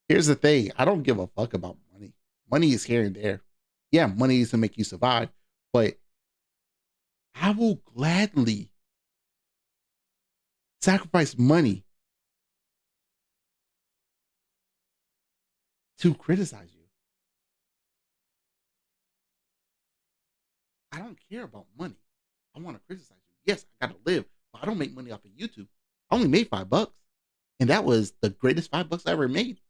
Here's the thing. I don't give a fuck about money. Money is here and there. Yeah, money is to make you survive, but I will gladly sacrifice money to criticize you. I don't care about money. I want to criticize you. Yes, I got to live, but I don't make money off of YouTube. I only made $5, and that was the greatest $5 I ever made.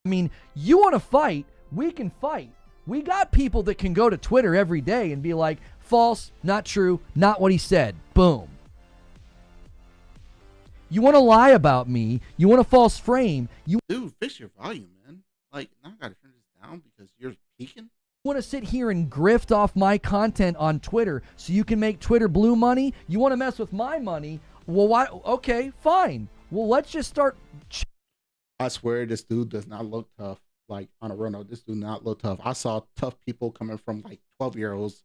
I mean, you want to fight, we can fight. We got people that can go to Twitter every day and be like, false, not true, not what he said. Boom. You want to lie about me, you want to false frame, Dude, fix your volume, man. Like, now I got to turn this down because you're peaking. want to sit here and grift off my content on Twitter so you can make Twitter blue money? You want to mess with my money? Well, why? Okay, fine. Well, let's just start. I swear this dude does not look tough. Like, on a real note, this dude not look tough. I saw tough people coming from like 12-year-olds.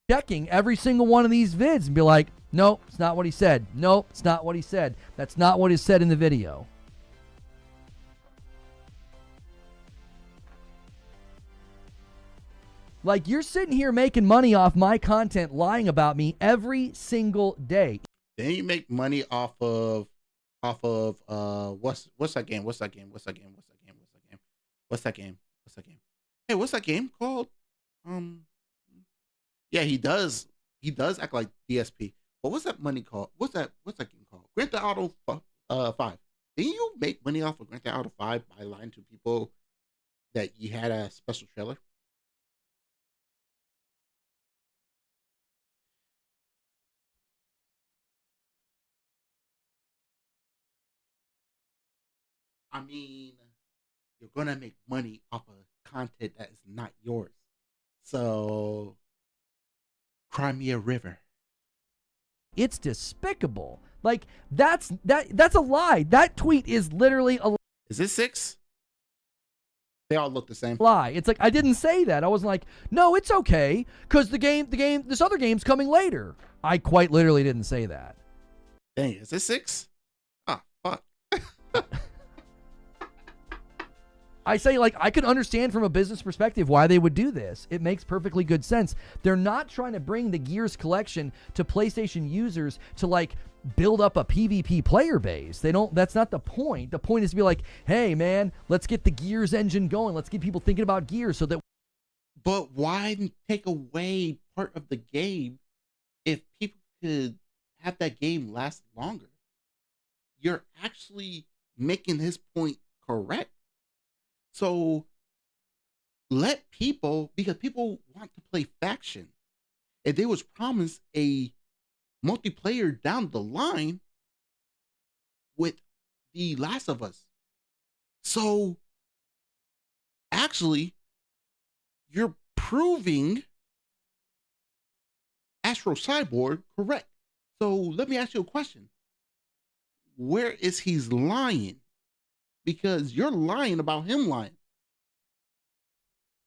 Checking every single one of these vids and be like, nope, it's not what he said. Nope, it's not what he said. That's not what he said in the video. Like, you're sitting here making money off my content, lying about me every single day. Then you make money off of what's that game? Hey, what's that game called? Yeah, he does act like DSP. But what's that money called? What's that game called? Grand Theft Auto 5. Didn't you make money off of Grand Theft Auto 5 by lying to people that you had a special trailer? I mean, you're gonna make money off of content that is not yours. So, cry me a river. It's despicable. Like, that's a lie. That tweet is literally a Is this 6? They all look the same. lie. It's like, I didn't say that. I wasn't like, no, it's okay, because this other game's coming later. I quite literally didn't say that. Dang, is this 6? Ah, fuck. I say, like, I could understand from a business perspective why they would do this. It makes perfectly good sense. They're not trying to bring the Gears collection to PlayStation users to, like, build up a PvP player base. That's not the point. The point is to be like, hey, man, let's get the Gears engine going. Let's get people thinking about Gears so that. But why take away part of the game if people could have that game last longer? You're actually making his point correct. So let people, because people want to play faction. and they was promised a multiplayer down the line with The Last of Us. So actually, you're proving Astro Cyborg correct. So let me ask you a question. Where is he lying? Because you're lying about him lying.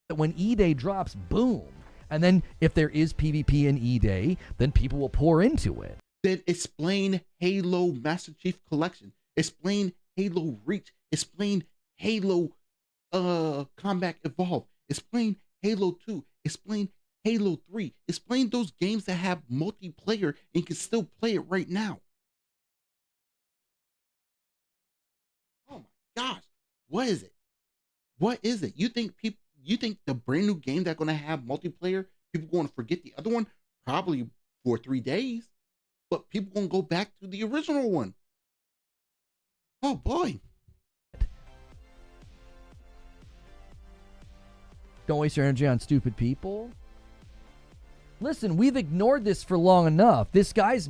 When E-Day drops, boom. And then if there is PvP in E-Day, then people will pour into it. Then explain Halo Master Chief Collection. Explain Halo Reach. Explain Halo Combat Evolved. Explain Halo 2. Explain Halo 3. Explain those games that have multiplayer and you can still play it right now. Oh my gosh. What is it? What is it? You think the brand new game that's gonna have multiplayer, people gonna forget the other one? Probably for 3 days. But people gonna go back to the original one. Oh boy. Don't waste your energy on stupid people. Listen, we've ignored this for long enough. This guy's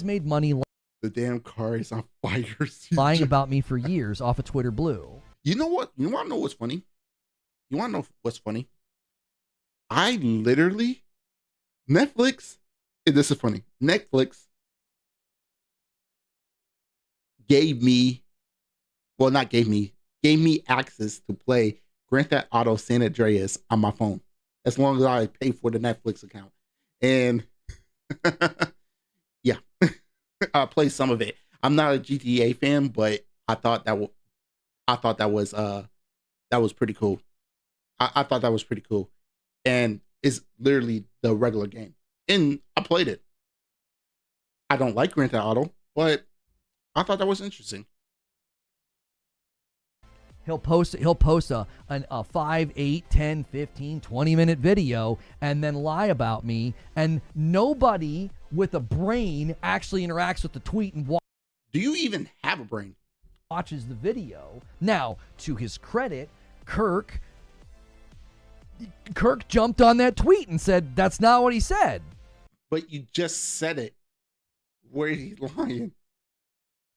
made money The damn car is on fire. lying about me for years off of Twitter Blue. You know what? You want to know what's funny? You want to know what's funny? I literally, Netflix, and this is funny, Netflix gave me access to play Grand Theft Auto San Andreas on my phone, as long as I pay for the Netflix account. And yeah, I play some of it. I'm not a GTA fan, but I thought that was pretty cool. I thought that was pretty cool. And it's literally the regular game. And I played it. I don't like Grand Theft Auto, but I thought that was interesting. He'll post a 5, 8, 10, 15, 20-minute video and then lie about me, and nobody with a brain actually interacts with the tweet and Do you even have a brain? watches the video. Now, to his credit, Kirk jumped on that tweet and said that's not what he said. But you just said it. Where is he lying?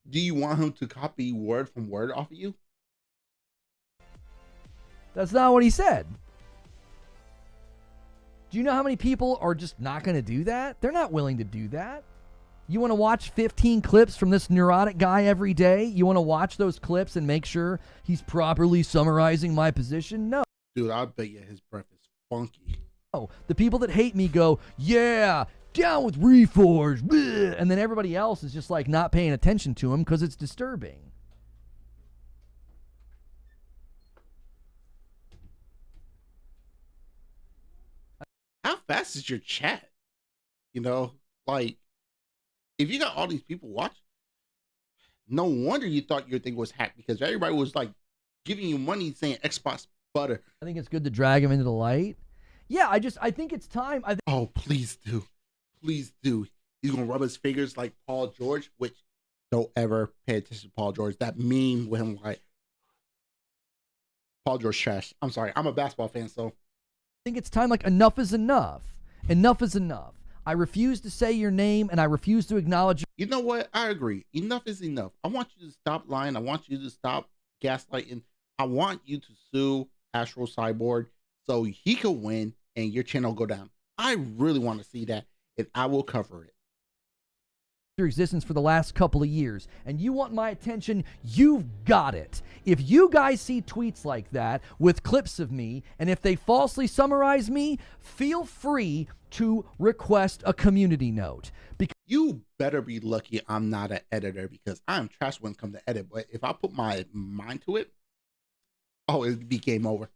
Do you want him to copy word from word off of you? That's not what he said. Do you know how many people are just not going to do that? They're not willing to do that. You want to watch 15 clips from this neurotic guy every day? You want to watch those clips and make sure he's properly summarizing my position? No. Dude, I bet you his breath is funky. Oh, the people that hate me go, yeah, down with Reforge, bleh, and then everybody else is just like not paying attention to him because it's disturbing. How fast is your chat? You know, like, if you got all these people watch, no wonder you thought your thing was hacked, because everybody was like giving you money saying Xbox butter. I think it's good to drag him into the light. Yeah, I think it's time. Oh, please do. Please do. He's going to rub his fingers like Paul George, which don't ever pay attention to Paul George. That meme with him, like, Paul George trash. I'm sorry. I'm a basketball fan, so. I think it's time, like, enough is enough. Enough is enough. I refuse to say your name, and I refuse to acknowledge. You know what? I agree. Enough is enough. I want you to stop lying. I want you to stop gaslighting. I want you to sue Astro Cyborg so he could win and your channel go down. I really want to see that, and I will cover it. Your existence for the last couple of years, and you want my attention, you've got it. If you guys see tweets like that with clips of me, and if they falsely summarize me, feel free to request a community note. Because you better be lucky I'm not an editor, because I'm trash when it comes to edit. But if I put my mind to it, oh, it'd be game over.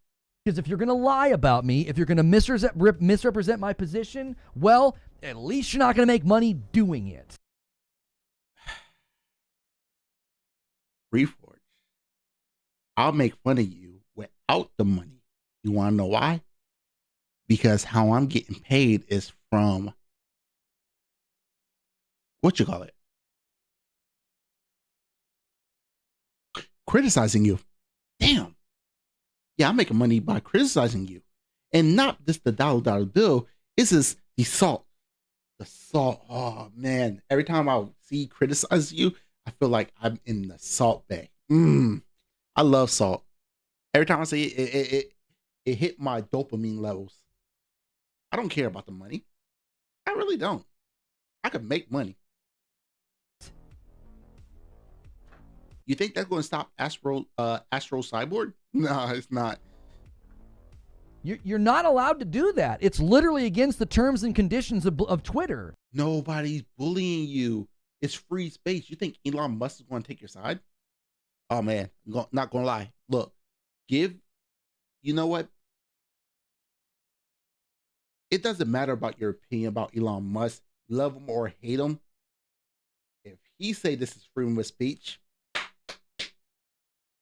Because if you're going to lie about me, if you're going to misrepresent my position, well, at least you're not going to make money doing it. Reforge, I'll make fun of you without the money. You want to know why? Because how I'm getting paid is from, what you call it? Criticizing you. Damn. Yeah, I'm making money by criticizing you. And not just the dollar bill. This is the salt. The salt. Oh man. Every time I see criticize you, I feel like I'm in the salt bay. I love salt. Every time I see it, it hit my dopamine levels. I don't care about the money. I really don't. I could make money. You think that's going to stop Astro Cyborg? No, it's not. You're not allowed to do that. It's literally against the terms and conditions of Twitter. Nobody's bullying you. It's free space. You think Elon Musk is going to take your side? Oh man, not going to lie. Look, you know what? It doesn't matter about your opinion about Elon Musk. Love him or hate him. If he say this is freedom of speech,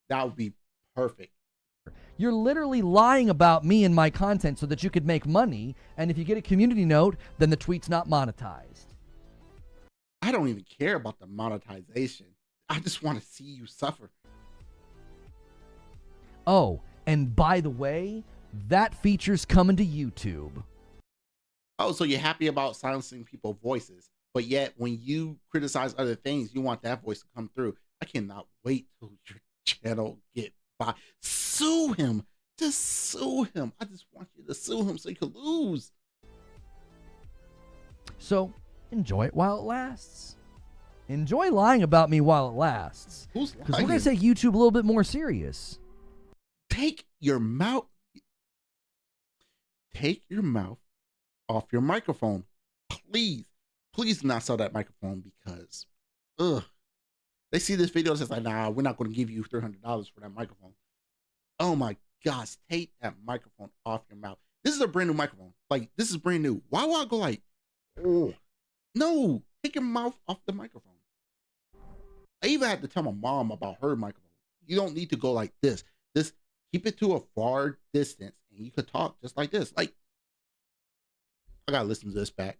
that would be perfect. You're literally lying about me and my content so that you could make money, and if you get a community note, then the tweet's not monetized. I don't even care about the monetization. I just want to see you suffer. Oh, and by the way, that feature's coming to YouTube. Oh, so you're happy about silencing people's voices, but yet when you criticize other things, you want that voice to come through. I cannot wait till your channel get by. Sue him. Just sue him. I just want you to sue him so you can lose. So enjoy it while it lasts. Enjoy lying about me while it lasts. Who's Because we're lying? going to take YouTube a little bit more serious. Take your mouth off your microphone. Please do not sell that microphone because they see this video and it's like, nah, we're not going to give you $300 for that microphone. Oh my gosh, take that microphone off your mouth. This is a brand new microphone. Like, this is brand new. Why would I go like, oh no, take your mouth off the microphone. I even had to tell my mom about her microphone. You don't need to go like this. Keep it to a far distance and you could talk just like this. Like, I gotta listen to this back.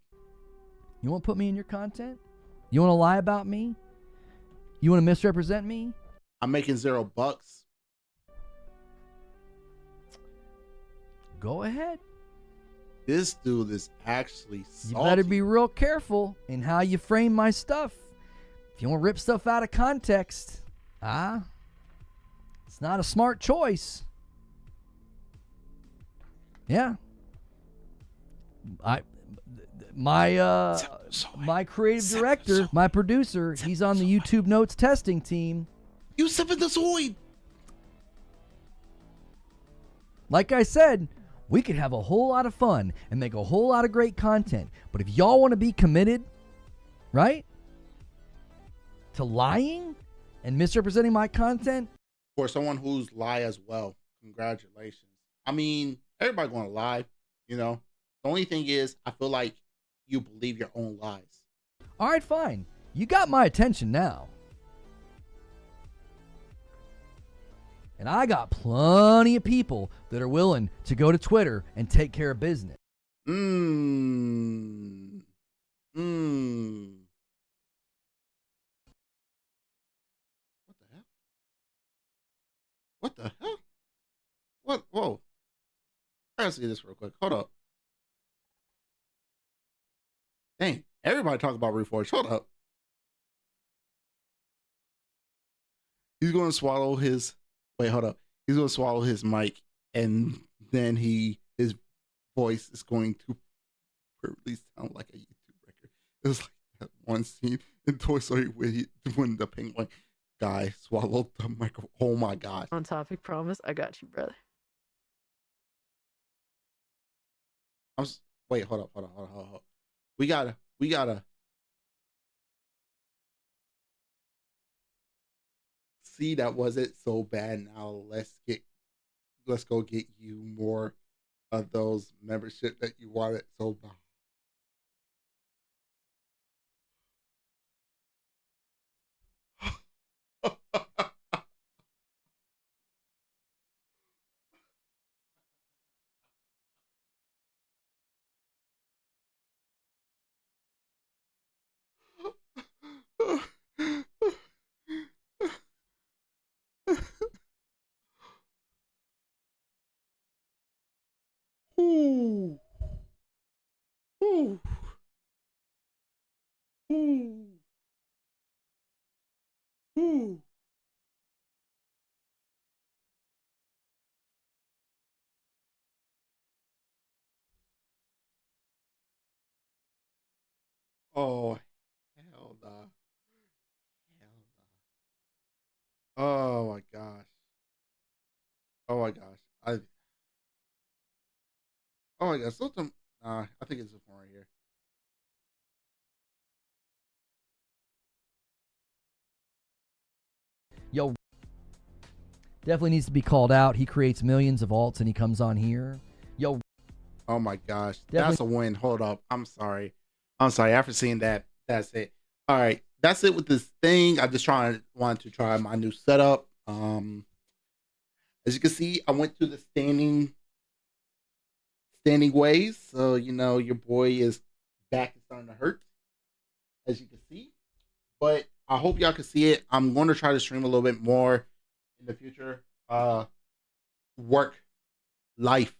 You want to put me in your content? You want to lie about me? You want to misrepresent me? I'm making $0. Go ahead. This dude is actually salty. You better be real careful in how you frame my stuff. If you want to rip stuff out of context, it's not a smart choice. Yeah. My creative director, my producer, he's on the YouTube Notes testing team. You sipping the soy. Like I said, we could have a whole lot of fun and make a whole lot of great content. But if y'all want to be committed, right, to lying and misrepresenting my content, For someone who's lie as well, congratulations. I mean, everybody gonna lie, you know. The only thing is, I feel like you believe your own lies. all right, fine. You got my attention now. And I got plenty of people that are willing to go to Twitter and take care of business. What the hell? What the hell? What? Whoa. I gotta see this real quick. Hold up. Dang, everybody talk about Reforge. Hold up. He's gonna swallow his hold up. He's gonna swallow his mic and then his voice is going to perfectly sound like a YouTube record. It's like that one scene in Toy Story when the penguin guy swallowed the microphone. Oh my god. On topic, promise. I got you, brother. Wait, hold up. We gotta see that wasn't so bad. Now let's go get you more of those membership that you wanted so bad. Ooh. Ooh. Ooh. Ooh. Oh, hell no. Hell no. Oh my gosh. Oh my gosh. Oh my gosh. Something. I think it's this one right here. Yo, definitely needs to be called out. He creates millions of alts and he comes on here. Yo, Oh my gosh. Definitely. That's a win. Hold up. I'm sorry. I'm sorry. After seeing that, that's it. All right. That's it with this thing. I just wanted to try my new setup. As you can see, I went to the standing ways. So, your boy is back and starting to hurt, as you can see. But I hope y'all can see it. I'm going to try to stream a little bit more in the future. Work, life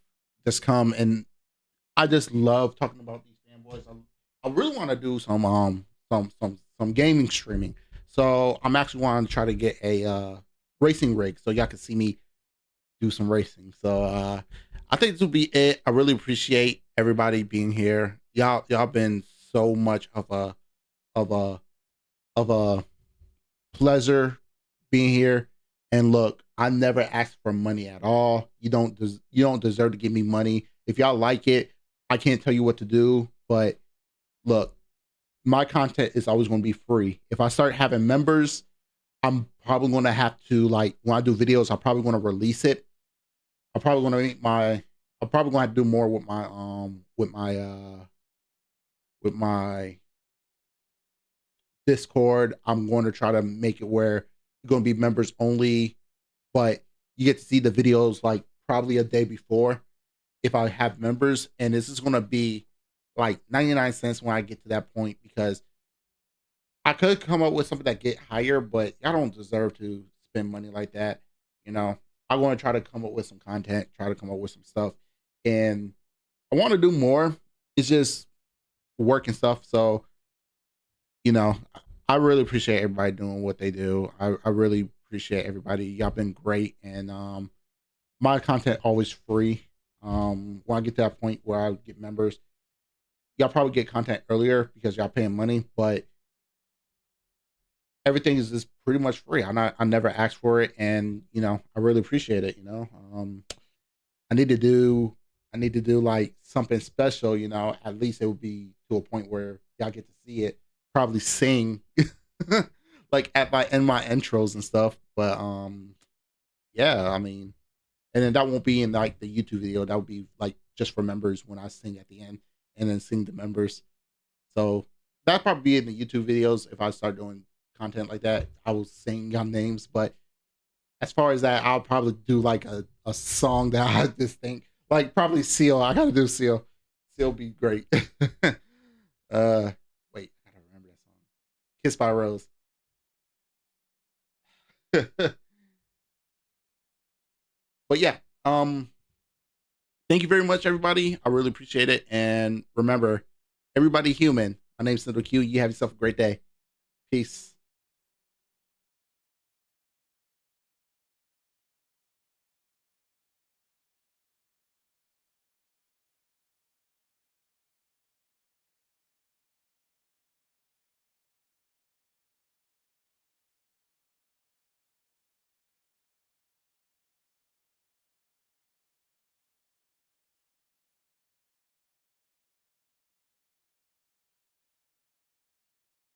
just come, and I just love talking about these fanboys. I really want to do some gaming streaming. So I'm actually wanting to try to get a racing rig so y'all can see me do some racing. So I think this will be it. I really appreciate everybody being here. Y'all been so much of a of a pleasure being here. And look, I never asked for money at all. You don't deserve to give me money. If y'all like it, I can't tell you what to do. But look, my content is always going to be free. If I start having members, I'm probably going to have to, like, when I do videos, I'm probably going to release it. I'm probably going to I'm probably going to have to do more with my Discord. I'm going to try to make it where you're going to be members only, but you get to see the videos like probably a day before if I have members. And this is going to be like 99 cents when I get to that point, because I could come up with something that get higher, but y'all don't deserve to spend money like that. I want to try to come up with some content, try to come up with some stuff, and I want to do more. It's just work and stuff. So, I really appreciate everybody doing what they do. I really appreciate everybody. Y'all been great, and my content always free. When I get to that point where I get members, y'all probably get content earlier because y'all paying money, but everything is just pretty much free. I never asked for it, and I really appreciate it. I need to do like something special. At least it would be to a point where y'all get to see it. Probably sing like in my intros and stuff. But yeah, I mean, and then that won't be in like the YouTube video. That would be like just for members when I sing at the end, and then sing to members. So that'll probably be in the YouTube videos. If I start doing content like that, I will sing y'all names. But as far as that, I'll probably do like a song that I just think like probably Seal. I gotta do Seal. Seal be great. Wait, I gotta remember that song. Kiss by Rose. But yeah, thank you very much, everybody. I really appreciate it. And remember, everybody human. My name's Sendou Q. You have yourself a great day. Peace.